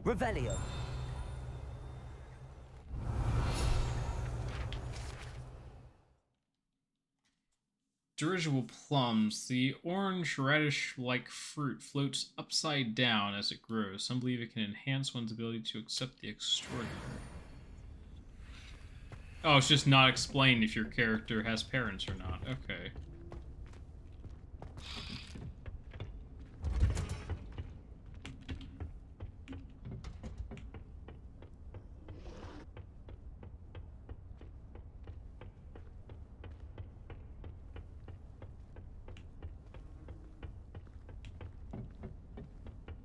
Speaker 2: Revelio.
Speaker 1: Dirigible plums. The orange radish-like fruit floats upside down as it grows. Some believe it can enhance one's ability to accept the extraordinary. Oh, it's just not explained if your character has parents or not. Okay.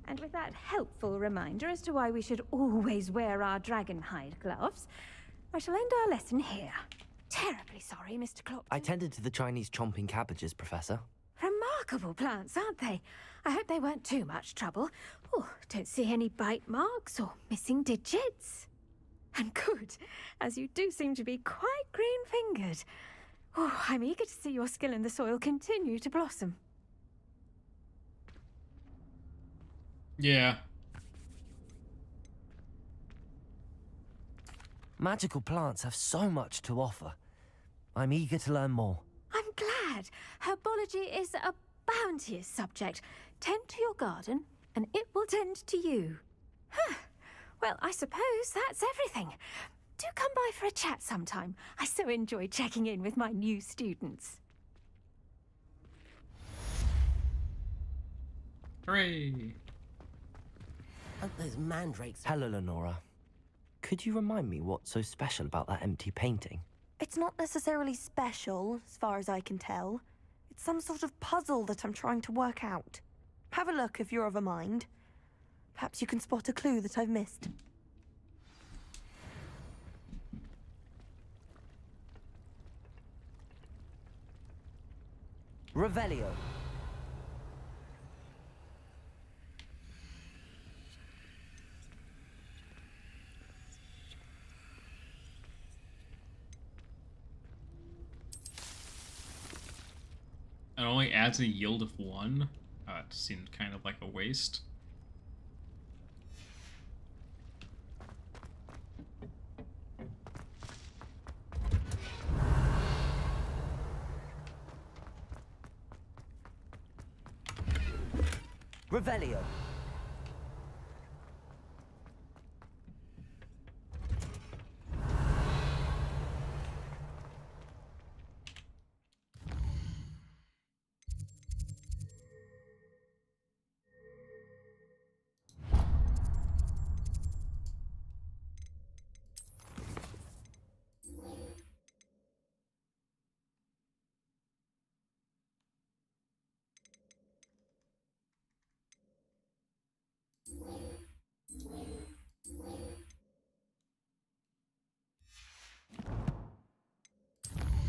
Speaker 19: And with that helpful reminder as to why we should always wear our dragonhide gloves, I shall end our lesson here. Terribly sorry, Mr. Clopton.
Speaker 2: I tended to the Chinese chomping cabbages, Professor.
Speaker 19: Remarkable plants, aren't they? I hope they weren't too much trouble. Oh, don't see any bite marks or missing digits. And good, as you do seem to be quite green-fingered. Oh, I'm eager to see your skill in the soil continue to blossom.
Speaker 1: Yeah.
Speaker 2: Magical plants have so much to offer. I'm eager to learn more.
Speaker 19: I'm glad. Herbology is a bounteous subject. Tend to your garden, and it will tend to you. Huh. Well, I suppose that's everything. Do come by for a chat sometime? I so enjoy checking in with my new students.
Speaker 1: Hooray!
Speaker 9: Those mandrakes.
Speaker 2: Hello, Lenora. Could you remind me what's so special about that empty painting?
Speaker 10: It's not necessarily special, as far as I can tell. It's some sort of puzzle that I'm trying to work out. Have a look if you're of a mind. Perhaps you can spot a clue that I've missed.
Speaker 2: Revelio.
Speaker 1: It only adds a yield of 1. It seemed kind of like a waste.
Speaker 2: Revelio.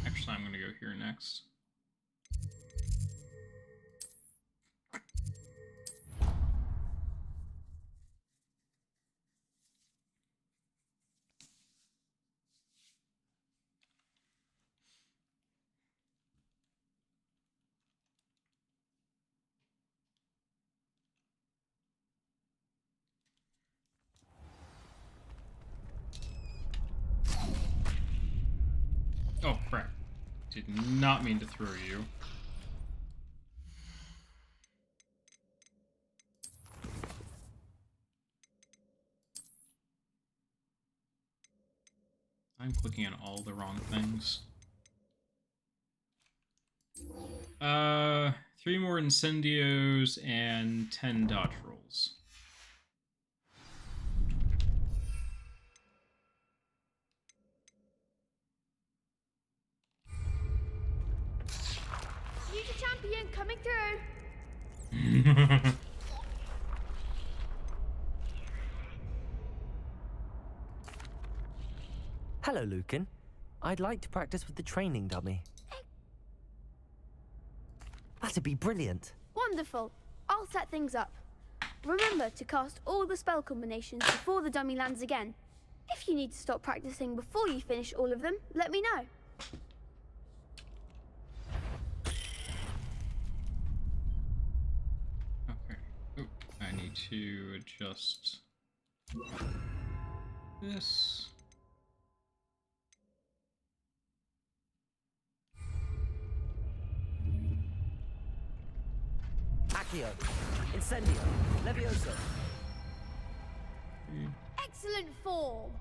Speaker 1: Actually, I'm going to go here next. Oh, crap. Did not mean to throw you. I'm clicking on all the wrong things. 3 more incendios and 10 dodge rolls.
Speaker 14: Future champion coming through.
Speaker 2: Hello, Lucan. I'd like to practice with the training dummy. That'd be brilliant.
Speaker 14: Wonderful. I'll set things up. Remember to cast all the spell combinations before the dummy lands again. If you need to stop practicing before you finish all of them, let me know.
Speaker 1: Okay. Oh, I need to adjust this.
Speaker 2: Accio. Incendio. Levioso.
Speaker 14: Excellent form.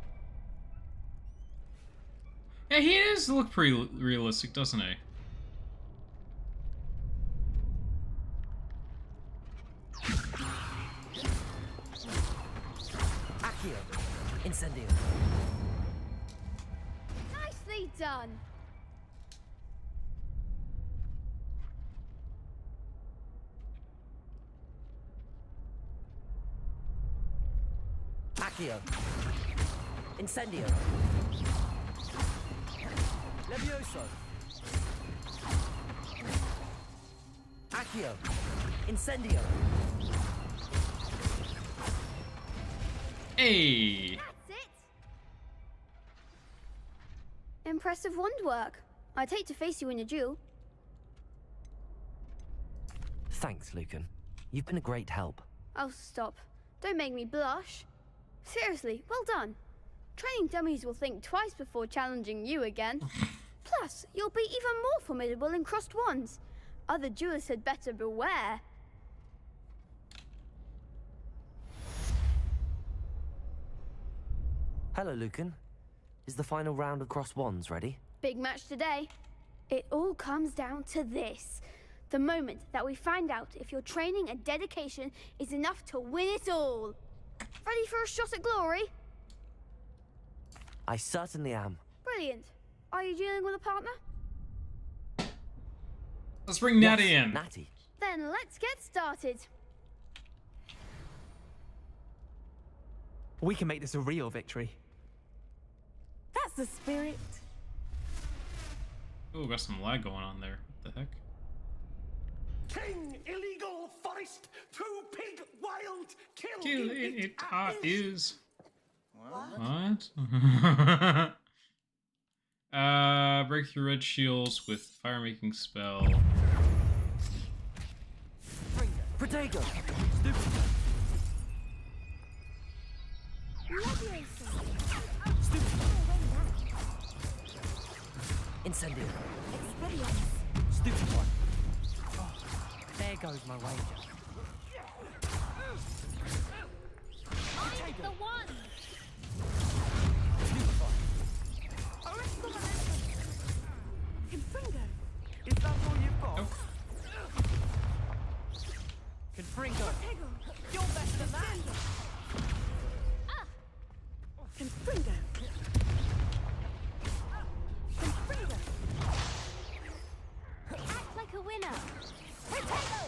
Speaker 1: Yeah, he does look pretty realistic, doesn't he?
Speaker 2: Accio. Incendio.
Speaker 14: Nicely done.
Speaker 2: Accio. Incendio. Levioso. Accio. Incendio.
Speaker 1: Hey!
Speaker 14: That's it. Impressive wand work. I'd hate to face you in a duel.
Speaker 2: Thanks, Lucan. You've been a great help.
Speaker 14: Oh, stop. Don't make me blush. Seriously, well done. Training dummies will think twice before challenging you again. Plus, you'll be even more formidable in crossed wands. Other duelists had better beware.
Speaker 2: Hello, Lucan. Is the final round of cross wands ready?
Speaker 14: Big match today. It all comes down to this. The moment that we find out if your training and dedication is enough to win it all. Ready for a shot at glory?
Speaker 2: I certainly am.
Speaker 14: Brilliant. Are you dealing with a partner?
Speaker 1: Let's bring Natty in.
Speaker 2: Natty.
Speaker 14: Then let's get started.
Speaker 11: We can make this a real victory.
Speaker 19: That's the spirit.
Speaker 1: Ooh, got some lag going on there. What the heck?
Speaker 16: King illegal forest, two pig wild,
Speaker 1: Kill it is. What? Break through red shields with fire making spell.
Speaker 2: Protego. Incendio. Stupid one. Oh, there goes my wager.
Speaker 4: I'm the one.
Speaker 11: Confringo. Is that all you've got?
Speaker 1: Nope.
Speaker 11: Confringo. You're better than that.
Speaker 19: Confringo. Confringo.
Speaker 4: Act like a winner.
Speaker 19: Potato.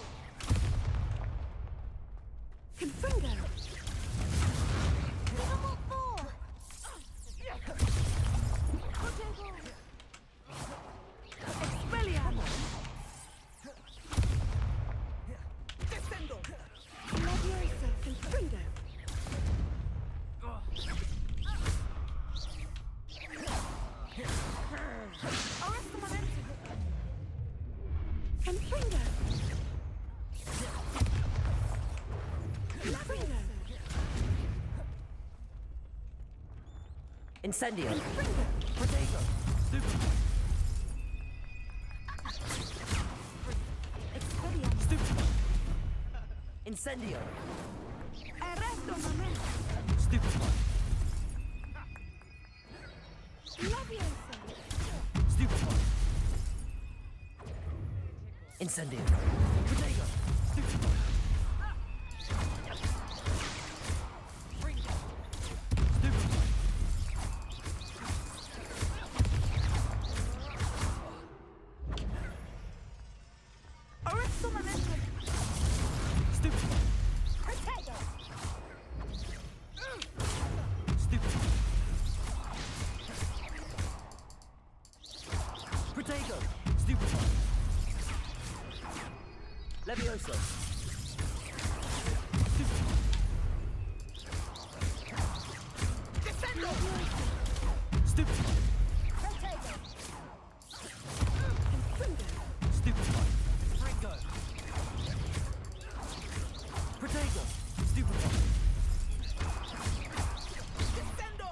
Speaker 19: Confringo.
Speaker 4: Give 'em all four.
Speaker 19: Potato. Expelliarmus. Descendo. Leviosa. Confringo. Arrest momentum. Confringo. Confringo.
Speaker 2: Incendio.
Speaker 11: Protego. Stupid.
Speaker 19: Expelliarmus.
Speaker 11: Stupid.
Speaker 2: Incendio.
Speaker 19: Arresto momentum.
Speaker 11: Stupid one.
Speaker 19: Leviosa.
Speaker 11: Stupid one.
Speaker 2: Incendio.
Speaker 11: Protego. Stupid one. Stupid one.
Speaker 19: Arresto momentum.
Speaker 11: Stupid one.
Speaker 19: Potato.
Speaker 11: Stupid one.
Speaker 2: Protego.
Speaker 11: Stupid one.
Speaker 2: Levioso.
Speaker 11: Stupid one.
Speaker 19: Descendo.
Speaker 11: Stupid one.
Speaker 19: Potato. Confringo.
Speaker 11: Stupid one. Fringo. Protego. Stupid one.
Speaker 19: Descendo.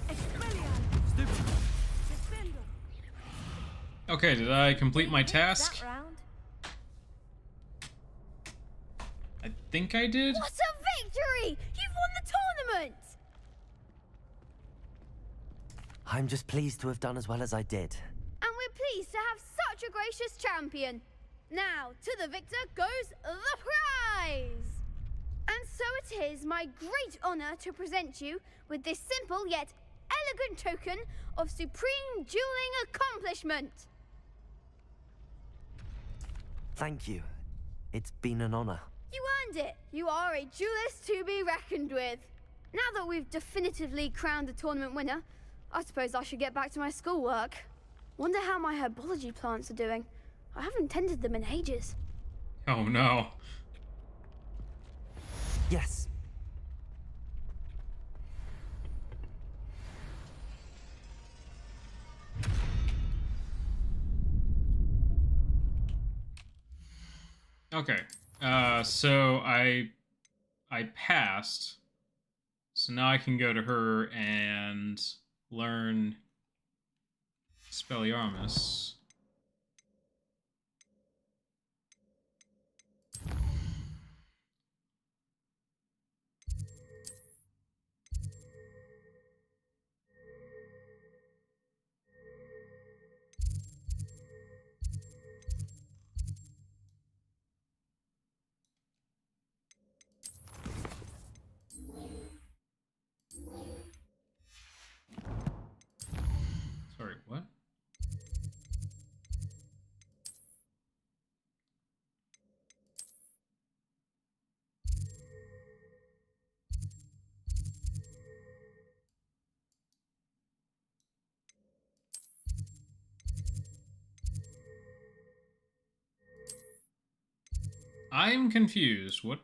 Speaker 19: Expelliarmus.
Speaker 11: Stupid one.
Speaker 19: Descendo.
Speaker 1: Okay, did I complete my task?
Speaker 19: That round.
Speaker 1: I think I did.
Speaker 14: What a victory! You've won the tournament!
Speaker 2: I'm just pleased to have done as well as I did.
Speaker 14: And we're pleased to have such a gracious champion. Now, to the victor goes the prize! And so it is my great honor to present you with this simple yet elegant token of supreme dueling accomplishment.
Speaker 2: Thank you. It's been an honor.
Speaker 14: You earned it. You are a duelist to be reckoned with. Now that we've definitively crowned the tournament winner, I suppose I should get back to my schoolwork. Wonder how my herbology plants are doing. I haven't tended them in ages.
Speaker 1: Oh no.
Speaker 2: Yes.
Speaker 1: Okay. So I passed. So now I can go to her and learn Expelliarmus. I'm confused. What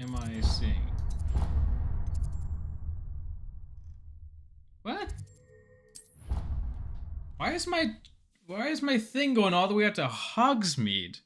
Speaker 1: am I seeing? What? Why is my thing going all the way up to Hogsmeade?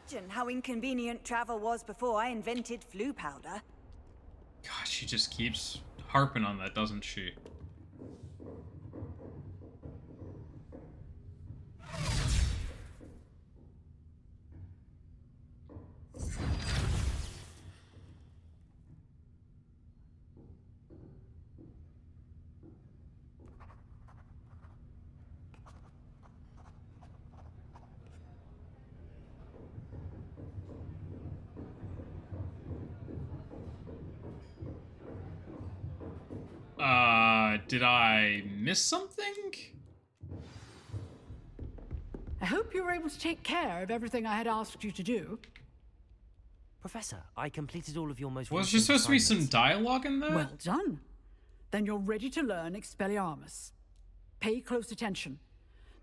Speaker 5: Imagine how inconvenient travel was before I invented flu powder.
Speaker 1: God, she just keeps harping on that, doesn't she? Did I miss something?
Speaker 20: I hope you were able to take care of everything I had asked you to do.
Speaker 2: Professor, I completed all of your most
Speaker 1: Was there supposed to be some dialogue in there?
Speaker 20: Well done. Then you're ready to learn Expelliarmus. Pay close attention.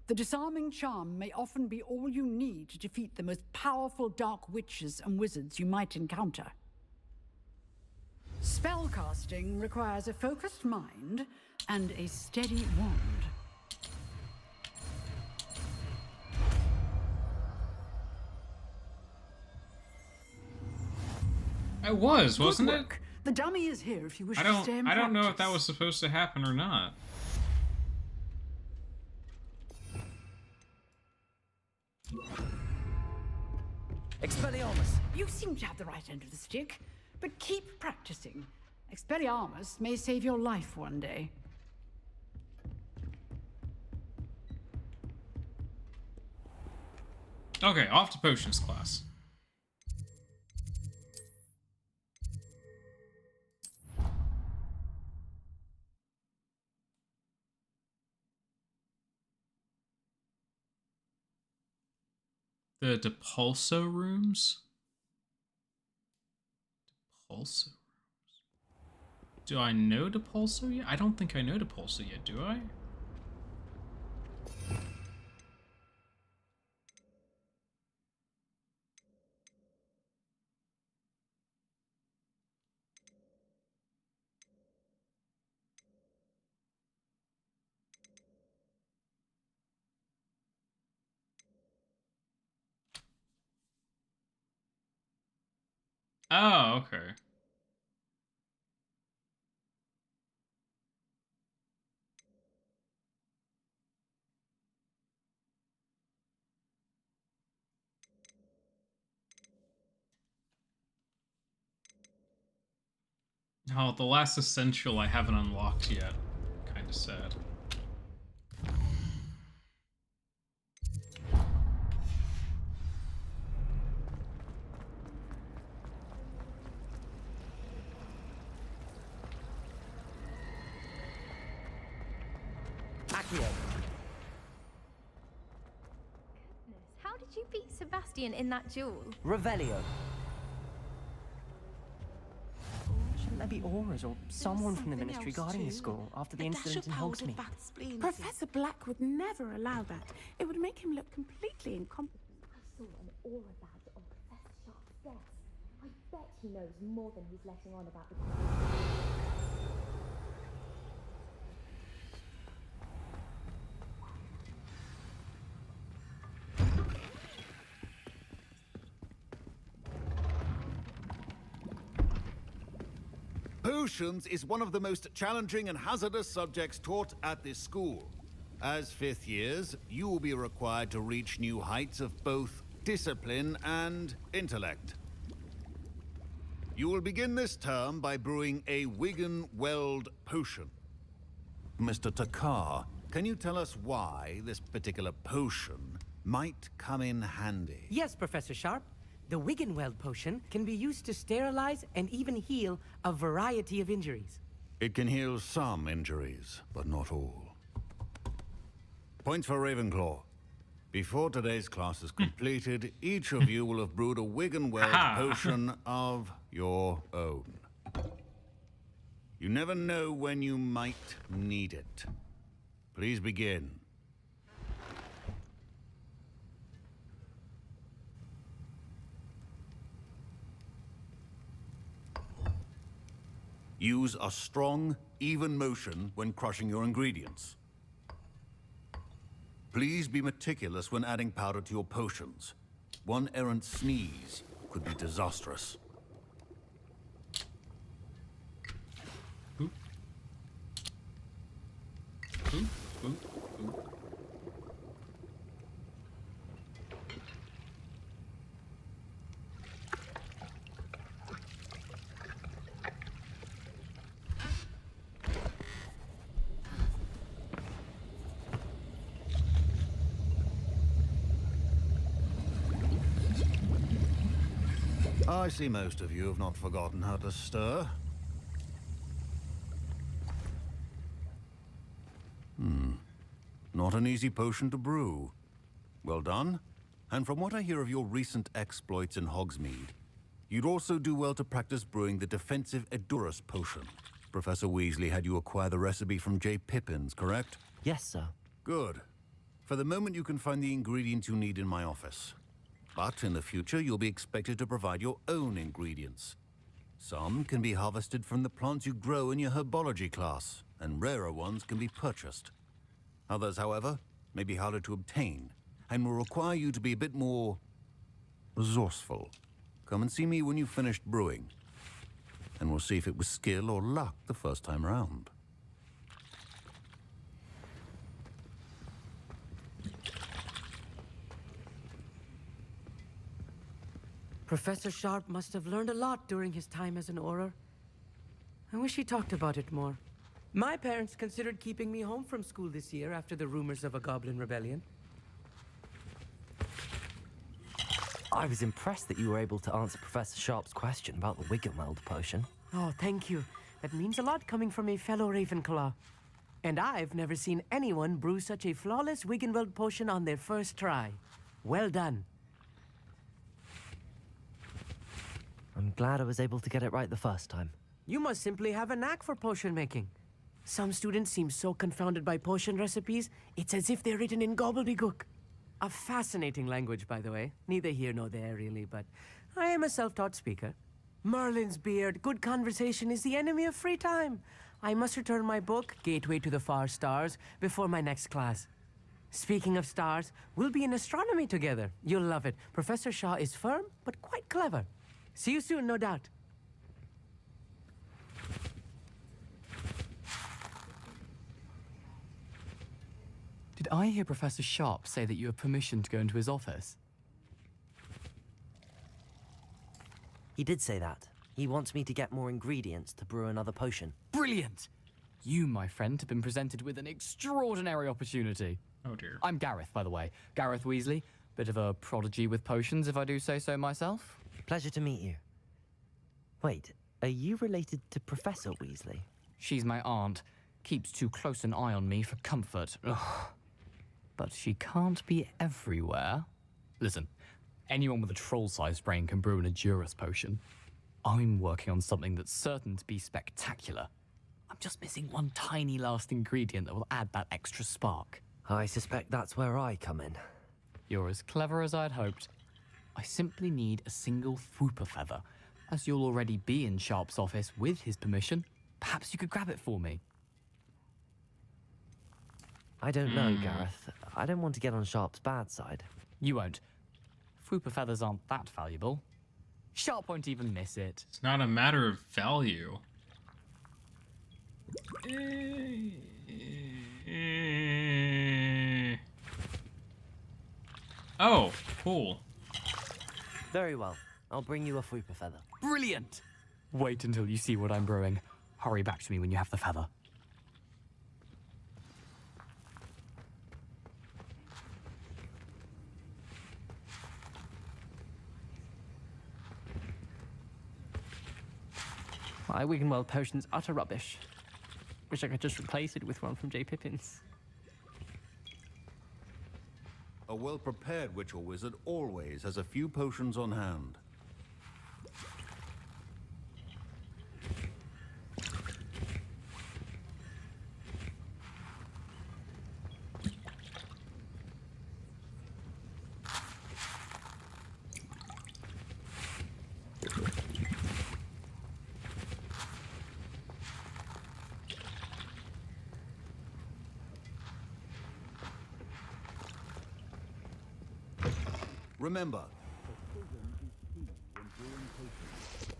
Speaker 20: The disarming charm may often be all you need to defeat the most powerful dark witches and wizards you might encounter. Spellcasting requires a focused mind and a steady wand.
Speaker 1: Wasn't it?
Speaker 20: The dummy is here if you wish
Speaker 1: I
Speaker 20: to stay in
Speaker 1: don't know if
Speaker 20: practice.
Speaker 1: that was supposed to happen or not.
Speaker 20: Expelliarmus! You seem to have the right end of the stick, but keep practicing. Expelliarmus may save your life one day.
Speaker 1: Okay, off to potions class. The Depulso rooms? Depulso rooms. Do I know Depulso yet? I don't think I know Depulso yet, do I? Oh, okay. Oh, the last essential I haven't unlocked yet. Kinda sad.
Speaker 2: Accio.
Speaker 23: How did you beat Sebastian in that duel?
Speaker 2: Revelio.
Speaker 18: Shouldn't there be auras or someone from the Ministry guarding the school after the incident in Hogsmeade?
Speaker 24: Professor Black would never allow that. It would make him look completely incompetent.
Speaker 3: I saw an aura badge on Professor Sharp's desk. I bet he knows more than he's letting on about the
Speaker 25: Potions is one of the most challenging and hazardous subjects taught at this school. As fifth years, you will be required to reach new heights of both discipline and intellect. You will begin this term by brewing a Wigan-Weld potion. Mr. Takar, can you tell us why this particular potion might come in handy?
Speaker 26: Yes, Professor Sharp.
Speaker 6: The Wiggenweld potion can be used to sterilize and even heal a variety of injuries.
Speaker 25: It can heal some injuries, but not all. Points for Ravenclaw. Before today's class is completed, each of you will have brewed a Wiggenweld potion of your own. You never know when you might need it. Please begin. Use a strong, even motion when crushing your ingredients. Please be meticulous when adding powder to your potions. One errant sneeze could be disastrous.
Speaker 1: Boop. Boop, boop, boop.
Speaker 25: I see most of you have not forgotten how to stir. Not an easy potion to brew. Well done. And from what I hear of your recent exploits in Hogsmeade, you'd also do well to practice brewing the defensive Edurus potion. Professor Weasley had you acquire the recipe from J. Pippin's, correct?
Speaker 2: Yes, sir.
Speaker 25: Good. For the moment, you can find the ingredients you need in my office. But in the future, you'll be expected to provide your own ingredients. Some can be harvested from the plants you grow in your herbology class, and rarer ones can be purchased. Others, however, may be harder to obtain, and will require you to be a bit more resourceful. Come and see me when you've finished brewing, and we'll see if it was skill or luck the first time around.
Speaker 6: Professor Sharp must have learned a lot during his time as an Auror. I wish he talked about it more. My parents considered keeping me home from school this year after the rumors of a goblin rebellion.
Speaker 2: I was impressed that you were able to answer Professor Sharp's question about the Wiggenweld potion.
Speaker 6: Oh, thank you. That means a lot coming from a fellow Ravenclaw. And I've never seen anyone brew such a flawless Wiggenweld potion on their first try. Well done.
Speaker 2: I'm glad I was able to get it right the first time.
Speaker 6: You must simply have a knack for potion making. Some students seem so confounded by potion recipes, it's as if they're written in gobbledygook. A fascinating language, by the way. Neither here nor there, really, but I am a self-taught speaker. Merlin's beard, good conversation is the enemy of free time. I must return my book, Gateway to the Far Stars, before my next class. Speaking of stars, we'll be in astronomy together. You'll love it. Professor Shaw is firm, but quite clever. See you soon, no doubt.
Speaker 18: Did I hear Professor Sharp say that you have permission to go into his office?
Speaker 2: He did say that. He wants me to get more ingredients to brew another potion.
Speaker 18: Brilliant! You, my friend, have been presented with an extraordinary opportunity.
Speaker 1: Oh dear.
Speaker 18: I'm Gareth, by the way. Gareth Weasley. Bit of a prodigy with potions, if I do say so myself.
Speaker 2: Pleasure to meet you. Wait, are you related to Professor Weasley?
Speaker 18: She's my aunt. Keeps too close an eye on me for comfort. Ugh. But she can't be everywhere. Listen, anyone with a troll-sized brain can brew an Edurus potion. I'm working on something that's certain to be spectacular. I'm just missing one tiny last ingredient that will add that extra spark.
Speaker 2: I suspect that's where I come in.
Speaker 18: You're as clever as I'd hoped. I simply need a single Fwooper feather. As you'll already be in Sharp's office with his permission, perhaps you could grab it for me.
Speaker 2: I don't know, Gareth. I don't want to get on Sharp's bad side.
Speaker 18: You won't. Fwooper feathers aren't that valuable. Sharp won't even miss it.
Speaker 1: It's not a matter of value. Oh, cool.
Speaker 2: Very well. I'll bring you a Fwooper feather.
Speaker 18: Brilliant! Wait until you see what I'm brewing. Hurry back to me when you have the feather.
Speaker 11: My Wiggenweld potion's utter rubbish. Wish I could just replace it with one from J. Pippin's.
Speaker 25: A well-prepared witch or wizard always has a few potions on hand. Remember, precision is key when brewing potions.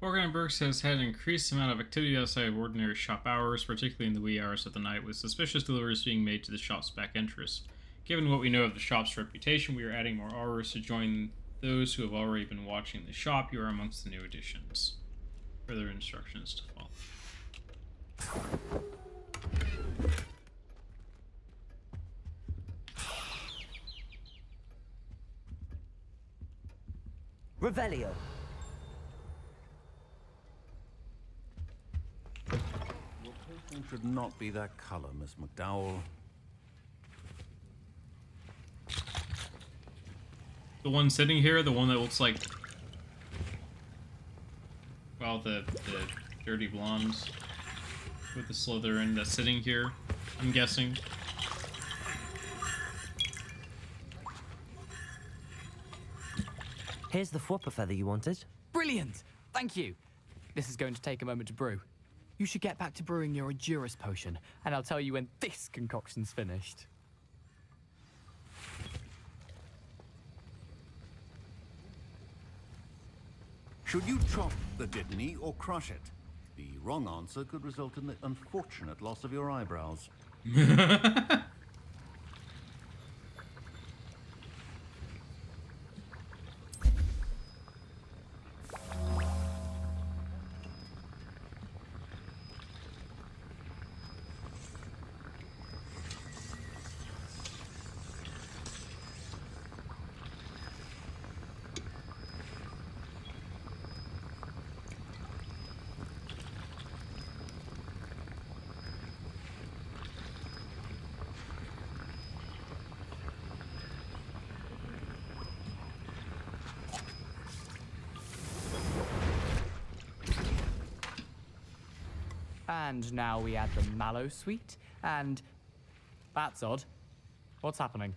Speaker 1: Organenberg has had an increased amount of activity outside of ordinary shop hours, particularly in the wee hours of the night, with suspicious deliveries being made to the shop's back entrance. Given what we know of the shop's reputation, we are adding more hours to join those who have already been watching the shop. You are amongst the new additions. Further instructions to follow.
Speaker 2: Revelio.
Speaker 25: Your potion should not be that color, Miss McDowell.
Speaker 1: The one sitting here, the one that looks like, well, the dirty blondes with the Slytherin that's sitting here, I'm guessing.
Speaker 2: Here's the Fwopper feather you wanted.
Speaker 18: Brilliant! Thank you. This is going to take a moment to brew. You should get back to brewing your Edurus potion, and I'll tell you when this concoction's finished.
Speaker 25: Should you chop the dittany or crush it? The wrong answer could result in the unfortunate loss of your eyebrows.
Speaker 18: And now we add the mallow sweet, and... That's odd. What's happening?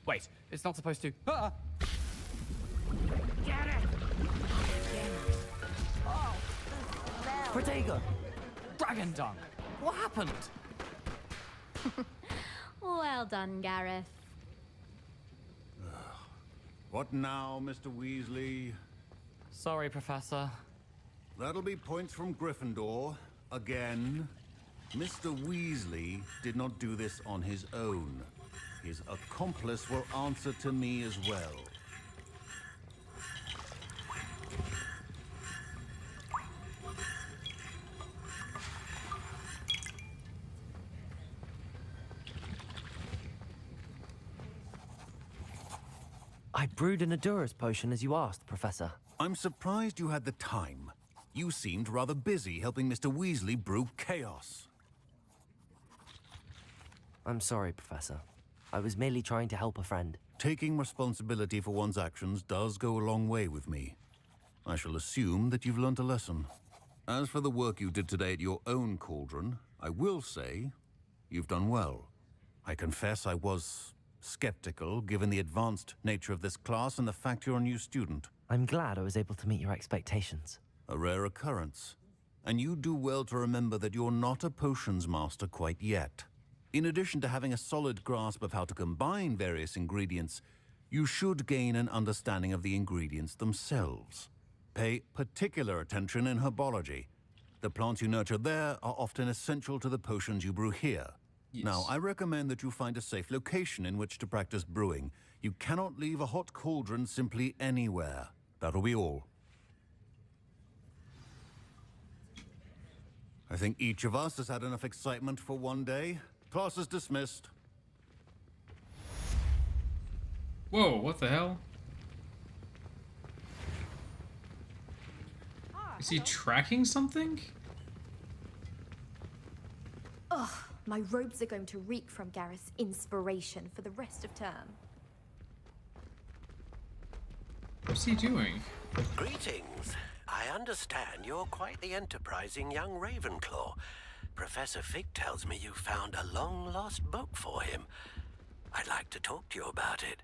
Speaker 18: Wait, it's not supposed to... Ah!
Speaker 9: Get it!
Speaker 2: Protego!
Speaker 18: Dragon dung! What happened?
Speaker 23: Well done, Gareth.
Speaker 25: What now, Mr. Weasley?
Speaker 18: Sorry, Professor.
Speaker 25: That'll be points from Gryffindor. Again. Mr. Weasley did not do this on his own. His accomplice will answer to me as well.
Speaker 2: I brewed an Edurus potion as you asked, Professor.
Speaker 25: I'm surprised you had the time. You seemed rather busy helping Mr. Weasley brew chaos.
Speaker 2: I'm sorry, Professor. I was merely trying to help a friend.
Speaker 25: Taking responsibility for one's actions does go a long way with me. I shall assume that you've learnt a lesson. As for the work you did today at your own cauldron, I will say you've done well. I confess I was skeptical, given the advanced nature of this class and the fact you're a new student.
Speaker 2: I'm glad I was able to meet your expectations.
Speaker 25: A rare occurrence. And you do well to remember that you're not a potions master quite yet. In addition to having a solid grasp of how to combine various ingredients, you should gain an understanding of the ingredients themselves. Pay particular attention in herbology. The plants you nurture there are often essential to the potions you brew here.
Speaker 1: Yes.
Speaker 25: Now, I recommend that you find a safe location in which to practice brewing. You cannot leave a hot cauldron simply anywhere. That'll be all. I think each of us has had enough excitement for one day. Class is dismissed.
Speaker 1: Whoa, what the hell? Is he tracking something?
Speaker 3: Ugh, my robes are going to reek from Gareth's inspiration for the rest of term.
Speaker 1: What's he doing?
Speaker 7: Greetings. I understand you're quite the enterprising young Ravenclaw. Professor Fig tells me you found a long-lost book for him. I'd like to talk to you about it.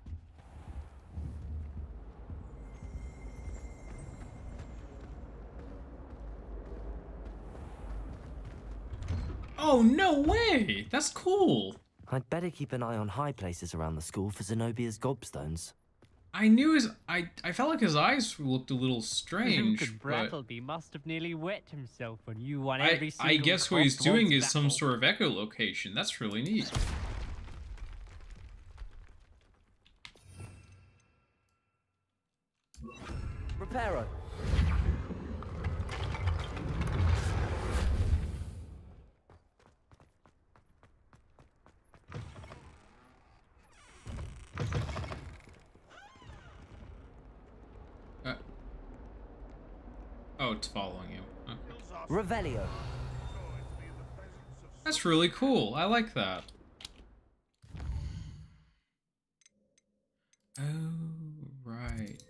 Speaker 1: Oh, no way! That's cool!
Speaker 2: I'd better keep an eye on high places around the school for Zenobia's gobstones.
Speaker 1: I knew I felt like his eyes looked a little strange,
Speaker 8: Luke and
Speaker 1: but
Speaker 8: Brattleby must have nearly wet himself when you won every single
Speaker 1: I guess what he's doing is some
Speaker 8: battle.
Speaker 1: sort of echolocation. That's really neat.
Speaker 2: Reparo.
Speaker 1: Oh, it's following you. Okay.
Speaker 2: Revelio.
Speaker 1: That's really cool. I like that. Oh, right.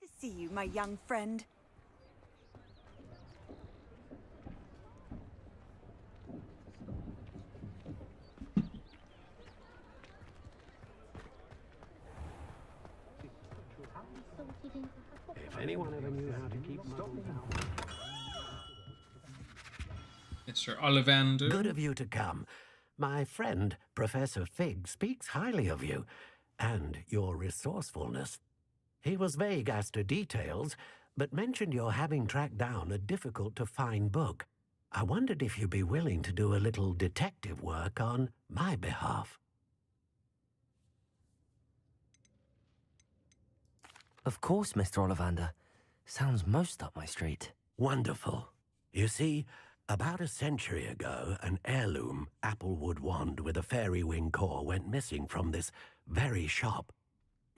Speaker 5: To see you, my young friend.
Speaker 7: If anyone ever knew how to keep muggles out.
Speaker 1: Mr. Ollivander.
Speaker 7: Good of you to come. My friend, Professor Fig, speaks highly of you and your resourcefulness. He was vague as to details, but mentioned your having tracked down a difficult-to-find book. I wondered if you'd be willing to do a little detective work on my behalf.
Speaker 2: Of course, Mr. Ollivander. Sounds most up my street.
Speaker 7: Wonderful. You see, about a century ago, an heirloom applewood wand with a fairy wing core went missing from this very shop.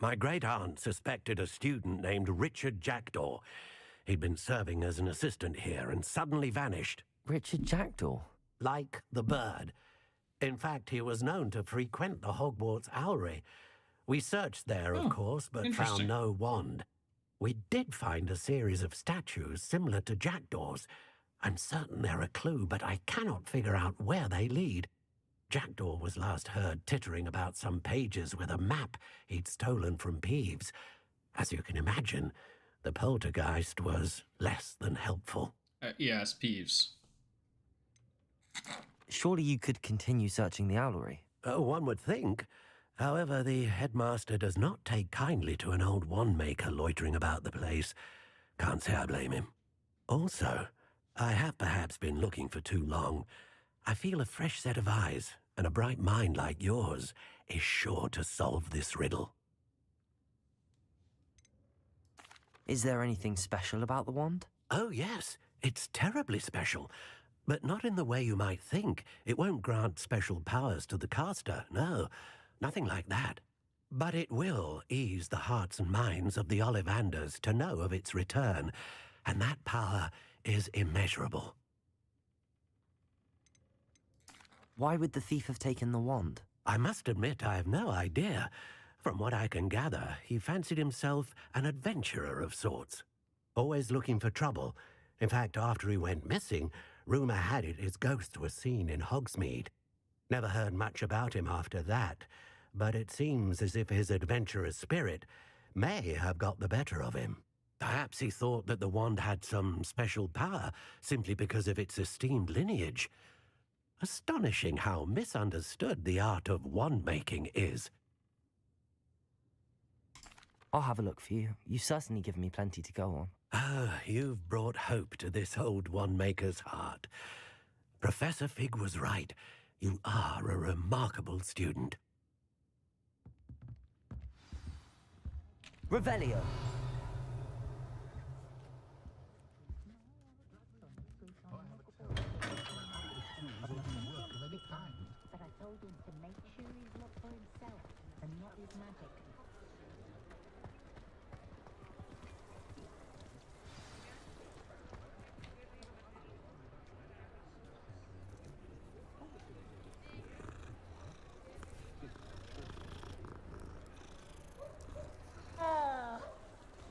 Speaker 7: My great-aunt suspected a student named Richard Jackdaw. He'd been serving as an assistant here and suddenly vanished.
Speaker 2: Richard Jackdaw?
Speaker 7: Like the bird. In fact, he was known to frequent the Hogwarts Owlery. We searched there, of course, but found no wand. We did find a series of statues similar to Jackdaw's. I'm certain they're a clue, but I cannot figure out where they lead. Jackdaw was last heard tittering about some pages with a map he'd stolen from Peeves. As you can imagine, the poltergeist was less than helpful.
Speaker 1: Yes, Peeves.
Speaker 2: Surely you could continue searching the owlery.
Speaker 7: One would think. However, the headmaster does not take kindly to an old wand-maker loitering about the place. Can't say I blame him. Also, I have perhaps been looking for too long. I feel a fresh set of eyes and a bright mind like yours is sure to solve this riddle.
Speaker 2: Is there anything special about the wand?
Speaker 7: Oh, yes. It's terribly special. But not in the way you might think. It won't grant special powers to the caster, no. Nothing like that. But it will ease the hearts and minds of the Ollivanders to know of its return, and that power is immeasurable.
Speaker 2: Why would the thief have taken the wand?
Speaker 7: I must admit I have no idea. From what I can gather, he fancied himself an adventurer of sorts. Always looking for trouble. In fact, after he went missing, rumour had it his ghost was seen in Hogsmeade. Never heard much about him after that. but it seems as if his adventurous spirit may have got the better of him. Perhaps he thought that the wand had some special power simply because of its esteemed lineage. Astonishing how misunderstood the art of wand-making is.
Speaker 2: I'll have a look for you. You've certainly given me plenty to go on.
Speaker 7: Ah, you've brought hope to this old wand-maker's heart. Professor Fig was right. You are a remarkable student.
Speaker 2: Revelio.
Speaker 3: But I told him to make sure he's looked for himself and not his magic.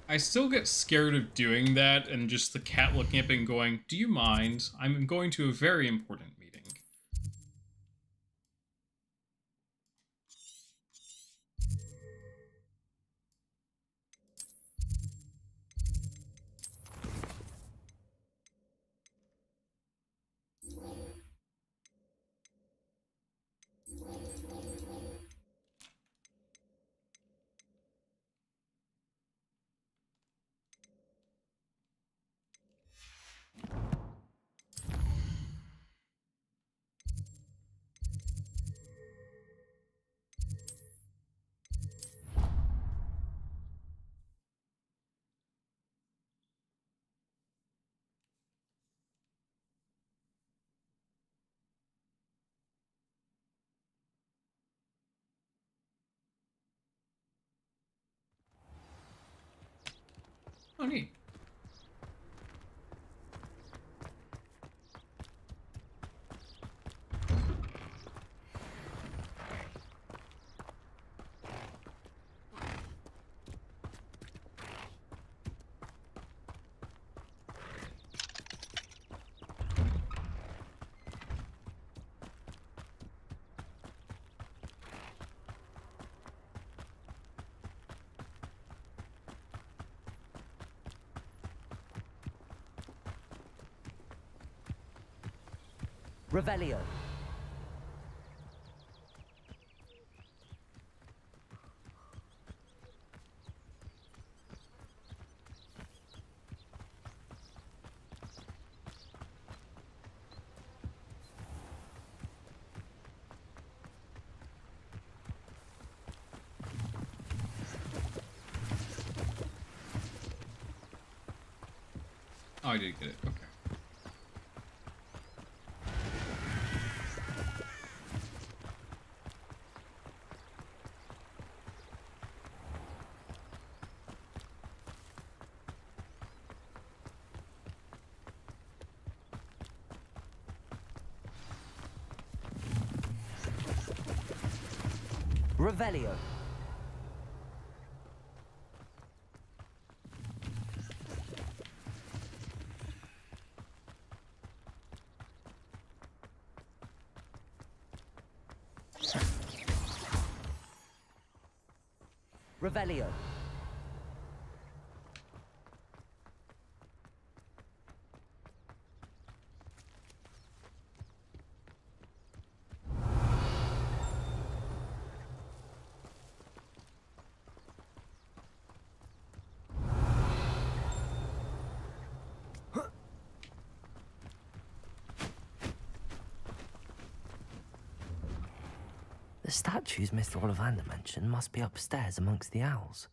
Speaker 1: I still get scared of doing that and just the cat looking at me and going, "Do you mind? I'm going to a very important meeting." Oh, neat.
Speaker 2: Revelio.
Speaker 1: Oh, I did get it. Okay.
Speaker 2: Revelio. Revelio. The statues Mr. Ollivander mentioned must be upstairs amongst the owls.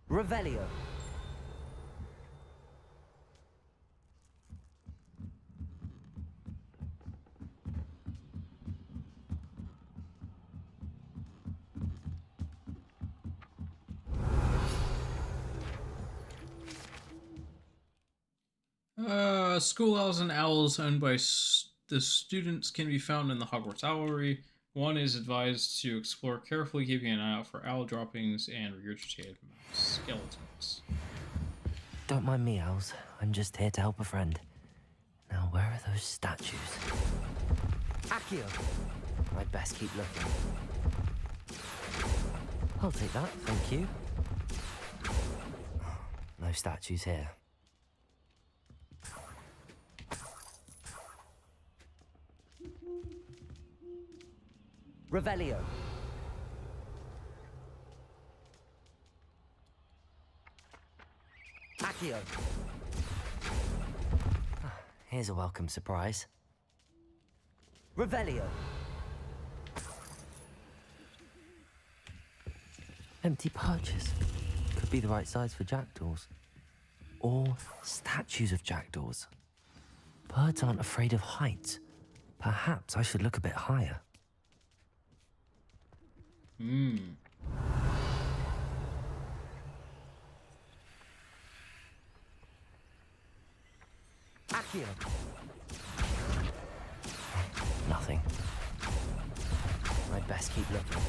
Speaker 2: Revelio.
Speaker 1: School owls and owls owned by the students can be found in the Hogwarts Owlery. One is advised to explore carefully, keeping an eye out for owl droppings and regurgitated mouse skeletons.
Speaker 2: Don't mind me, owls. I'm just here to help a friend. Now, Where are those statues? Accio! I'd best keep looking. I'll take that, thank you. No statues here. Revelio. Accio. Here's a welcome surprise. Revelio. Empty perches. Could be the right size for jackdaws. Or statues of jackdaws. Birds aren't afraid of heights. Perhaps I should look a bit higher. Accio. Nothing. I'd best keep looking.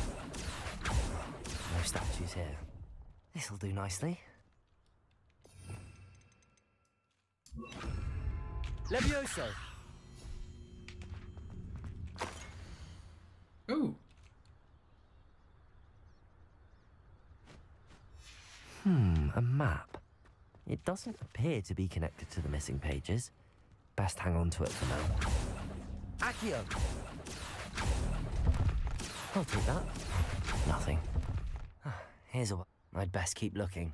Speaker 2: No statues here. This'll do nicely. Levioso!
Speaker 1: Ooh.
Speaker 2: A map. It doesn't appear to be connected to the missing pages. Best hang on to it for now. Accio! I'll take that. Nothing. Here's a... I'd best keep looking.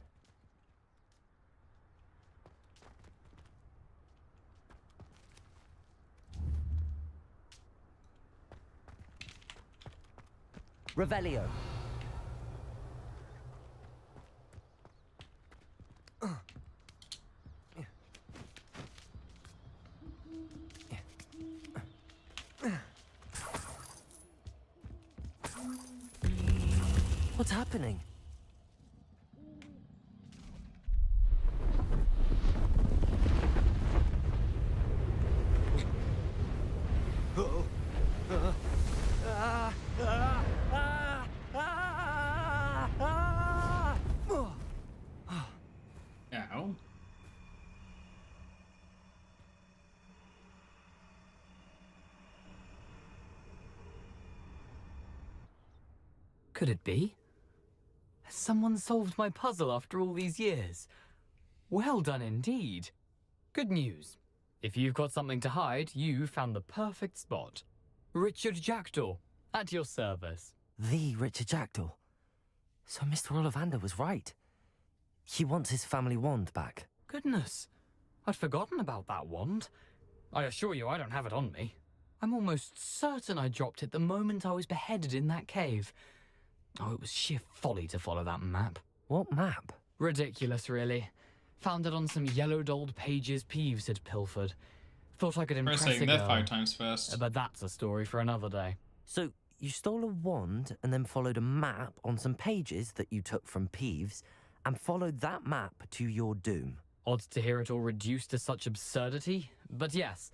Speaker 2: Revelio. What's happening?
Speaker 1: Ow.
Speaker 12: Could it be? Has someone solved my puzzle after all these years? Well done indeed. Good news. If you've got something to hide, you found the perfect spot. Richard Jackdaw, at your service.
Speaker 2: The Richard Jackdaw. So Mr. Ollivander was right. He wants his family wand back.
Speaker 12: Goodness, I'd forgotten about that wand. I assure you I don't have it on me. I'm almost certain I dropped it the moment I was beheaded in that cave. Oh, it was sheer folly to follow that map.
Speaker 2: What map?
Speaker 12: Ridiculous, really. Found it on some yellowed old pages Peeves had pilfered. Thought I could impress a
Speaker 1: saying
Speaker 12: girl.
Speaker 1: that 5 times fast.
Speaker 12: But that's a story for another day.
Speaker 2: So, you stole a wand and then followed a map on some pages that you took from Peeves and followed that map to your doom.
Speaker 12: Odd to hear it all reduced to such absurdity, but yes.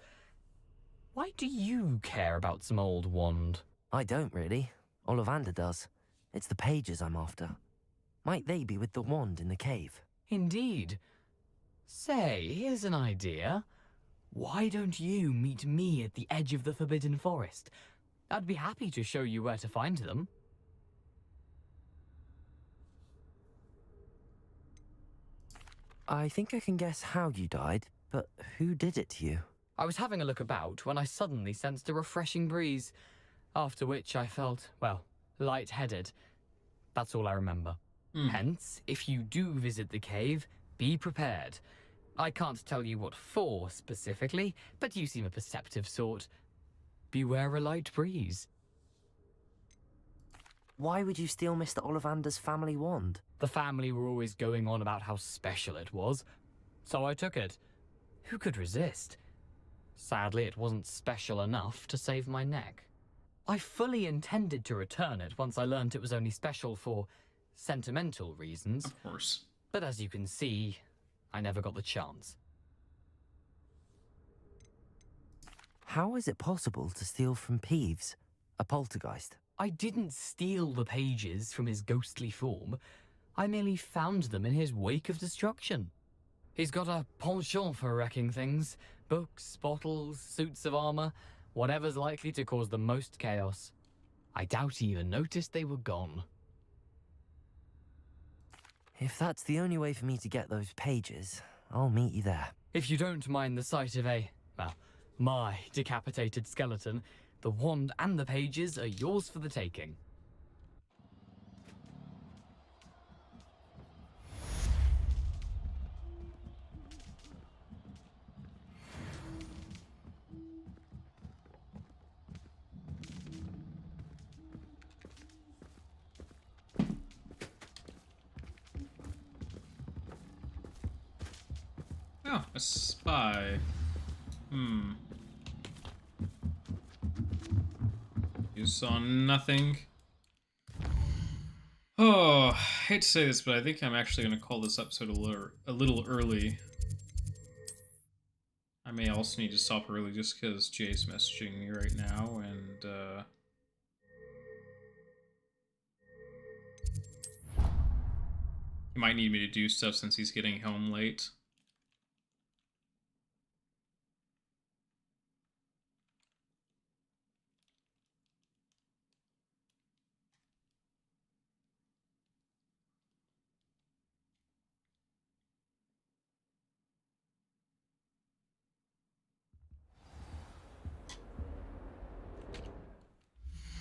Speaker 12: Why do you care about some old wand?
Speaker 2: I don't, really. Ollivander does. It's the pages I'm after. Might they be with the wand in the cave?
Speaker 12: Indeed. Say, here's an idea. Why don't you meet me at the edge of the Forbidden Forest? I'd be happy to show you where to find them.
Speaker 2: I think I can guess how you died, but who did it to you?
Speaker 12: I was having a look about when I suddenly sensed a refreshing breeze, after which I felt, well, lightheaded. That's all I remember. Hence, if you do visit the cave, be prepared. I can't tell you what for specifically, but you seem a perceptive sort. Beware a light breeze.
Speaker 2: Why would you steal Mr. Ollivander's family wand?
Speaker 12: The family were always going on about how special it was, so I took it. Who could resist? Sadly, it wasn't special enough to save my neck. I fully intended to return it once I learned it was only special for sentimental reasons.
Speaker 1: Of course.
Speaker 12: But as you can see, I never got the chance.
Speaker 2: How is it possible to steal from Peeves, a poltergeist?
Speaker 12: I didn't steal the pages from his ghostly form. I merely found them in his wake of destruction. He's got a penchant for wrecking things, Books, bottles, suits of armor, whatever's likely to cause the most chaos. I doubt he even noticed they were gone.
Speaker 2: If that's the only way for me to get those pages, I'll meet you there.
Speaker 12: If you don't mind the sight of my decapitated skeleton, the wand and the pages are yours for the taking.
Speaker 1: Oh, a spy. You saw nothing. Oh, I hate to say this, but I think I'm actually going to call this episode a little early. I may also need to stop early just because Jay's messaging me right now, and he might need me to do stuff since he's getting home late.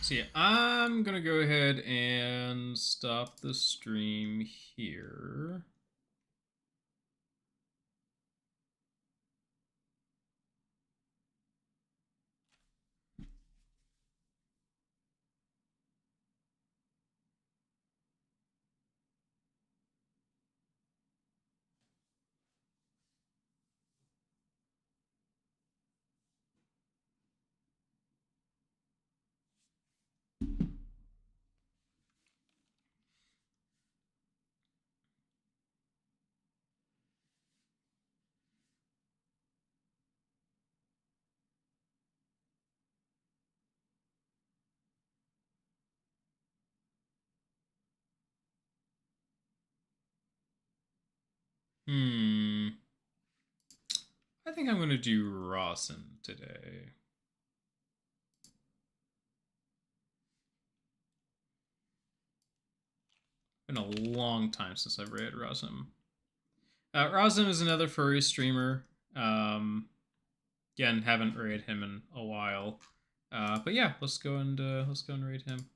Speaker 1: So yeah, I'm gonna go ahead and stop the stream here. I think I'm going to do Rawson today. Been a long time since I've read Rawson. Rawson is another furry streamer. Again, haven't read him in a while. But yeah, let's go and raid him.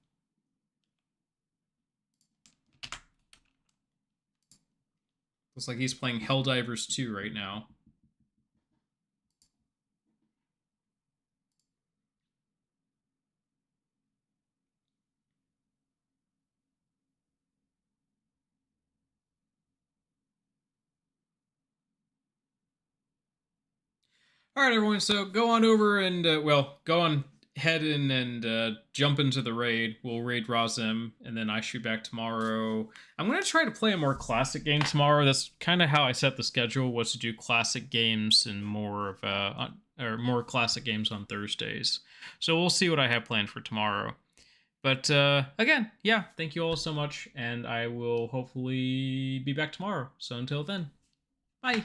Speaker 1: Looks like he's playing Helldivers 2 right now. All right, everyone. So go on over and go on head in and jump into the raid. We'll raid Razem, and then I shoot back tomorrow. I'm gonna try to play a more classic game tomorrow. That's kind of how I set the schedule, was to do classic games and more classic games on Thursdays. So we'll see what I have planned for tomorrow. But again, yeah, thank you all so much, and I will hopefully be back tomorrow. So until then, bye.